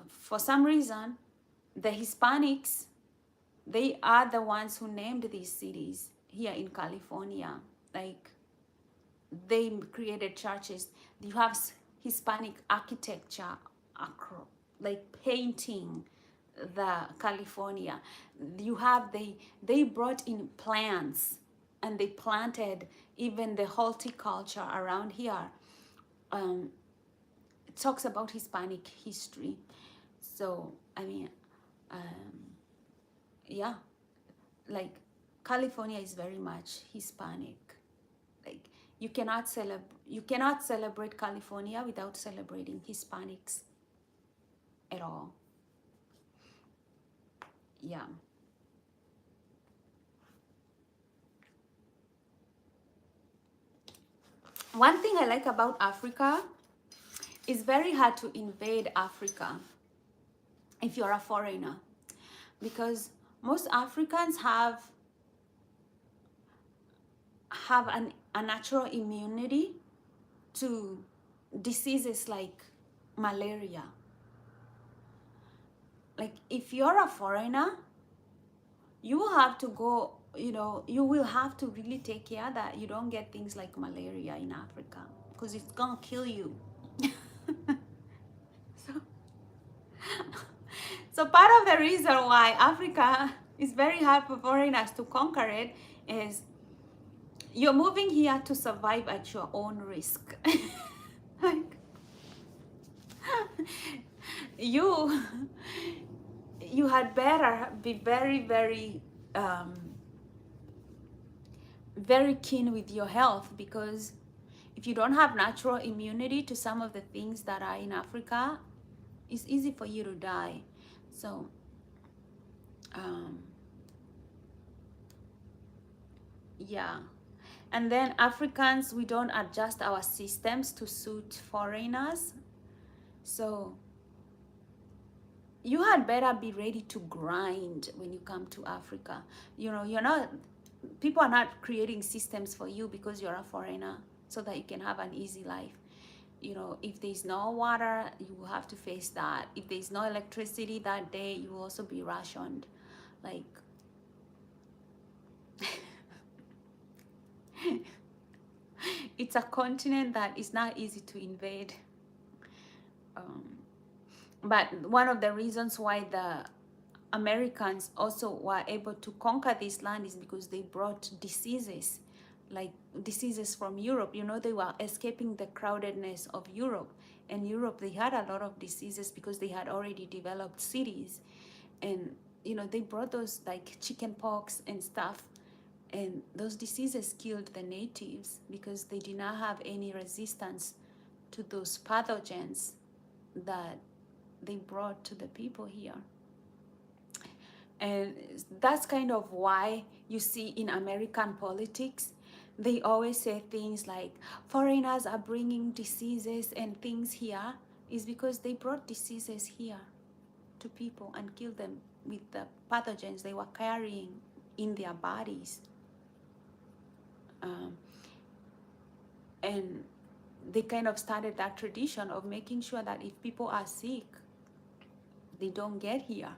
for some reason, the Hispanics, they are the ones who named these cities here in California. Like they created churches. You have Hispanic architecture, like painting the California. You have they brought in plants and they planted even the horticulture around here. It talks about Hispanic history. So I mean, yeah, like California is very much Hispanic. Like you cannot celebrate California without celebrating Hispanics at all. Yeah. One thing I like about Africa is very hard to invade Africa if you're a foreigner, because most Africans have a natural immunity to diseases like malaria. Like if you're a foreigner, you will have to go, you know, you will have to really take care that you don't get things like malaria in Africa, because it's gonna kill you. so, so part of the reason why Africa is very hard for foreigners to conquer it is you're moving here to survive at your own risk. Like you you had better be very, very very keen with your health, because if you don't have natural immunity to some of the things that are in Africa, it's easy for you to die. So yeah. And then Africans, we don't adjust our systems to suit foreigners. So you had better be ready to grind when you come to Africa. You know, people are not creating systems for you because you're a foreigner so that you can have an easy life. You know, if there's no water, you will have to face that. If there's no electricity that day, you will also be rationed. Like, it's a continent that is not easy to invade. But one of the reasons why the Americans also were able to conquer this land is because they brought diseases, like diseases from Europe. You know, they were escaping the crowdedness of Europe. And Europe, they had a lot of diseases because they had already developed cities. And, you know, they brought those like chicken pox and stuff. And those diseases killed the natives because they did not have any resistance to those pathogens that they brought to the people here. And that's kind of why you see in American politics, they always say things like foreigners are bringing diseases and things here, is because they brought diseases here to people and killed them with the pathogens they were carrying in their bodies. And they kind of started that tradition of making sure that if people are sick, they don't get here,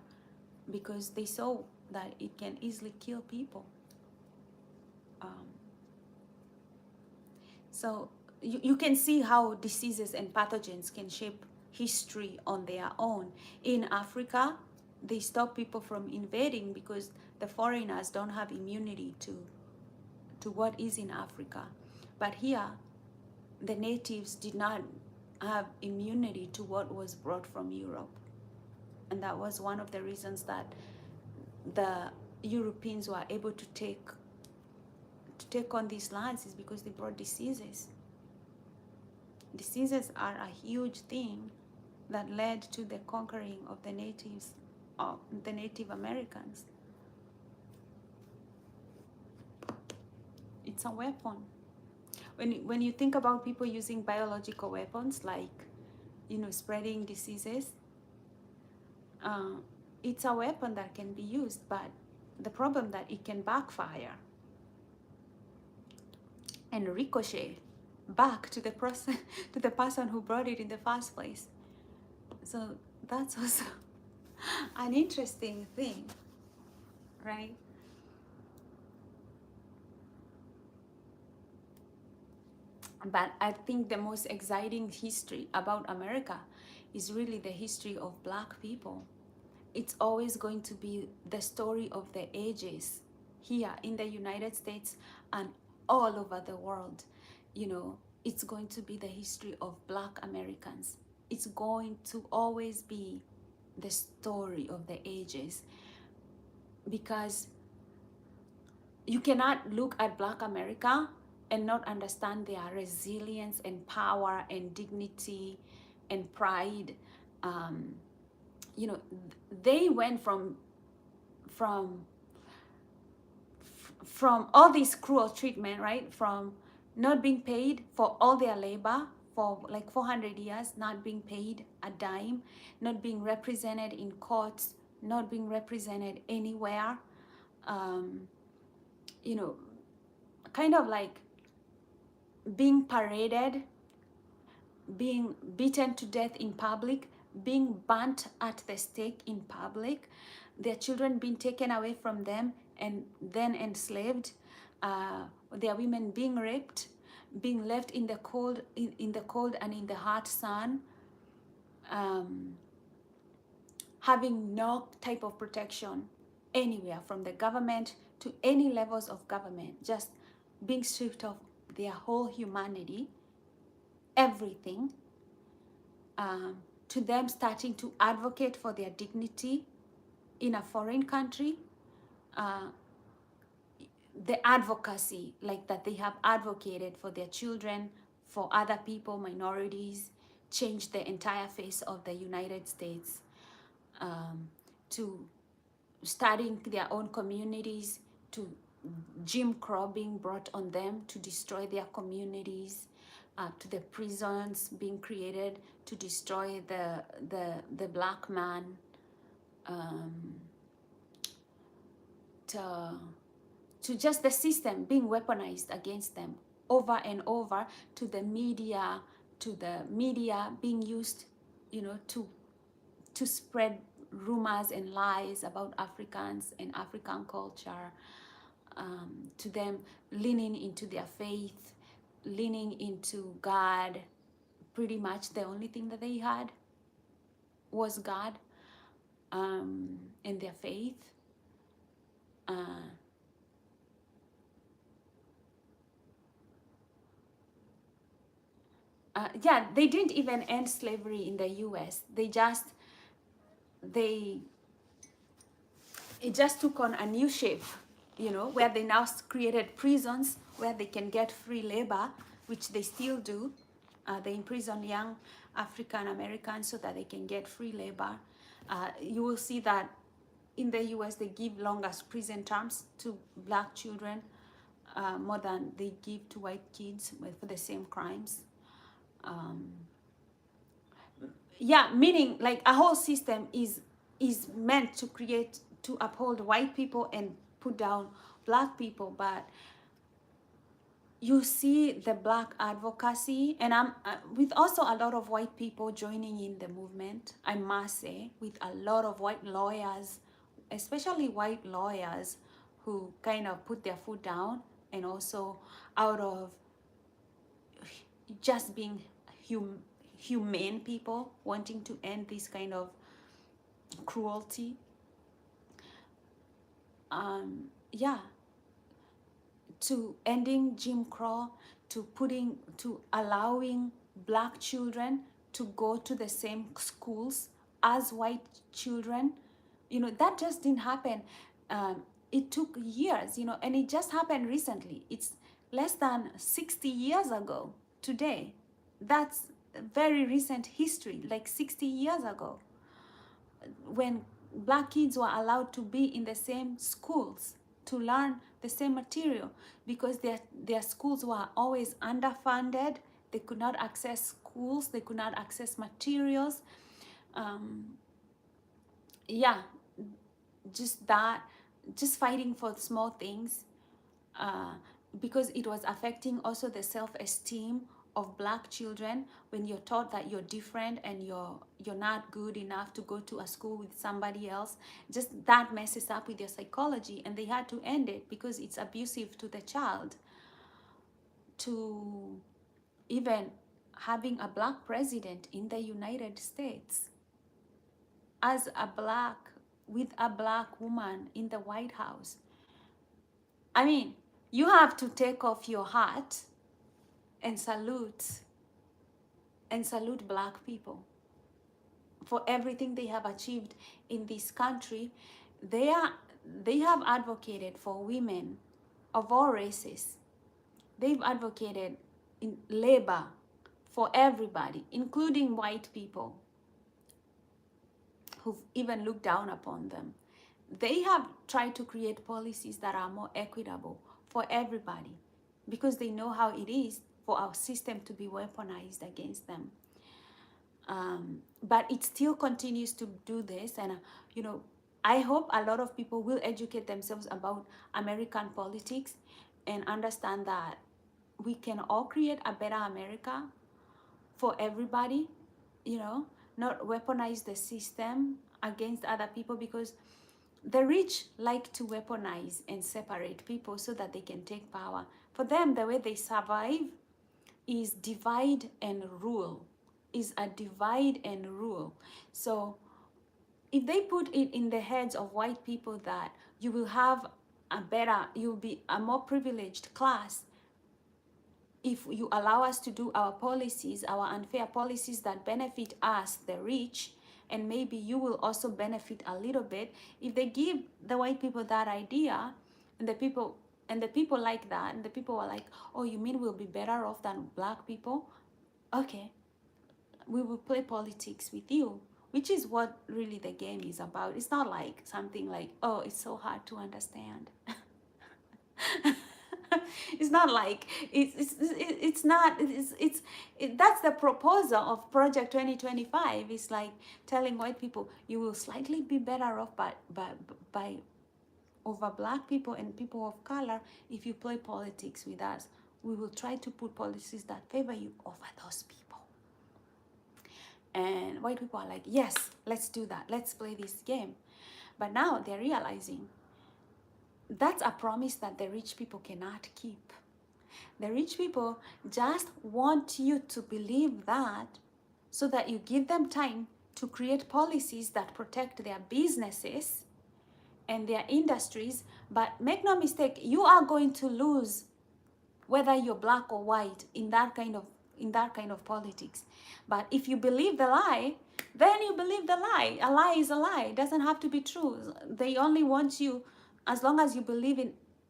because they saw that it can easily kill people. So you can see how diseases and pathogens can shape history on their own. In Africa, they stop people from invading because the foreigners don't have immunity to what is in Africa. But here, the natives did not have immunity to what was brought from Europe. And that was one of the reasons that the Europeans were able to take on these lands, is because they brought diseases. Diseases are a huge thing that led to the conquering of the natives, of the Native Americans. It's a weapon. When you think about people using biological weapons, like, spreading diseases, it's a weapon that can be used, but the problem that it can backfire and ricochet back to the person who brought it in the first place. So that's also an interesting thing, right? But I think the most exciting history about America is really the history of Black people. It's always going to be the story of the ages here in the United States and all over the world. It's going to be the history of Black Americans. It's going to always be the story of the ages, because you cannot look at Black America and not understand their resilience and power and dignity and pride. They went from all this cruel treatment, right? From not being paid for all their labor for like 400 years, not being paid a dime, not being represented in courts, not being represented anywhere, kind of like being paraded, being beaten to death in public, being burnt at the stake in public, their children being taken away from them and then enslaved, their women being raped, being left in the cold, and in the hot sun, having no type of protection anywhere from the government to any levels of government, just being stripped of their whole humanity, everything, to them starting to advocate for their dignity in a foreign country, the advocacy like that they have advocated for their children, for other people, minorities, changed the entire face of the United States, to starting their own communities, to Jim Crow being brought on them to destroy their communities, to the prisons being created to destroy the Black man, to just the system being weaponized against them over and over, to the media being used, to spread rumors and lies about Africans and African culture, to them leaning into their faith, leaning into God. Pretty much the only thing that they had was God, and their faith. Yeah, they didn't even end slavery in the US. It just took on a new shape, where they now created prisons where they can get free labor, which they still do. They imprison young African Americans so that they can get free labor. You will see that in the US they give longest prison terms to black children, more than they give to white kids for the same crimes. Yeah, meaning like a whole system is meant to create, to uphold white people and put down black people. But you see the black advocacy, and I'm with also a lot of white people joining in the movement, I must say, with a lot of white lawyers, especially white lawyers, who kind of put their foot down, and also out of just being humane people wanting to end this kind of cruelty. Yeah, to ending Jim Crow, to allowing black children to go to the same schools as white children. You know, that just didn't happen. It took years, you know, and it just happened recently. It's less than 60 years ago today. That's very recent history, like 60 years ago, when black kids were allowed to be in the same schools to learn the same material, because their schools were always underfunded. They could not access schools, they could not access materials. Yeah, just fighting for small things, because it was affecting also the self-esteem of black children. When you're taught that you're different and you're not good enough to go to a school with somebody else, just that messes up with your psychology, and they had to end it because it's abusive to the child. To even having a black president in the United States, as a black, with a black woman in the White House. I mean, you have to take off your hat and salute black people for everything they have achieved in this country. They have advocated for women of all races. They've advocated in labor for everybody, including white people who've even looked down upon them. They have tried to create policies that are more equitable for everybody, because they know how it is for our system to be weaponized against them. But it still continues to do this, and you know, I hope a lot of people will educate themselves about American politics and understand that we can all create a better America for everybody, you know, not weaponize the system against other people, because the rich like to weaponize and separate people so that they can take power. For them, the way they survive is divide and rule, is a divide and rule. So if they put it in the heads of white people that you will have you'll be a more privileged class if you allow us to do our policies, our unfair policies that benefit us, the rich, and maybe you will also benefit a little bit. If they give the white people that idea, and the people like that, and the people are like, oh, you mean we'll be better off than black people? Okay, we will play politics with you, which is what really the game is about. It's not like something like, oh, it's so hard to understand. It's not like it's not that's the proposal of Project 2025. It's like telling white people you will slightly be better off by over black people and people of color if you play politics with us. We will try to put policies that favor you over those people. And white people are like, yes, let's do that, let's play this game. But now they're realizing that's a promise that the rich people cannot keep. The rich people just want you to believe that, so that you give them time to create policies that protect their businesses and their industries. But make no mistake, you are going to lose whether you're black or white in that kind of politics. But if you believe the lie, then you believe the lie. A lie is a lie. It doesn't have to be true. They only want you, as long as you believe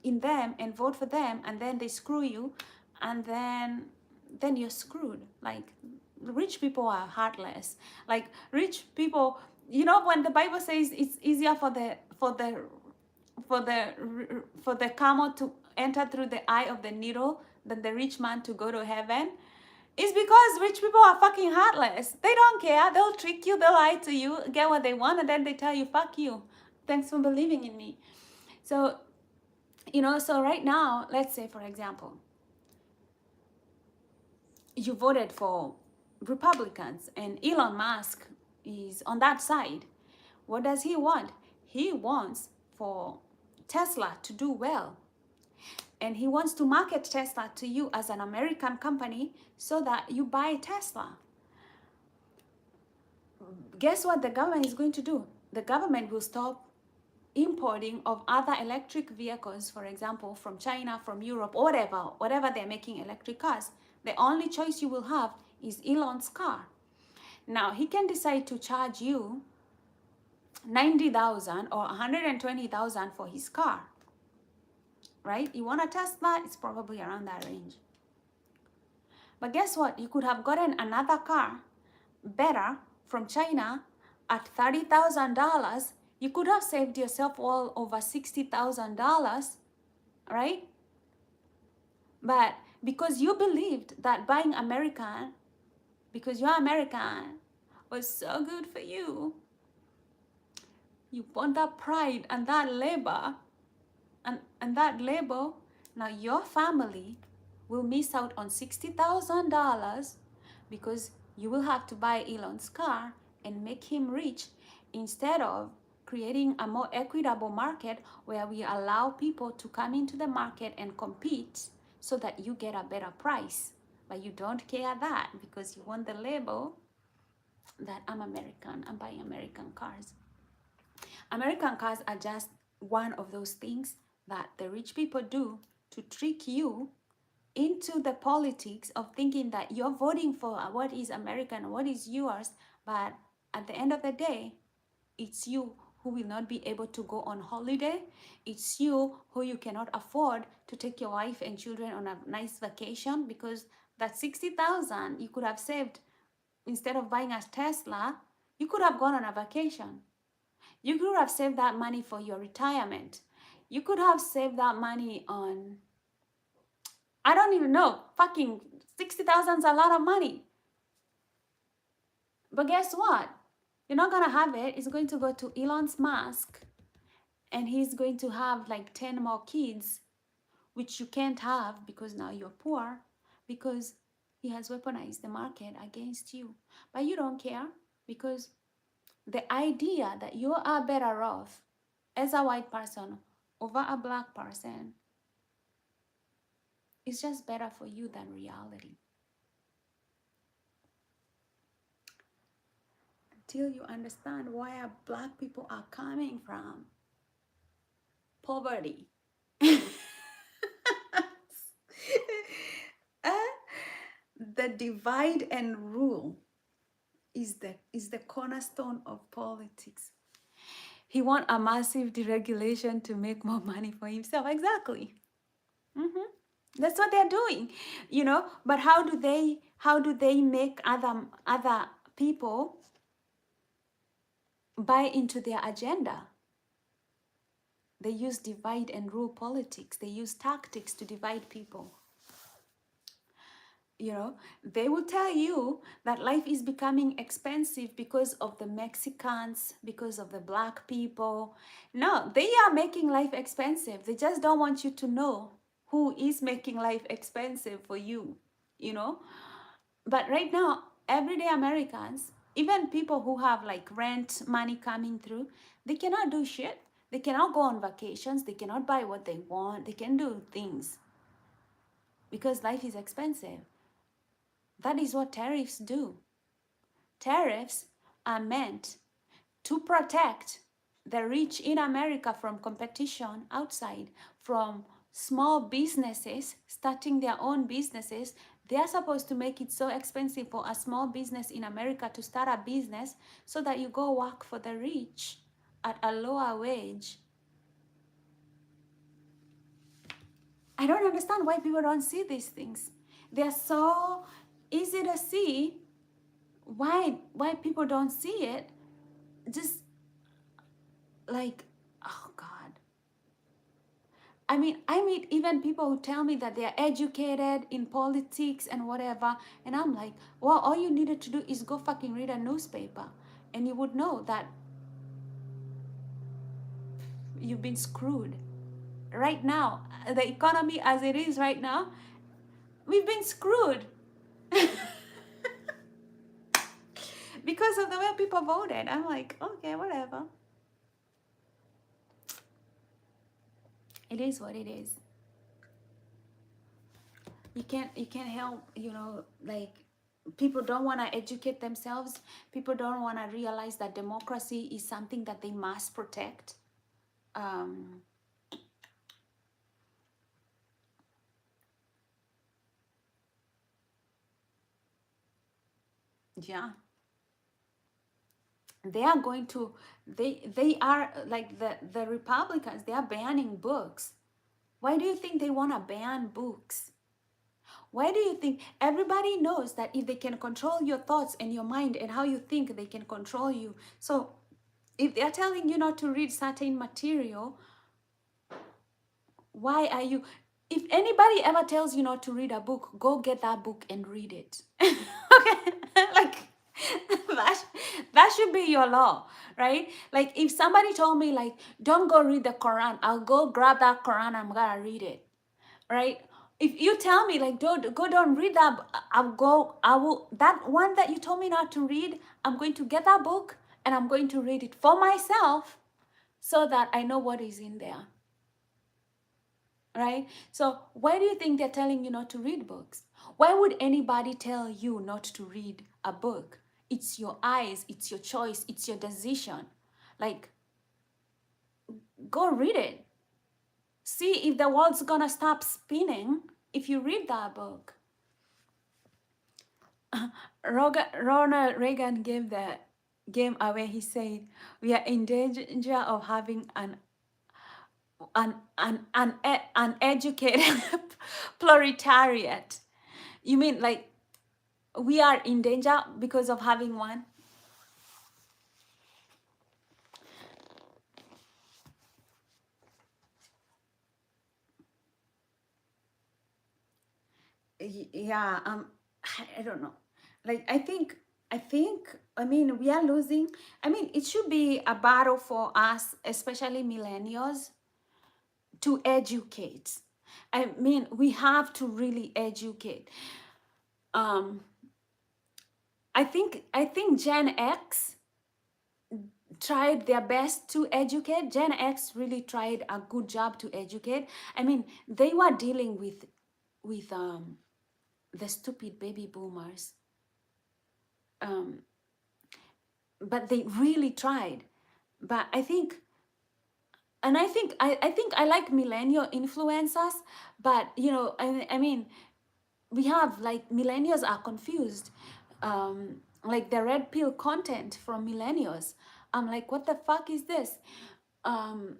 in them and vote for them, and then they screw you, and then then you're screwed. Like, rich people are heartless. Like, rich people, you know, when the Bible says it's easier for the camel to enter through the eye of the needle than the rich man to go to heaven, it's because rich people are fucking heartless. They don't care. They'll trick you, they'll lie to you, get what they want, and then they tell you, fuck you. Thanks for believing in me. So, you know, so right now, let's say, for example, you voted for Republicans and Elon Musk is on that side. What does he want? He wants for Tesla to do well. And he wants to market Tesla to you as an American company so that you buy Tesla. Guess what the government is going to do? The government will stop importing of other electric vehicles, for example, from China, from Europe, whatever they're making electric cars. The only choice you will have is Elon's car. Now, he can decide to charge you 90,000 or 120,000 for his car, right? You want a Tesla, it's probably around that range. But guess what? You could have gotten another car better from China at $30,000. You could have saved yourself well over $60,000, right? But because you believed that buying American, because you're American, was so good for you, you want that pride and that labor, and that labor, now your family will miss out on $60,000 because you will have to buy Elon's car and make him rich instead of creating a more equitable market where we allow people to come into the market and compete so that you get a better price. But you don't care that because you want the label that I'm American, I'm buying American cars. American cars are just one of those things that the rich people do to trick you into the politics of thinking that you're voting for what is American, what is yours, but at the end of the day, it's you who will not be able to go on holiday. It's you who you cannot afford to take your wife and children on a nice vacation because that 60,000 you could have saved instead of buying a Tesla, you could have gone on a vacation. You could have saved that money for your retirement. You could have saved that money on, I don't even know, fucking 60,000 is a lot of money. But guess what? You're not going to have it. It's going to go to Elon Musk, and he's going to have like 10 more kids, which you can't have because now you're poor, because he has weaponized the market against you. But you don't care because the idea that you are better off as a white person over a black person is just better for you than reality. Until you understand where black people are coming from. Poverty. The divide and rule is the cornerstone of politics. He wants a massive deregulation to make more money for himself. Exactly. That's what they're doing, you know. But how do they make other people buy into their agenda? They use divide and rule politics. They use tactics to divide people. You know, they will tell you that life is becoming expensive because of the Mexicans, because of the black people. No, they are making life expensive. They just don't want you to know who is making life expensive for you, you know. But right now, everyday Americans, even people who have like rent money coming through, they cannot do shit. They cannot go on vacations. They cannot buy what they want. They can do things because life is expensive. That is what tariffs do. Tariffs are meant to protect the rich in America from competition outside, from small businesses starting their own businesses. They are supposed to make it so expensive for a small business in America to start a business so that you go work for the rich at a lower wage. I don't understand why people don't see these things. They're so easy to see. Why people don't see it? Just like, oh God. I meet even people who tell me that they're educated in politics and whatever, and I'm like, well, all you needed to do is go fucking read a newspaper, and you would know that you've been screwed. Right now, the economy as it is right now, we've been screwed because of the way people voted. I'm like, okay, whatever. It is what it is. You can't help, like, people don't want to educate themselves. People don't want to realize that democracy is something that they must protect. um yeah, they are going to, they are like the Republicans, they are banning books. Why do you think they want to ban books? Why do you think? Everybody knows that if they can control your thoughts and your mind and how you think, they can control you. So if they're telling you not to read certain material, why are you? If anybody ever tells you not to read a book, go get that book and read it. Okay? Like, that should be your law, right? Like, if somebody told me, like, don't go read the Quran, I'll go grab that Quran, I'm gonna read it, right? If you tell me, like, don't read that, I will, that one that you told me not to read, I'm going to get that book and I'm going to read it for myself so that I know what is in there, right? So why do you think they're telling you not to read books? Why would anybody tell you not to read a book? It's your eyes, it's your choice, it's your decision. Like, go read it. See if the world's gonna stop spinning if you read that book. Ronald Reagan gave the game away. He said, "We are in danger of having an educated proletariat." You mean like we are in danger because of having one? Yeah. I don't know. Like, I think we are losing. I mean, it should be a battle for us, especially millennials, to educate. I mean, we have to really educate. um I think Gen X tried their best to educate. Gen X really tried a good job to educate. I mean, they were dealing with the stupid baby boomers. um but they really tried. But I think I like millennial influencers. But I mean, we have, like, millennials are confused. Like the red pill content from millennials, I'm like, what the fuck is this? um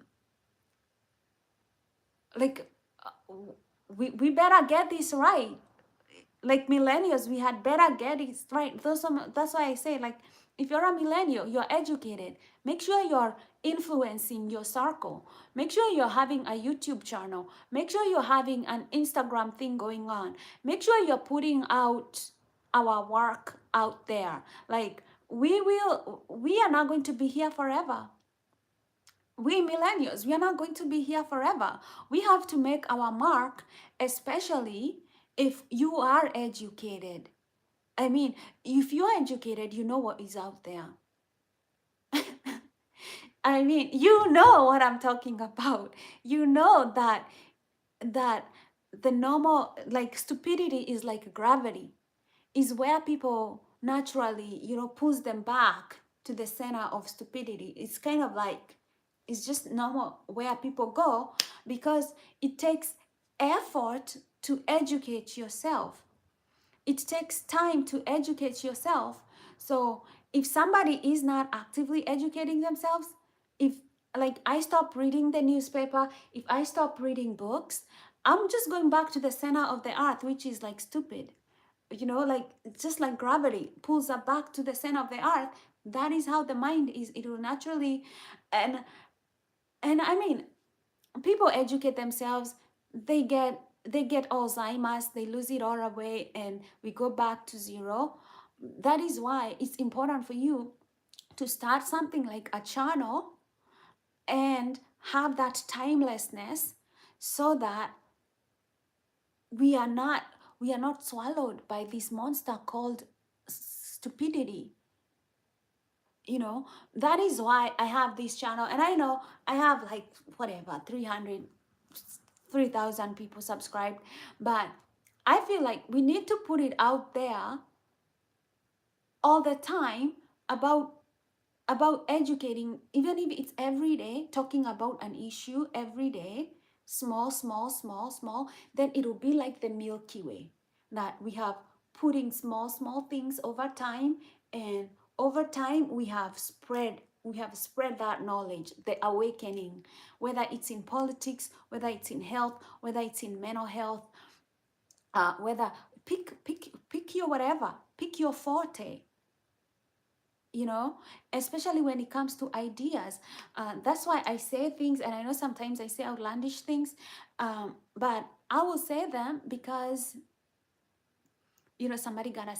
like, we better get this right. Like, millennials, we had better get it right. That's why I say, like, if you're a millennial, you're educated, make sure you're influencing your circle, make sure you're having a YouTube channel, make sure you're having an Instagram thing going on, make sure you're putting out our work out there. Like, we are not going to be here forever. We millennials, we are not going to be here forever. We have to make our mark, especially if you are educated. I mean, if you're educated, you know what is out there. I mean, you know what I'm talking about. You know that the normal, like, stupidity is like gravity, is where people naturally, pulls them back to the center of stupidity. It's kind of like, it's just normal where people go, because it takes effort to educate yourself. It takes time to educate yourself. So if somebody is not actively educating themselves, if, like, I stop reading the newspaper, if I stop reading books, I'm just going back to the center of the earth, which is like stupid. Like just like gravity pulls us back to the center of the earth. That is how the mind is. It will naturally, and I mean, people educate themselves, they get Alzheimer's, they lose it all away, and we go back to zero. That is why it's important for you to start something like a channel and have that timelessness, so that we are not swallowed by this monster called stupidity. That is why I have this channel, and I know I have like whatever 3,000 people subscribed, but I feel like we need to put it out there all the time about educating, even if it's every day, talking about an issue every day, small, small, small, small. Then it will be like the Milky Way, that we have putting small, small things over time, and over time we have spread that knowledge, the awakening, whether it's in politics, whether it's in health, whether it's in mental health, whether pick your whatever, pick your forte, especially when it comes to ideas. That's why I say things, and I know sometimes I say outlandish things, but I will say them because somebody gotta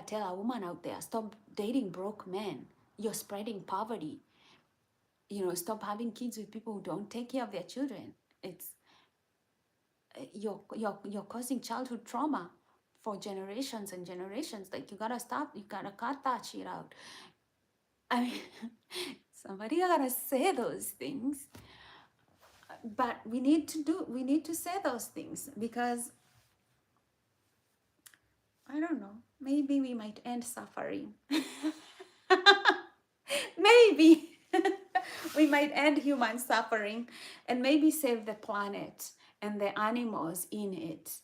tell a woman out there, stop dating broke men. You're spreading poverty. Stop having kids with people who don't take care of their children. It's you're causing childhood trauma for generations and generations. Like, you gotta stop, you gotta cut that shit out. I mean, somebody gotta say those things, but we need to say those things, because I don't know, maybe we might end suffering. Maybe we might end human suffering, and maybe save the planet and the animals in it.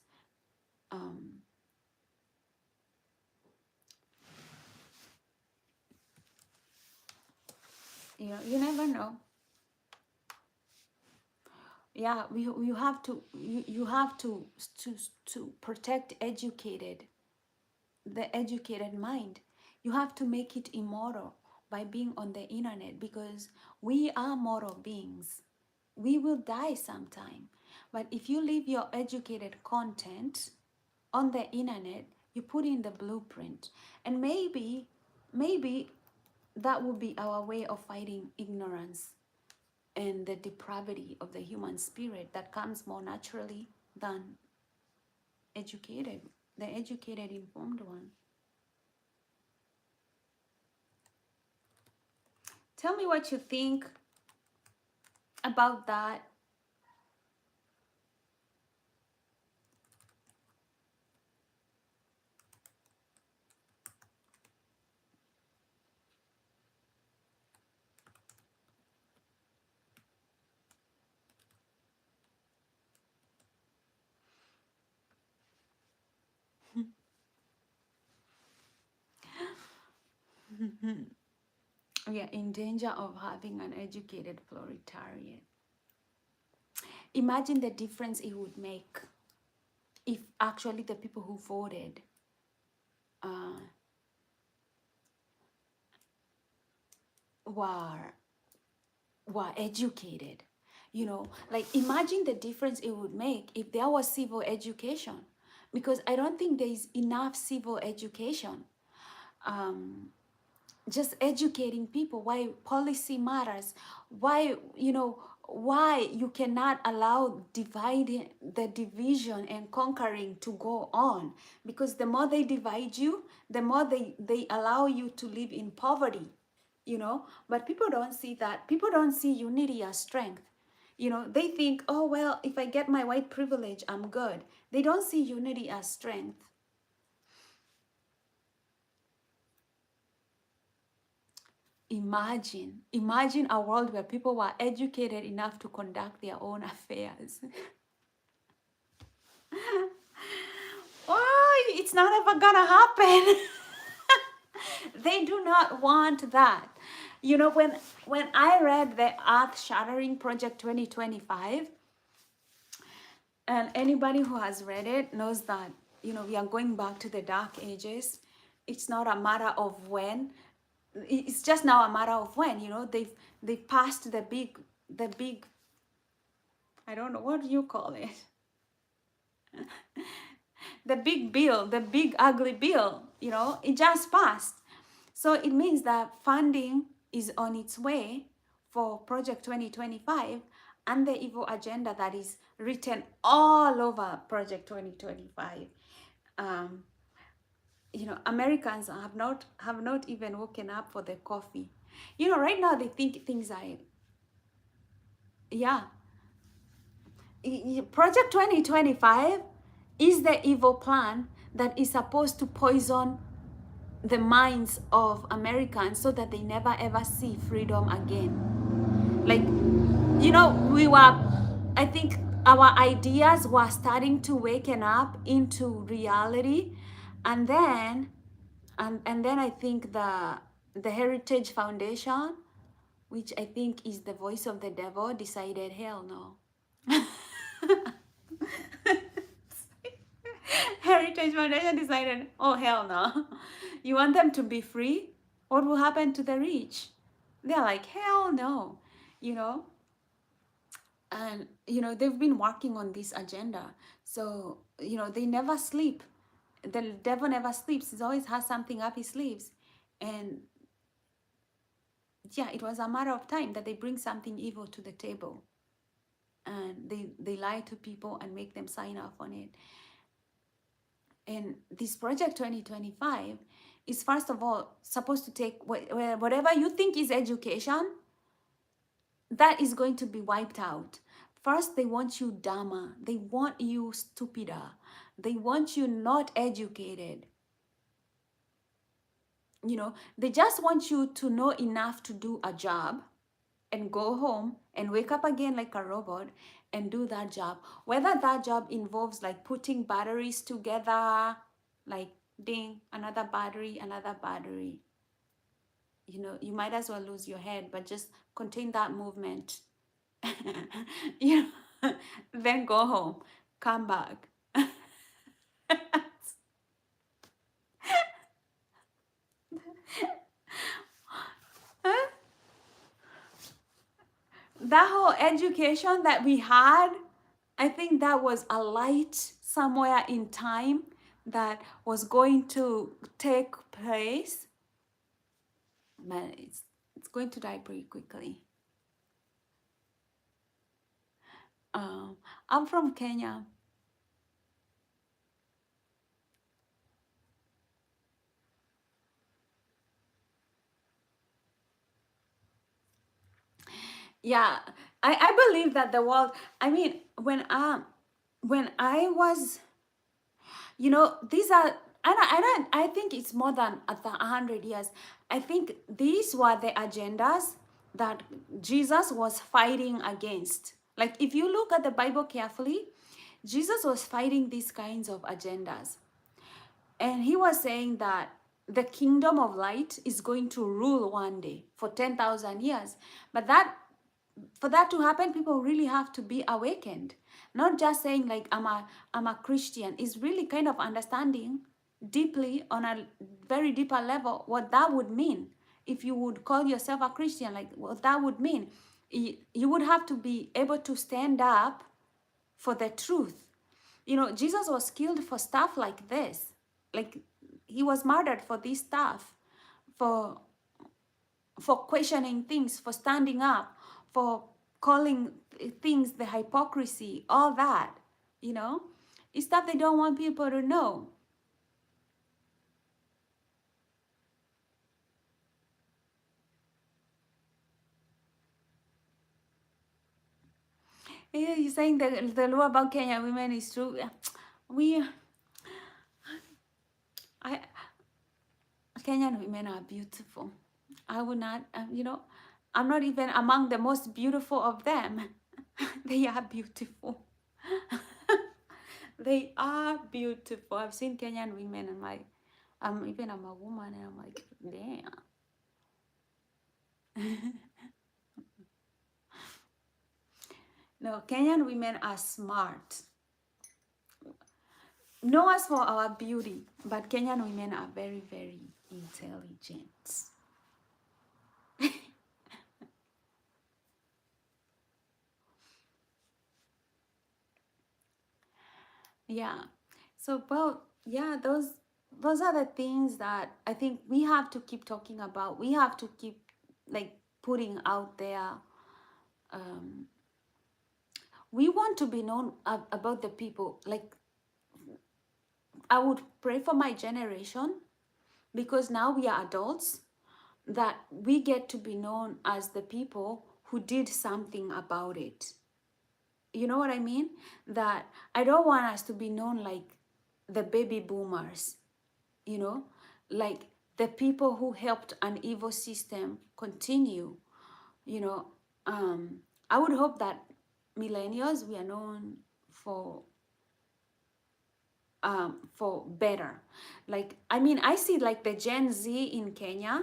You never know. Yeah, you have to protect the educated mind. You have to make it immortal by being on the internet, because we are mortal beings. We will die sometime. But if you leave your educated content on the internet, you put in the blueprint, and maybe that will be our way of fighting ignorance and the depravity of the human spirit that comes more naturally than the educated, informed one. Tell me what you think about that. We are in danger of having an educated proletariat. Imagine the difference it would make if actually the people who voted were educated. Like, imagine the difference it would make if there was civil education, because I don't think there is enough civil education. Just educating people why policy matters, why you cannot allow the division and conquering to go on, because the more they divide you, the more they allow you to live in poverty. But people don't see that. People don't see unity as strength. They think, oh well, if I get my white privilege, I'm good. They don't see unity as strength. Imagine a world where people were educated enough to conduct their own affairs. Why? It's not ever gonna happen. They do not want that. When I read the Earth Shattering Project 2025, And anybody who has read it knows that, you know, we are going back to the dark ages. It's not a matter of when. It's just now a matter of when, you know, they've passed the big, I don't know what you call it. The big bill, the big ugly bill, you know, it just passed. So it means that funding is on its way for Project 2025 and the evil agenda that is written all over Project 2025. Um, you know, Americans have not even woken up for the coffee. You know, right now they think things are, yeah. Project 2025 is the evil plan that is supposed to poison the minds of Americans so that they never ever see freedom again. Like, you know, I think our ideas were starting to waken up into reality. And then, and then I think the Heritage Foundation, which I think is the voice of the devil, decided, hell no. Heritage Foundation decided, oh hell no. You want them to be free? What will happen to the rich? They're like, hell no, you know? And, you know, they've been working on this agenda. So, you know, they never sleep. The devil never sleeps. He always has something up his sleeves. And yeah, it was a matter of time that they bring something evil to the table. And they lie to people and make them sign off on it. And this Project 2025 is, first of all, supposed to take whatever you think is education, that is going to be wiped out. First, they want you dumber. They want you stupider. They want you not educated. You know, they just want you to know enough to do a job and go home and wake up again like a robot and do that job. Whether that job involves like putting batteries together, like ding, another battery, you know, you might as well lose your head, but just contain that movement. You know, then go home, come back. That whole education that we had, I think that was a light somewhere in time that was going to take place, but it's going to die pretty quickly. I'm from Kenya. Yeah, I believe that the world, I mean, when I was, you know, these are, I think it's more than 100 years. I think these were the agendas that Jesus was fighting against. Like, if you look at the Bible carefully, Jesus was fighting these kinds of agendas. And he was saying that the kingdom of light is going to rule one day for 10,000 years. But for that to happen, people really have to be awakened. Not just saying like I'm a Christian. Is really kind of understanding deeply on a very deeper level what that would mean. If you would call yourself a Christian, like what that would mean. You would have to be able to stand up for the truth. You know, Jesus was killed for stuff like this. Like, he was murdered for this stuff, for questioning things, for standing up, for calling things the hypocrisy, all that, you know? It's stuff they don't want people to know. Yeah, you're saying that the law about Kenya women is true. We, I, Kenyan women are beautiful. I would not, you know, I'm not even among the most beautiful of them. They are beautiful. They are beautiful. I've seen Kenyan women and like, I'm a woman and I'm like, damn. No, Kenyan women are smart. know us for our beauty, but Kenyan women are very, very intelligent. Yeah. So, well, yeah, those are the things that I think we have to keep talking about. We have to keep like putting out there. Um, we want to be known about the people. Like, I would pray for my generation because now we are adults that we get to be known as the people who did something about it. You know what I mean? That I don't want us to be known like the baby boomers, you know, like the people who helped an evil system continue, you know. I would hope that millennials, we are known for better. Like, I mean, I see like the Gen Z in Kenya,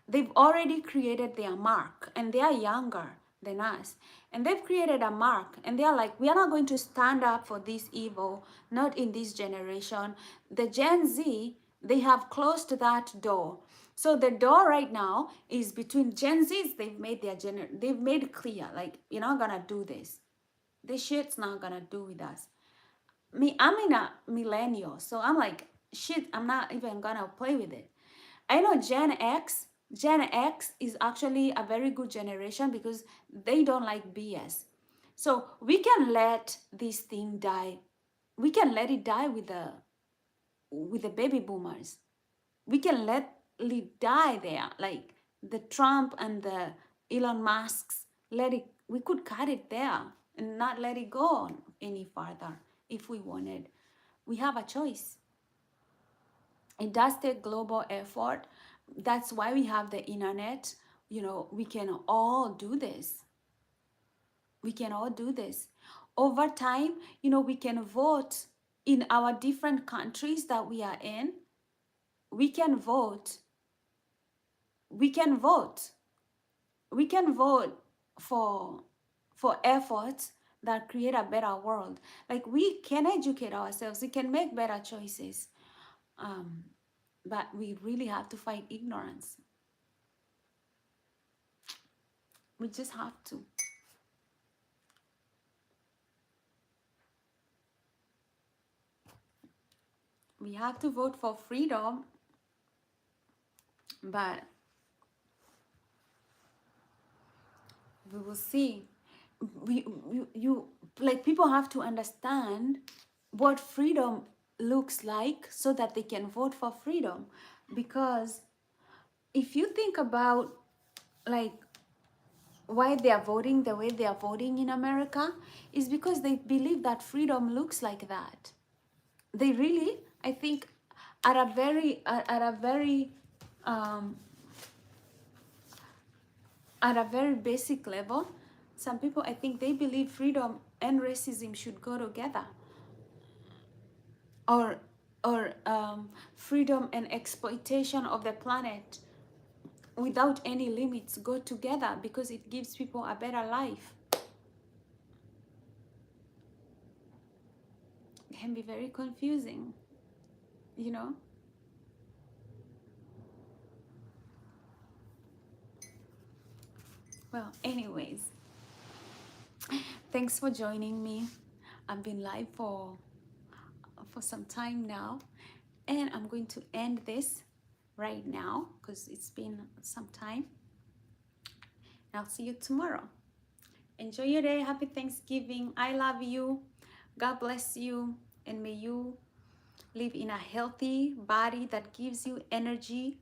they've already created their mark and they are younger than us. And they've created a mark and they're like, we are not going to stand up for this evil, not in this generation. The Gen Z, they have closed that door. So the door right now is between Gen Zs, they've made it clear, like, you're not gonna do this. This shit's not gonna do with us. I'm in a millennial, so I'm like, shit, I'm not even gonna play with it. I know Gen X is actually a very good generation because they don't like BS. So we can let this thing die. We can let it die with the baby boomers. We can let it die there. Like the Trump and the Elon Musks, we could cut it there and not let it go on any further if we wanted. We have a choice. It does take global effort. That's why we have the internet. You know, we can all do this. We can all do this. Over time, you know, we can vote in our different countries that we are in. We can vote. We can vote. We can vote for efforts that create a better world. Like, we can educate ourselves. We can make better choices. But we really have to fight ignorance. We just have to. We have to vote for freedom, but we will see. You like, people have to understand what freedom looks like so that they can vote for freedom. Because if you think about like why they are voting the way they are voting in America, is because they believe that freedom looks like that. They really, I think, at a very um, at a very basic level, some people, I think, they believe freedom and racism should go together, or freedom and exploitation of the planet without any limits go together because it gives people a better life. It can be very confusing, you know. Well, anyways, thanks for joining me. I've been live for some time now, and I'm going to end this right now because it's been some time. I'll see you tomorrow. Enjoy your day. Happy Thanksgiving. I love you. God bless you, and may you live in a healthy body that gives you energy.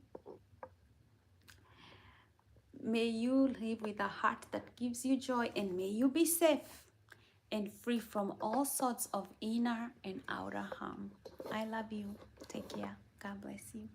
May you live with a heart that gives you joy, and may you be safe and free from all sorts of inner and outer harm. I love you. Take care. God bless you.